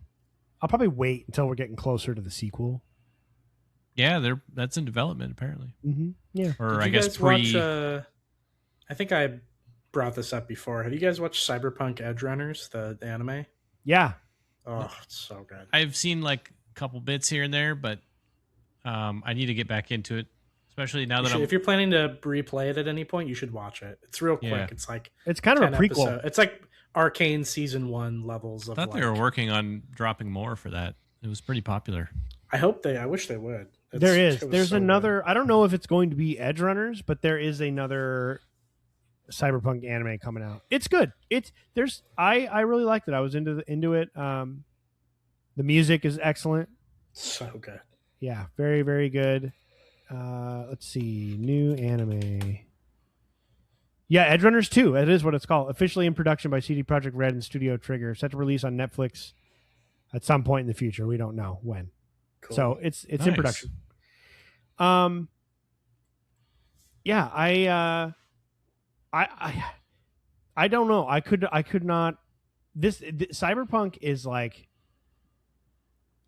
probably wait until we're getting closer to the sequel. Yeah, that's in development, apparently. Mm-hmm. Yeah. Or I guess watch, I think I brought this up before. Have you guys watched Cyberpunk Edgerunners, the anime? Yeah. Oh, it's so good. I've seen like a couple bits here and there, but I need to get back into it, especially now that if you're planning to replay it at any point, you should watch it. It's real quick. Yeah. It's like it's kind of a prequel. Episode. It's like Arcane season 1 levels of. I thought they were working on dropping more for that. It was pretty popular. I wish they would. There's so another good. I don't know if it's going to be Edgerunners, but there is another Cyberpunk anime coming out. It's good. I really liked it. I was into it. The music is excellent. So good. Yeah, very, very good. Let's see, new anime. Yeah, Edgerunners 2. That is what it's called. Officially in production by CDProjektRed and Studio Trigger. Set to release on Netflix at some point in the future. We don't know when. Cool. So it's nice. In production. Yeah, I don't know. I could not. This Cyberpunk is like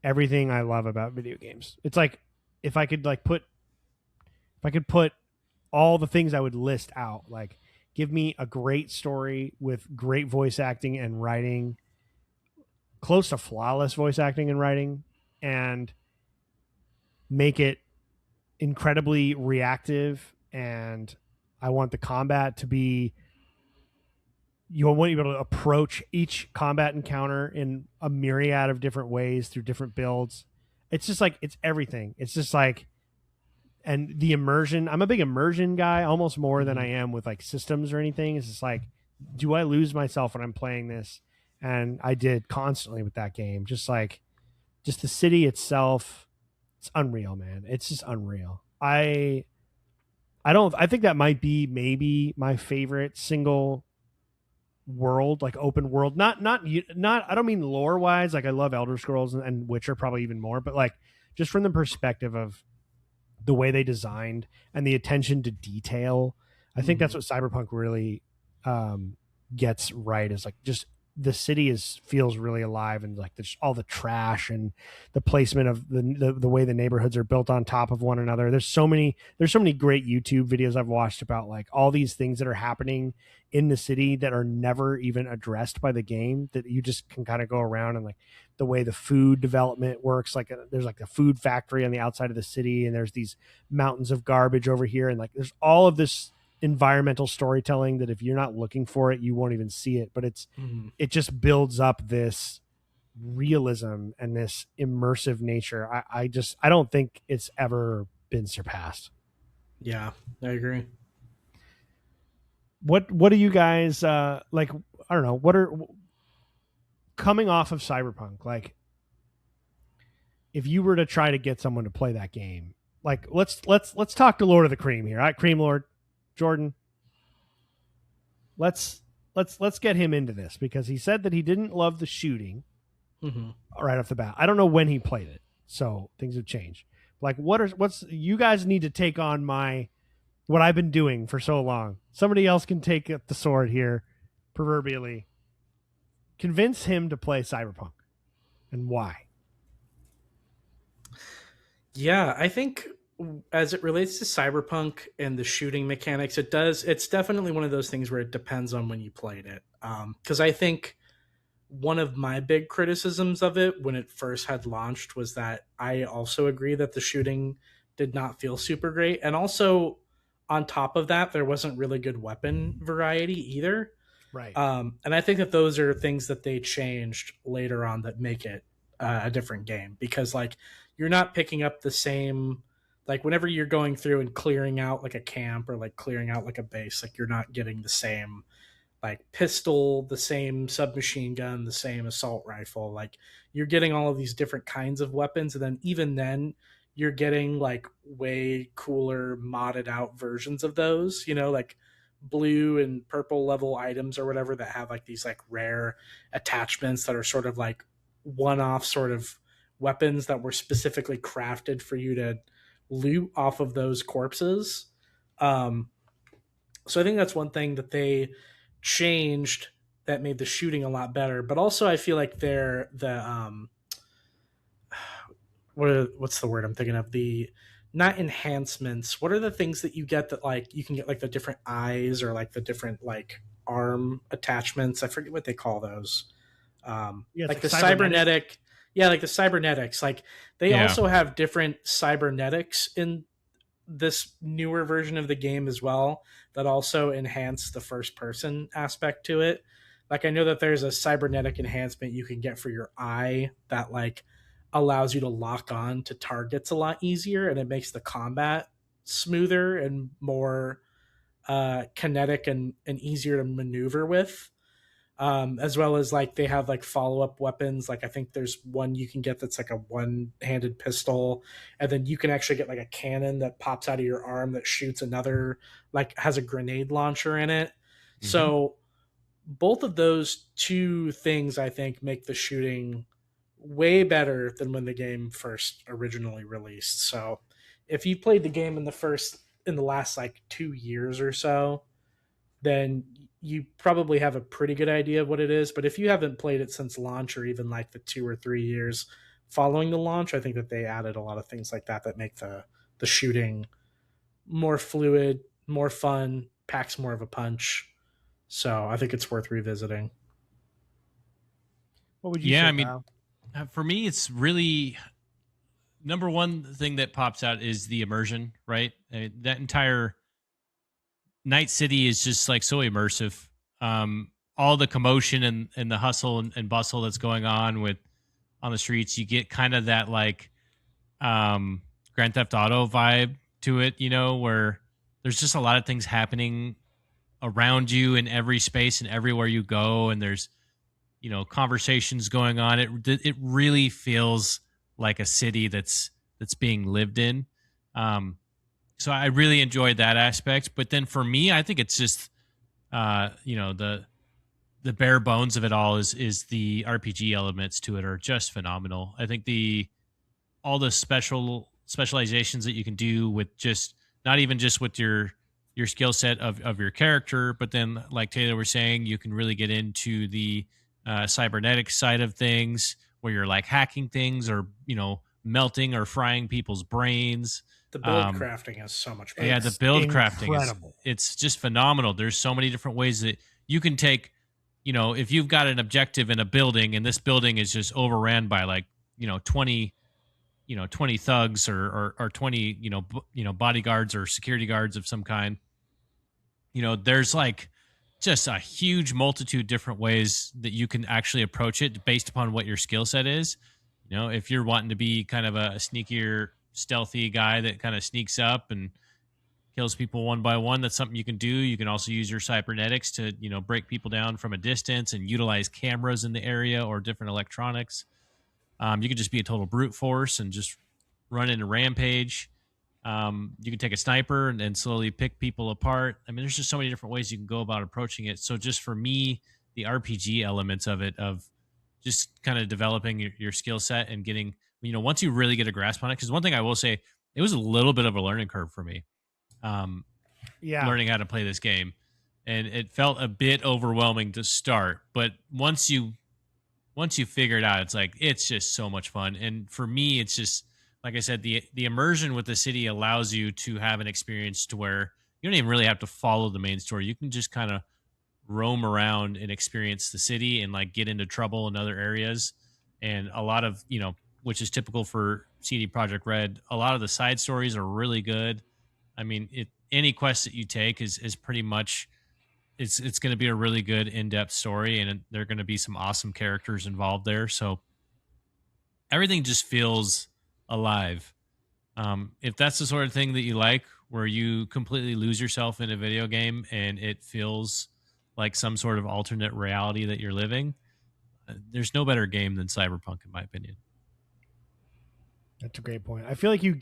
everything I love about video games. It's like if I could put all the things I would list out, like give me a great story with great voice acting and writing, close to flawless voice acting and writing, and make it incredibly reactive. And I want the combat to be, you want to be able to approach each combat encounter in a myriad of different ways through different builds. It's just like, it's everything. It's just like, and the immersion, I'm a big immersion guy, almost more than I am with like systems or anything. It's just like, do I lose myself when I'm playing this? And I did constantly with that game. Just the city itself, it's unreal, man. It's just unreal. I think that might be maybe my favorite single world, like open world. Not. I don't mean lore wise. Like I love Elder Scrolls and Witcher probably even more, but like just from the perspective of the way they designed and the attention to detail. I think that's what Cyberpunk really gets right. Is like just the city feels really alive, and like all the trash and the placement of the way the neighborhoods are built on top of one another. There's so many great YouTube videos I've watched about like all these things that are happening in the city that are never even addressed by the game, that you just can kind of go around, and like the way the food development works. Like there's like a food factory on the outside of the city, and there's these mountains of garbage over here. And like, there's all of this environmental storytelling that if you're not looking for it, you won't even see it. But it just builds up this realism and this immersive nature. I don't think it's ever been surpassed. Yeah, I agree. What do you guys like? I don't know. What are coming off of Cyberpunk? Like, if you were to try to get someone to play that game, like let's talk to Lord of the Cream here. All right, Cream Lord Jordan. Let's get him into this because he said that he didn't love the shooting right off the bat. I don't know when he played it, so things have changed. Like, what's you guys need to take on what I've been doing for so long. Somebody else can take up the sword here, proverbially. Convince him to play Cyberpunk, and why? Yeah, I think as it relates to Cyberpunk and the shooting mechanics, it's definitely one of those things where it depends on when you played it. Because I think one of my big criticisms of it when it first had launched was that I also agree that the shooting did not feel super great. And also, on top of that, there wasn't really good weapon variety either. Right. And I think that those are things that they changed later on that make it a different game because, like, you're not picking up the same, like, whenever you're going through and clearing out like a camp or like clearing out like a base, like, you're not getting the same like pistol, the same submachine gun, the same assault rifle. Like, you're getting all of these different kinds of weapons, and then even then you're getting like way cooler modded out versions of those, you know, like blue and purple level items or whatever that have like these like rare attachments that are sort of like one-off sort of weapons that were specifically crafted for you to loot off of those corpses. So I think that's one thing that they changed that made the shooting a lot better. But also, I feel like what's the word I'm thinking of? The not enhancements. What are the things that you get that like you can get like the different eyes or like the different like arm attachments? I forget what they call those. Like the cybernetic. Yeah, like the cybernetics. Like they also have different cybernetics in this newer version of the game as well that also enhance the first person aspect to it. Like, I know that there's a cybernetic enhancement you can get for your eye that like allows you to lock on to targets a lot easier, and it makes the combat smoother and more kinetic and easier to maneuver with. As well as like they have like follow-up weapons. Like, I think there's one you can get that's like a one-handed pistol, and then you can actually get like a cannon that pops out of your arm that shoots another, like has a grenade launcher in it. So both of those two things I think make the shooting way better than when the game first originally released. So if you played the game in the last like 2 years or so, then you probably have a pretty good idea of what it is. But if you haven't played it since launch or even like the 2 or 3 years following the launch, I think that they added a lot of things like that make the shooting more fluid, more fun, packs more of a punch. So I think it's worth revisiting. What would you say, Kyle? For me, it's really number one thing that pops out is the immersion, right? That entire Night City is just like so immersive. All the commotion and the hustle and bustle that's going on the streets, you get kind of that like Grand Theft Auto vibe to it, you know, where there's just a lot of things happening around you in every space and everywhere you go, and there's, you know, conversations going on. It really feels like a city that's being lived in. So I really enjoyed that aspect. But then for me, I think it's just, you know, the bare bones of it all is the RPG elements to it are just phenomenal. I think all the specializations that you can do with just not even just with your skill set of your character, but then like Taylor was saying, you can really get into the cybernetic side of things where you're like hacking things or, you know, melting or frying people's brains. The build crafting is so much better. Yeah, the build incredible. crafting it's just phenomenal. There's so many different ways that you can take, you know, if you've got an objective in a building and this building is just overran by like, 20 thugs or 20, bodyguards or security guards of some kind. There's like just a huge multitude different ways that you can actually approach it based upon what your skill set is. If you're wanting to be kind of a sneakier, stealthy guy that kind of sneaks up and kills people one by one, that's something you can do. You can also use your cybernetics to, break people down from a distance and utilize cameras in the area or different electronics. You can just be a total brute force and just run into rampage. You can take a sniper and slowly pick people apart. I mean, there's just so many different ways you can go about approaching it. So just for me, the RPG elements of it, of just kind of developing your skill set and getting, once you really get a grasp on it. Because one thing I will say, it was a little bit of a learning curve for me, Yeah. learning how to play this game, and it felt a bit overwhelming to start. But once you figure it out, it's just so much fun. And for me, it's just like I said, the immersion with the city allows you to have an experience to where you don't even really have to follow the main story. You can just kind of roam around and experience the city and like get into trouble in other areas. And a lot of, which is typical for CD Projekt Red, a lot of the side stories are really good. I mean, any quest that you take is pretty much, it's going to be a really good in-depth story, and there are going to be some awesome characters involved there. So everything just feels alive. If that's the sort of thing that you like, where you completely lose yourself in a video game and it feels like some sort of alternate reality that you're living, there's no better game than Cyberpunk, in my opinion. That's a great point. I feel like you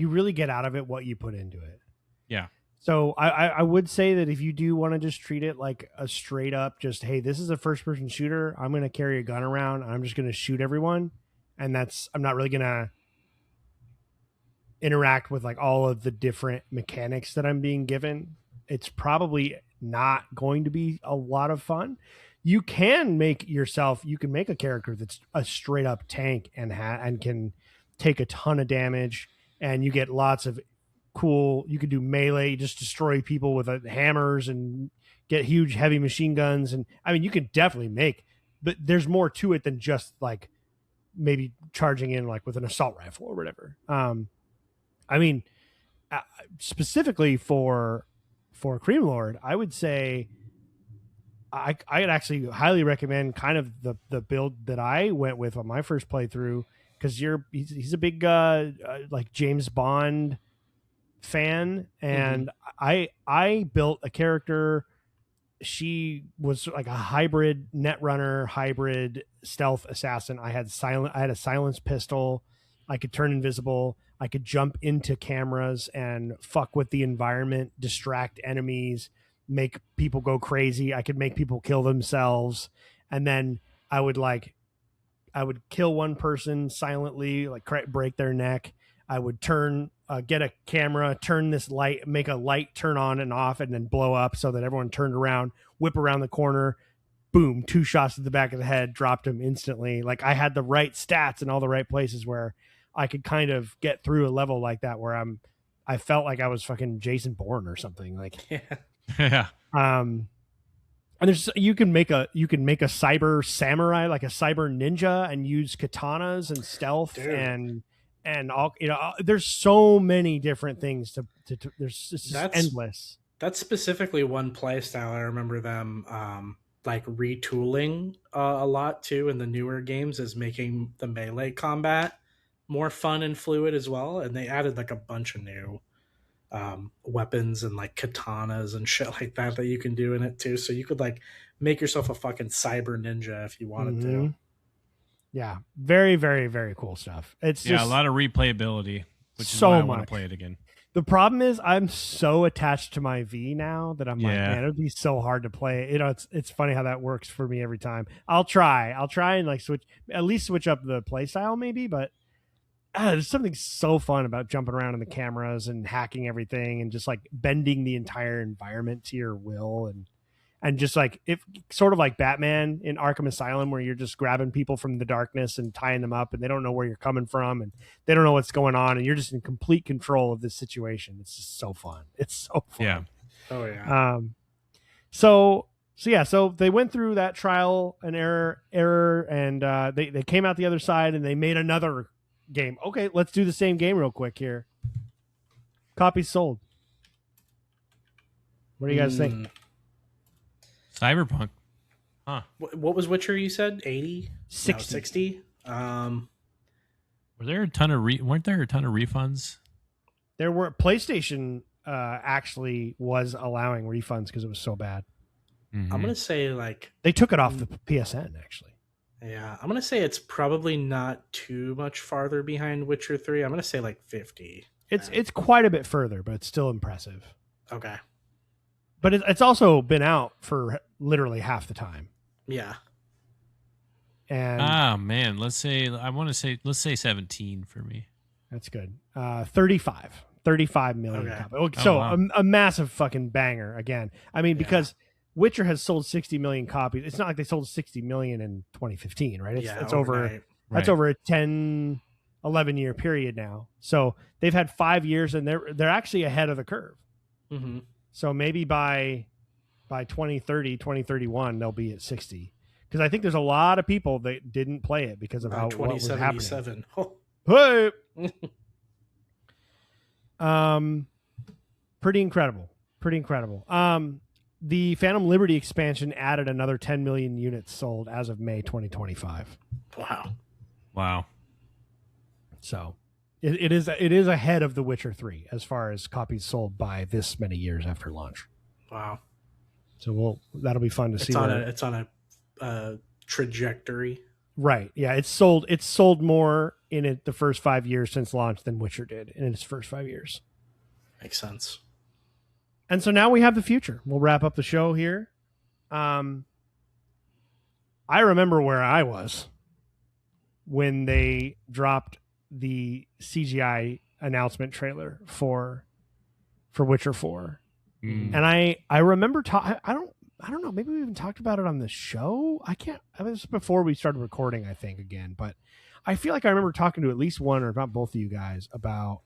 really get out of it what you put into it. Yeah. So I would say that if you do want to just treat it like a straight up, just, hey, this is a first person shooter, I'm going to carry a gun around, I'm just going to shoot everyone, and I'm not really going to interact with like all of the different mechanics that I'm being given, it's probably not going to be a lot of fun. You can make a character that's a straight up tank and can take a ton of damage, and you get lots of cool, you could do melee, you just destroy people with hammers and get huge heavy machine guns. And I mean, you can definitely but there's more to it than just like maybe charging in like with an assault rifle or whatever. I mean, specifically for Cream Lord, I would say I'd actually highly recommend kind of the build that I went with on my first playthrough, because he's a big like James Bond fan, and I built a character. She was like a hybrid netrunner, hybrid stealth assassin. I had a silenced pistol. I could turn invisible. I could jump into cameras and fuck with the environment, distract enemies, make people go crazy. I could make people kill themselves. And then I would kill one person silently, like break their neck. I would get a camera, turn this light, make a light turn on and off, and then blow up so that everyone turned around, whip around the corner, boom, 2 shots to the back of the head, dropped him instantly. Like I had the right stats in all the right places where I could kind of get through a level like that where I felt like I was fucking Jason Bourne or something. Like, yeah. And you can make a cyber samurai, like a cyber ninja, and use katanas and stealth. Dude. And all, there's so many different things it's just endless. That's specifically one play style I remember them like retooling a lot too in the newer games, is making the melee combat more fun and fluid as well. And they added like a bunch of new weapons and like katanas and shit like that you can do in it too. So you could like make yourself a fucking cyber ninja if you wanted to. Yeah, very, very, very cool stuff. It's just a lot of replayability, which is why I want to play it again. The problem is I'm so attached to my V now that I'm like, man, it would be so hard to play. It's funny how that works for me every time. I'll try and like switch up the play style maybe, but there's something so fun about jumping around in the cameras and hacking everything and just like bending the entire environment to your will, and just like, if sort of like Batman in Arkham Asylum, where you're just grabbing people from the darkness and tying them up, and they don't know where you're coming from and they don't know what's going on, and you're just in complete control of this situation. It's just so fun. It's so fun. Yeah. Oh yeah. So they went through that trial and error, and they came out the other side, and they made another game. Okay, let's do the same game real quick here. Copies sold. What do you guys think? Cyberpunk. Huh. What was Witcher you said? 80? 60. No, 60? Weren't there a ton of refunds? There were. PlayStation actually was allowing refunds because it was so bad. Mm-hmm. I'm going to say like... They took it off the PSN, actually. Yeah, I'm going to say it's probably not too much farther behind Witcher 3. I'm going to say like 50. It's quite a bit further, but it's still impressive. Okay. But it's also been out for literally half the time. Yeah. And man, let's say 17 for me. That's good. 35 million Okay. copies. So a massive fucking banger again. I mean, because Witcher has sold 60 million copies. It's not like they sold 60 million in 2015, right? It's over. That's over a 10, 11 year period now. So they've had 5 years, and they're actually ahead of the curve. Mm-hmm. So maybe by 2030, 2031, they'll be at 60. Because I think there's a lot of people that didn't play it because of how what was happening. Hey. Pretty incredible. The Phantom Liberty expansion added another 10 million units sold as of May 2025. Wow. So it is ahead of The Witcher 3 as far as copies sold by this many years after launch. Wow. So that'll be fun to see. It's on a trajectory. Right. Yeah. It's sold more in the first 5 years since launch than Witcher did in its first 5 years. Makes sense. And so now we have the future. We'll wrap up the show here. I remember where I was when they dropped the CGI announcement trailer for Witcher 4. And I remember I don't know, maybe we even talked about it on the show. It was before we started recording, I think, again, but I feel like I remember talking to at least one, or if not both of you guys, about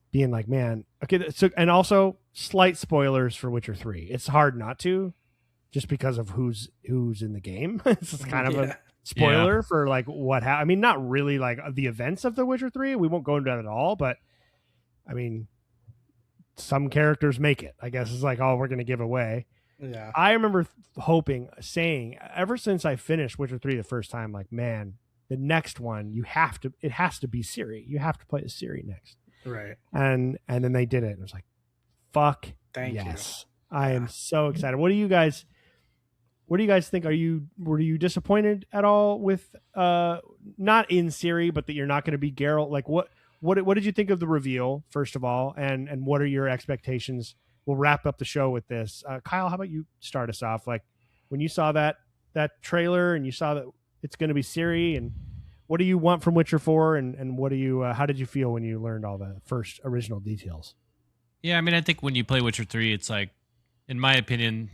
being like, man, okay. So, and also slight spoilers for Witcher 3. It's hard not to, just because of who's in the game. It's kind of a spoiler for like what happened. I mean, not really like the events of The Witcher 3. We won't go into that at all, but I mean, some characters make it, I guess, is like all we're going to give away. Yeah. I remember saying ever since I finished Witcher 3 the first time, like, man, the next one it has to be Ciri. You have to play as Ciri next. Right. And then they did it, and it was like, fuck. Thank you. I am so excited. What do you guys think? Were you disappointed at all with not in Ciri, but that you're not going to be Geralt? Like what did you think of the reveal, first of all, and what are your expectations? We'll wrap up the show with this. Kyle, how about you start us off? Like when you saw that trailer and you saw that it's going to be Ciri, and what do you want from Witcher 4, and what do you how did you feel when you learned all the first original details? Yeah, I mean, I think when you play Witcher 3, it's like, in my opinion,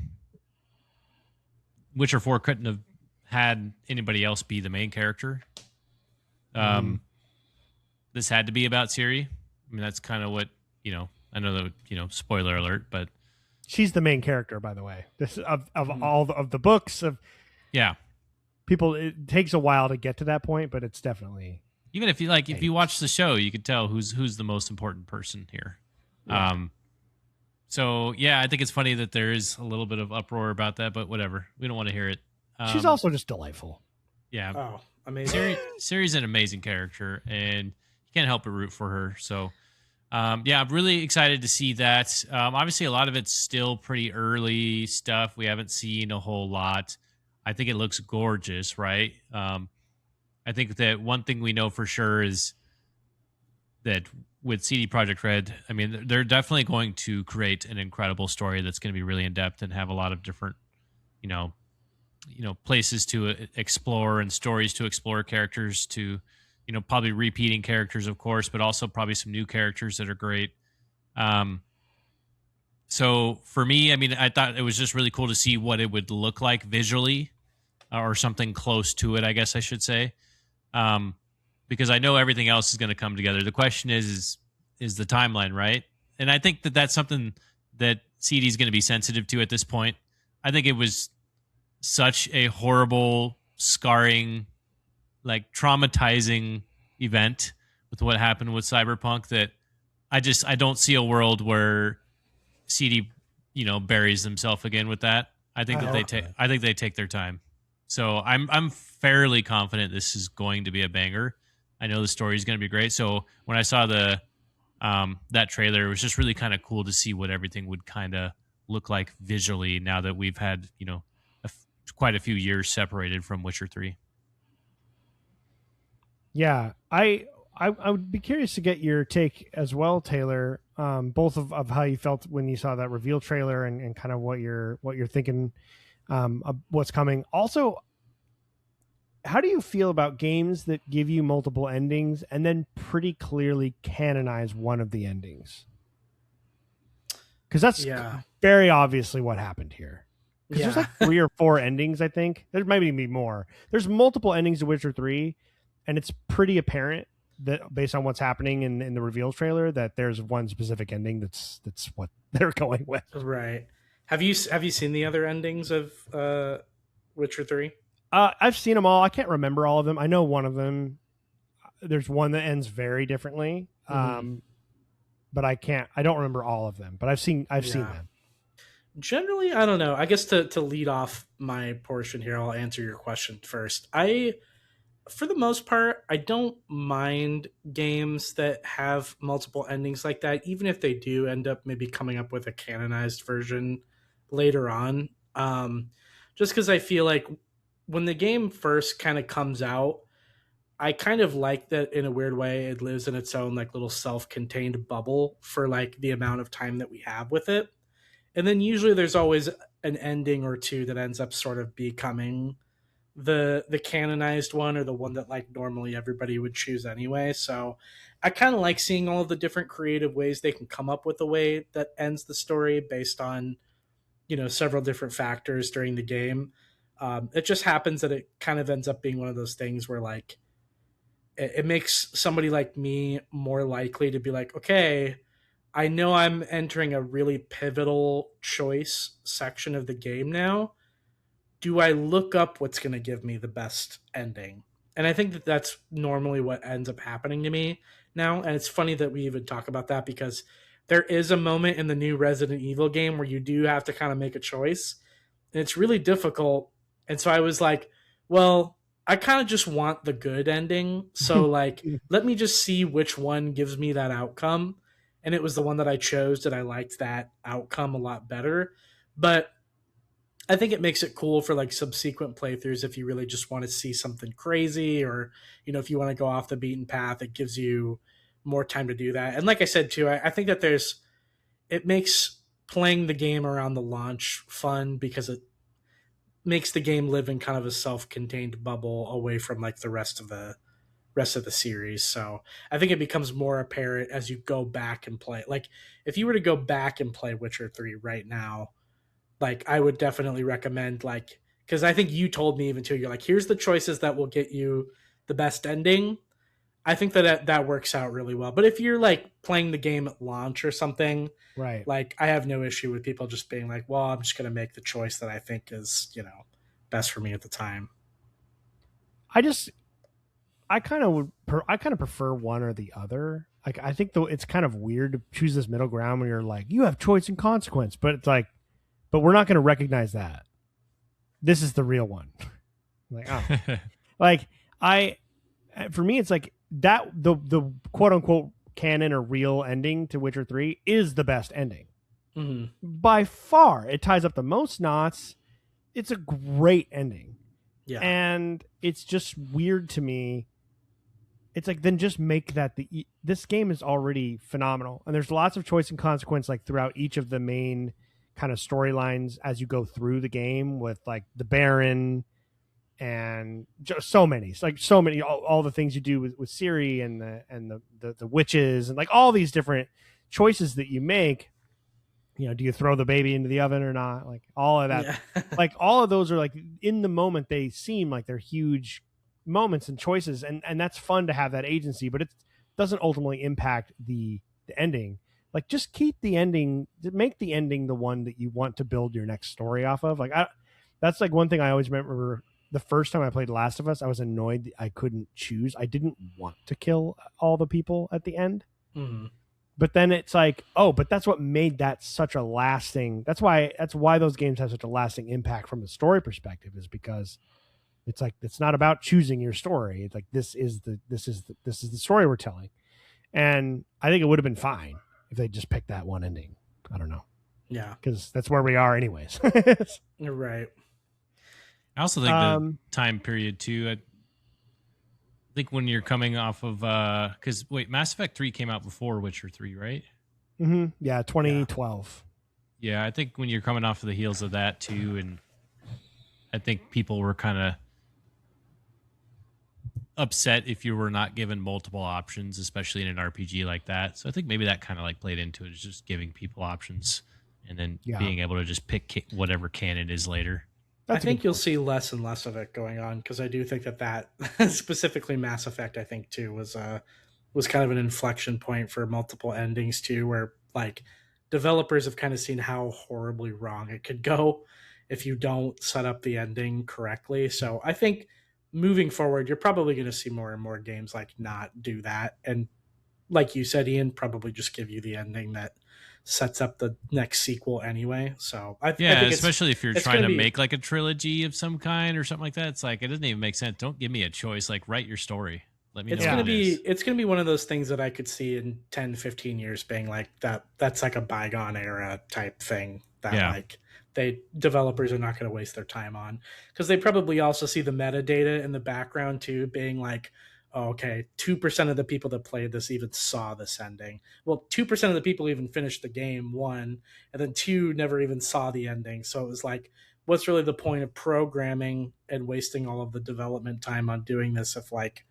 Witcher 4 couldn't have had anybody else be the main character. This had to be about Ciri. I mean, that's kind of what, I know that, spoiler alert, but she's the main character, by the way. This of all of the books of people. It takes a while to get to that point, but it's definitely, even if you watch the show, you could tell who's the most important person here. Yeah. So yeah, I think it's funny that there is a little bit of uproar about that, but whatever. We don't want to hear it. She's also just delightful. Yeah. Oh, amazing. Ciri's an amazing character, and you can't help but root for her. So, I'm really excited to see that. Obviously, a lot of it's still pretty early stuff. We haven't seen a whole lot. I think it looks gorgeous, right? I think that one thing we know for sure is that with CDProjektRed, I mean, they're definitely going to create an incredible story that's going to be really in depth and have a lot of different, places to explore and stories to explore, characters to, probably repeating characters, of course, but also probably some new characters that are great. So for me, I mean, I thought it was just really cool to see what it would look like visually, or something close to it, I guess I should say. Because I know everything else is going to come together. The question is the timeline, right? And I think that that's something that CD is going to be sensitive to at this point. I think it was such a horrible, scarring, like traumatizing event with what happened with Cyberpunk that I don't see a world where CD, buries themselves again with that. I think they take their time. So I'm fairly confident this is going to be a banger. I know the story is going to be great. So when I saw that trailer, it was just really kind of cool to see what everything would kind of look like visually now that we've had, quite a few years separated from Witcher 3. Yeah, I I would be curious to get your take as well, Taylor. Both of how you felt when you saw that reveal trailer and kind of what you're thinking, of what's coming. Also, how do you feel about games that give you multiple endings and then pretty clearly canonize one of the endings? Because that's very obviously what happened here. Because there's like 3 or 4 endings, I think. There might be more. There's multiple endings to Witcher 3, and it's pretty apparent that based on what's happening in the reveal trailer that there's one specific ending that's what they're going with. Right. Have you seen the other endings of Witcher 3? I've seen them all. I can't remember all of them. I know one of them. There's one that ends very differently. But I don't remember all of them, but I've seen them. Generally, I don't know. I guess to lead off my portion here, I'll answer your question first. For the most part, I don't mind games that have multiple endings like that, even if they do end up maybe coming up with a canonized version later on. Just because I feel like when the game first kind of comes out, I kind of like that in a weird way. It lives in its own like little self-contained bubble for like the amount of time that we have with it. And then usually there's always an ending or two that ends up sort of becoming the canonized one, or the one that like normally everybody would choose anyway. So I kind of like seeing all of the different creative ways they can come up with a way that ends the story based on, several different factors during the game. It just happens that it kind of ends up being one of those things where like it makes somebody like me more likely to be like, okay, I know I'm entering a really pivotal choice section of the game now. Do I look up what's going to give me the best ending? And I think that that's normally what ends up happening to me now. And it's funny that we even talk about that, because there is a moment in the new Resident Evil game where you do have to kind of make a choice, and it's really difficult. And so I was like, well, I kind of just want the good ending. So like, let me just see which one gives me that outcome. And it was the one that I chose, that I liked that outcome a lot better. But I think it makes it cool for like subsequent playthroughs if you really just want to see something crazy, or, if you want to go off the beaten path, it gives you more time to do that. And like I said, too, I think that it makes playing the game around the launch fun, because it makes the game live in kind of a self-contained bubble away from like the rest of the series. So I think it becomes more apparent as you go back and play. Like if you were to go back and play Witcher 3 right now, like I would definitely recommend, like, because I think you told me even too, you're like, here's the choices that will get you the best ending. I think that works out really well. But if you're like playing the game at launch or something, right? Like I have no issue with people just being like, well, I'm just going to make the choice that I think is, best for me at the time. I kind of prefer one or the other. Like I think though it's kind of weird to choose this middle ground when you're like, you have choice and consequence, but it's like, but we're not going to recognize that. This is the real one. Like, oh, like for me, it's like that the quote unquote canon or real ending to Witcher 3 is the best ending. Mm-hmm. By far. It ties up the most knots. It's a great ending. Yeah. And it's just weird to me. It's like, then just make that this game is already phenomenal. And there's lots of choice and consequence like throughout each of the main kind of storylines as you go through the game, with like the Baron and just so many, all the things you do with Ciri and the witches, and like all these different choices that you make. Do you throw the baby into the oven or not? Like all of that, yeah. Like all of those are like in the moment, they seem like they're huge moments and choices. And that's fun to have that agency, but it doesn't ultimately impact the ending. Like just keep the ending, make the ending the one that you want to build your next story off of. Like that's like one thing I always remember. The first time I played Last of Us, I was annoyed that I couldn't choose. I didn't want to kill all the people at the end. Mm-hmm. But then it's like, oh, but that's what made that such a lasting. That's why those games have such a lasting impact from the story perspective, is because it's like, it's not about choosing your story. It's like, this is the story we're telling. And I think it would have been fine if they just picked that one ending. I don't know. Yeah. Because that's where we are anyways. You're right. I also think the time period too. I think when you're coming off of because wait, Mass Effect 3 came out before Witcher 3, right? Yeah, 2012. Yeah, I think when you're coming off of the heels of that too, and I think people were kind of upset if you were not given multiple options, especially in an RPG like that. So I think maybe that kind of like played into it, is just giving people options and then Yeah. being able to just pick whatever canon is later. I think you'll see less and less of it going on, because I do think that specifically Mass Effect, I think too, was kind of an inflection point for multiple endings too, where like developers have kind of seen how horribly wrong it could go if you don't set up the ending correctly. So I think moving forward, you're probably going to see more and more games like not do that, and like you said, Ian, probably just give you the ending that sets up the next sequel anyway. So I think especially if you're trying to make like a trilogy of some kind or something like that. It's like, it doesn't even make sense. Don't give me a choice. Like, write your story. Let me know. It's gonna be one of those things that I could see in 10, 15 years being like that's like a bygone era type thing that like developers are not going to waste their time on, because they probably also see the metadata in the background too, being like, oh, okay, 2% of the people that played this even saw this ending. Well, 2% of the people even finished the game, one, and then two never even saw the ending. So it was like, what's really the point of programming and wasting all of the development time on doing this if like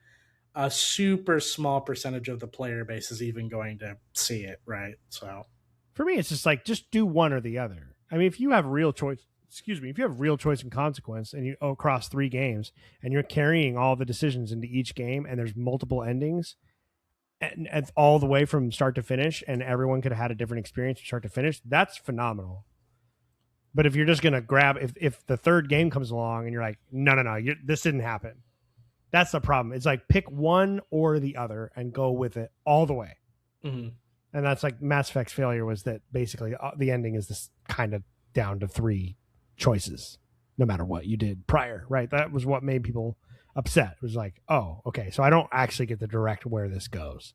a super small percentage of the player base is even going to see it, right? So for me, it's just like, just do one or the other. I mean, if you have real choice, if you have real choice and consequence, and you across 3 games, and you're carrying all the decisions into each game, and there's multiple endings, and all the way from start to finish, and everyone could have had a different experience from start to finish, that's phenomenal. But if you're just going to grab, if the third game comes along and you're like, no, this didn't happen, that's the problem. It's like, pick one or the other and go with it all the way. Mm-hmm. And that's like Mass Effect's failure, was that basically the ending is this kind of down to 3 choices, no matter what you did prior, right? That was what made people upset. It was like, oh, okay, so I don't actually get to direct where this goes.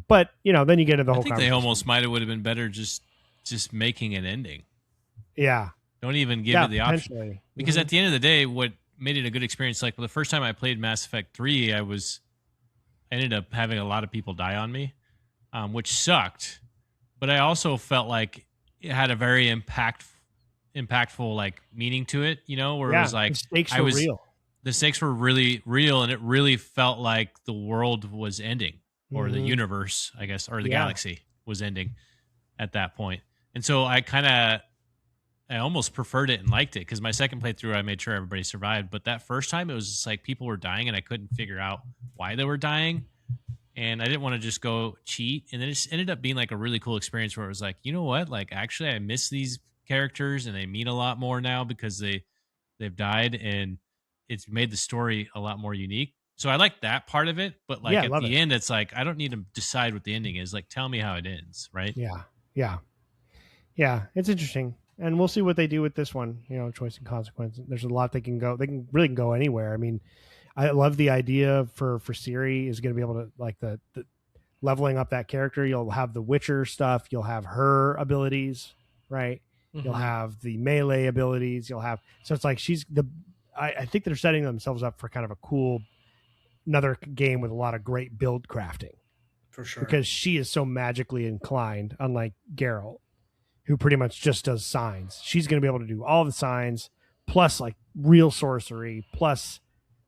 But then you get into the whole. I think they almost would have been better just making an ending. Yeah. Don't even give it the option, because at the end of the day, what made it a good experience, like the first time I played Mass Effect 3, I ended up having a lot of people die on me, which sucked. But I also felt like it had a very impactful like meaning to it, where it was like the stakes were real. The stakes were really real, and it really felt like the world was ending, or the universe, I guess, or the galaxy was ending at that point. And so I almost preferred it and liked it, because my second playthrough, I made sure everybody survived. But that first time, it was just like people were dying, and I couldn't figure out why they were dying. And I didn't want to just go cheat. And then it just ended up being like a really cool experience, where it was like, you know what? Like, actually, I miss these characters, and they mean a lot more now because they've died, and it's made the story a lot more unique. So I like that part of it. But like at the end, it's like, I don't need to decide what the ending is. Like, tell me how it ends, right? Yeah. It's interesting. And we'll see what they do with this one, choice and consequence. There's a lot they can go. They can really go anywhere. I mean, I love the idea for Ciri is going to be able to, like, the leveling up that character. You'll have the Witcher stuff. You'll have her abilities, right? Mm-hmm. You'll have the melee abilities. So it's like I think they're setting themselves up for kind of a cool, another game with a lot of great build crafting. For sure. Because she is so magically inclined, unlike Geralt, who pretty much just does signs. She's going to be able to do all the signs, plus like real sorcery, plus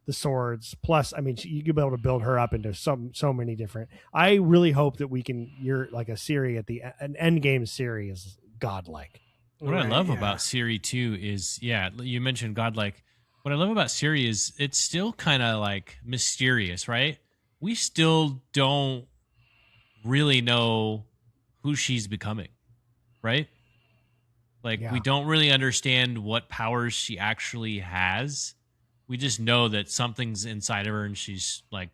the swords, plus, I mean, you could be able to build her up into so many different. I really hope that you're like a Ciri an end game Ciri is godlike. What I love about Ciri too is, you mentioned godlike. What I love about Ciri is it's still kind of like mysterious, right? We still don't really know who she's becoming. Right? Like, we don't really understand what powers she actually has. We just know that something's inside of her, and she's like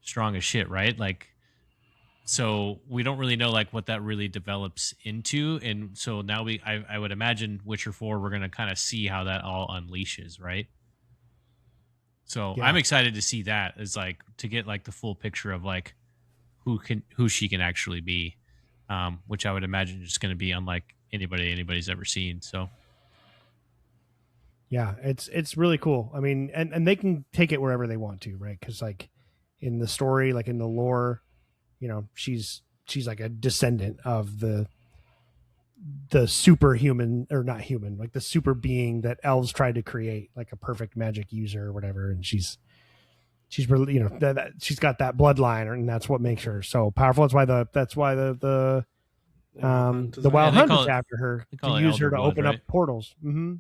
strong as shit, right? Like, so we don't really know like what that really develops into. And so now I would imagine Witcher 4, we're going to kind of see how that all unleashes, right? So I'm excited to see that, is like to get like the full picture of like who she can actually be. Which I would imagine is going to be unlike anybody's ever seen. So, Yeah, it's really cool. I mean, and they can take it wherever they want to, right? Because like in the story, like in the lore, you know, she's like a descendant of the superhuman, or not human, like the super being that elves tried to create, like a perfect magic user or whatever. And she's really, you know, that she's got that bloodline, and that's what makes her so powerful. That's why the Wild Hunt is after her, to use her to open up portals. Mm-hmm.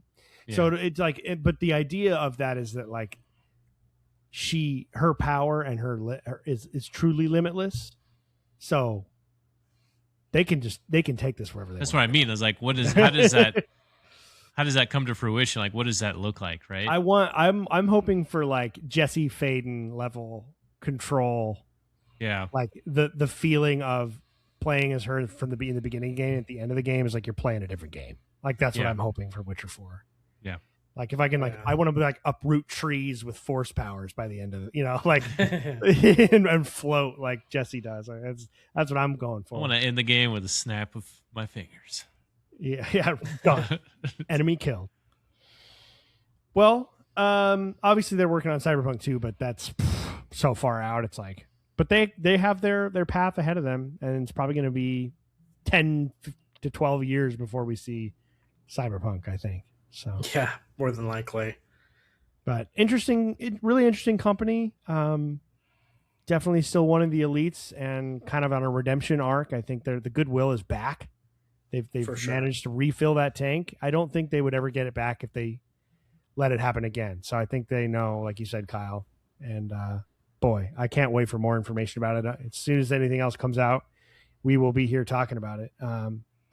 Yeah. So it's like, but the idea of that is that like her power and her is truly limitless. So they can take this wherever they want. That's what I mean. I was like, how does that come to fruition? Like, what does that look like? Right. I'm hoping for like Jesse Faden level control. Yeah. Like the feeling of playing as her from in the beginning game, at the end of the game is like you're playing a different game. Like that's what I'm hoping for Witcher 4. Yeah. Like if I can, I want to be like uproot trees with force powers by the end of it, you know, like and float like Jesse does. Like, that's what I'm going for. I want to end the game with a snap of my fingers. Yeah, done. Enemy killed. Well, obviously they're working on Cyberpunk 2, but that's so far out. It's like, but they have their path ahead of them, and it's probably going to be 10 to 12 years before we see Cyberpunk, I think. So yeah, more than likely. But really interesting company. Definitely still one of the elites, and kind of on a redemption arc. I think the goodwill is back. They've managed to refill that tank. I don't think they would ever get it back if they let it happen again. So I think they know, like you said, Kyle. And boy, I can't wait for more information about it. As soon as anything else comes out, we will be here talking about it.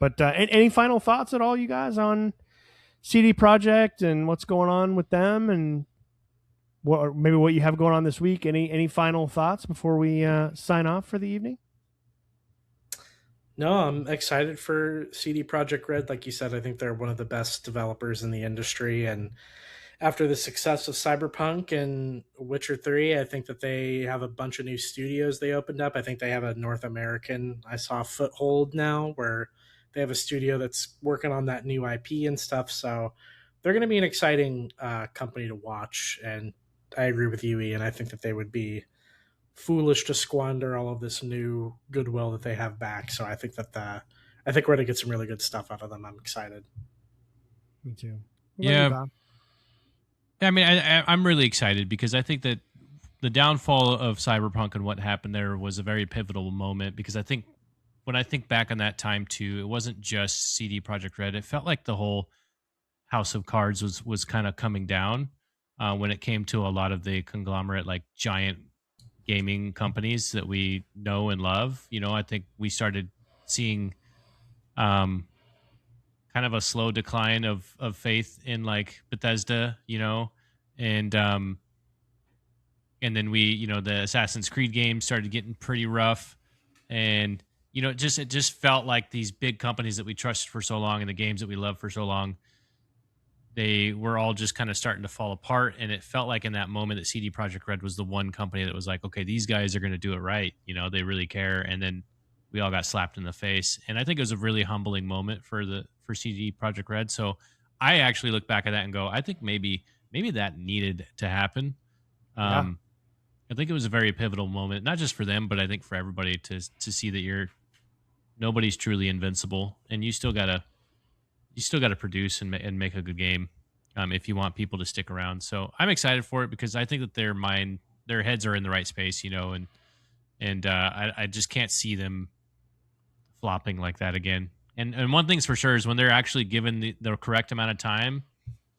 But any final thoughts at all, you guys, on CD Projekt and what's going on with them, and maybe what you have going on this week? Any final thoughts before we sign off for the evening? No, I'm excited for CD Projekt Red. Like you said, I think they're one of the best developers in the industry, and after the success of Cyberpunk and Witcher 3, I think that they have a bunch of new studios they opened up. I think they have a North American, I saw, foothold now, where they have a studio that's working on that new IP and stuff. So they're going to be an exciting company to watch. And I agree with you, Ian. I think that they would be foolish to squander all of this new goodwill that they have back. So I think that I think we're going to get some really good stuff out of them. I'm excited. Me too. Yeah. I mean, I'm really excited because I think that the downfall of Cyberpunk and what happened there was a very pivotal moment, because I think when I think back on that time too, it wasn't just CD Projekt Red. It felt like the whole house of cards was kind of coming down when it came to a lot of the conglomerate, like giant gaming companies that we know and love. You know, I think we started seeing kind of a slow decline of faith in like Bethesda, you know, and then the Assassin's Creed games started getting pretty rough, and you know, it just felt like these big companies that we trusted for so long and the games that we loved for so long, they were all just kind of starting to fall apart. And it felt like in that moment that CD Projekt Red was the one company that was like, okay, these guys are going to do it right. You know, they really care. And then we all got slapped in the face. And I think it was a really humbling moment for CD Projekt Red. So I actually look back at that and go, I think maybe that needed to happen. I think it was a very pivotal moment, not just for them, but I think for everybody to see that nobody's truly invincible, and you still gotta produce and make a good game if you want people to stick around. So I'm excited for it because I think that their heads are in the right space, you know, and I just can't see them flopping like that again. And one thing's for sure is when they're actually given the correct amount of time,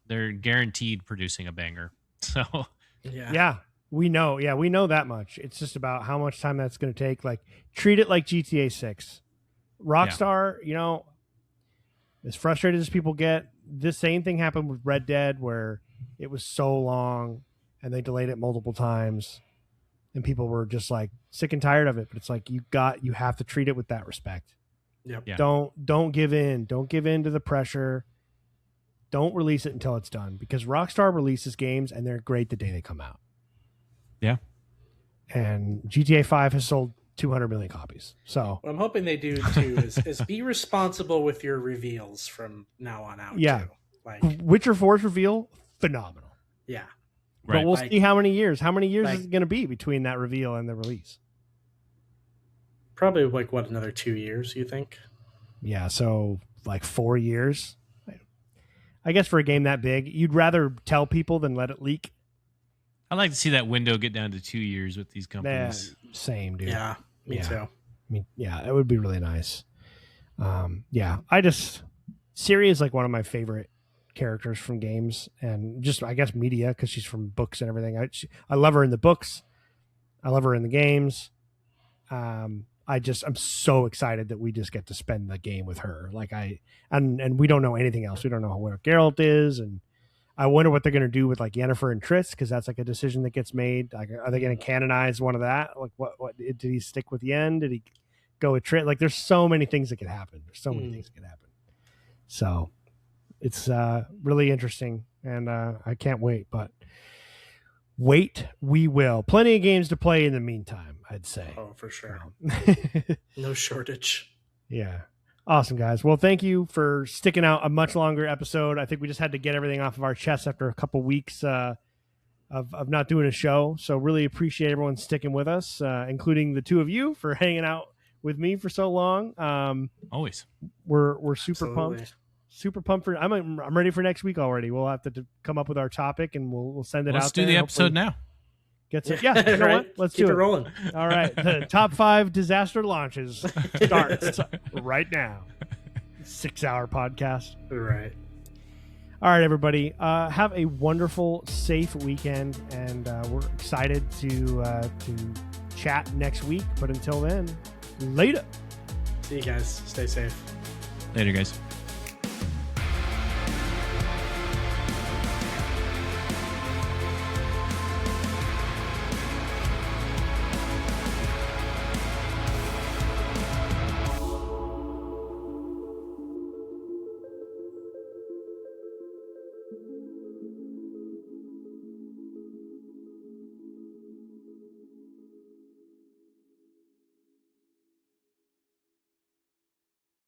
they're guaranteed producing a banger. So yeah. We know that much. It's just about how much time that's going to take. Like, treat it like GTA 6. Rockstar, you know, as frustrated as people get, the same thing happened with Red Dead, where it was so long and they delayed it multiple times and people were just like sick and tired of it. But it's like, you have to treat it with that respect. Yep. Yeah. Don't give in. Don't give in to the pressure. Don't release it until it's done, because Rockstar releases games and they're great the day they come out. Yeah. And GTA 5 has sold 200 million copies. So what I'm hoping they do too is be responsible with your reveals from now on out. Yeah. Too. Like Witcher 4's reveal phenomenal. Yeah. But we'll see how many years. How many years like, is it going to be between that reveal and the release? Probably like what, another 2 years, you think? Yeah, so like 4 years. I guess for a game that big, you'd rather tell people than let it leak. I'd like to see that window get down to 2 years with these companies. Same, dude. Yeah, me too. I mean, yeah, it would be really nice. Siri is like one of my favorite characters from games and just, I guess, media, because she's from books and everything. I love her in the books. I love her in the games. I'm so excited that we just get to spend the game with her. And we don't know anything else. We don't know where Geralt is, and I wonder what they're going to do with like Yennefer and Triss, because that's like a decision that gets made. Like, are they going to canonize one of that? Like, what did he stick with Yen? Did he go with Triss? Like, there's so many things that could happen. So it's really interesting, and I can't wait. But wait, we will. Plenty of games to play in the meantime, I'd say. Oh, for sure. No shortage. Yeah. Awesome, guys. Well, thank you for sticking out a much longer episode. I think we just had to get everything off of our chest after a couple weeks of not doing a show. So really appreciate everyone sticking with us, including the two of you for hanging out with me for so long. Always. We're super Absolutely. pumped. Super pumped for. I'm ready for next week already. We'll have to come up with our topic and we'll send it out. Let's do the episode now. You know right. what? Let's keep do it rolling. All right. The top 5 disaster launches starts right now. 6-hour podcast. Right. All right, everybody. Have a wonderful, safe weekend, and we're excited to chat next week. But until then, later. See you guys. Stay safe. Later, guys.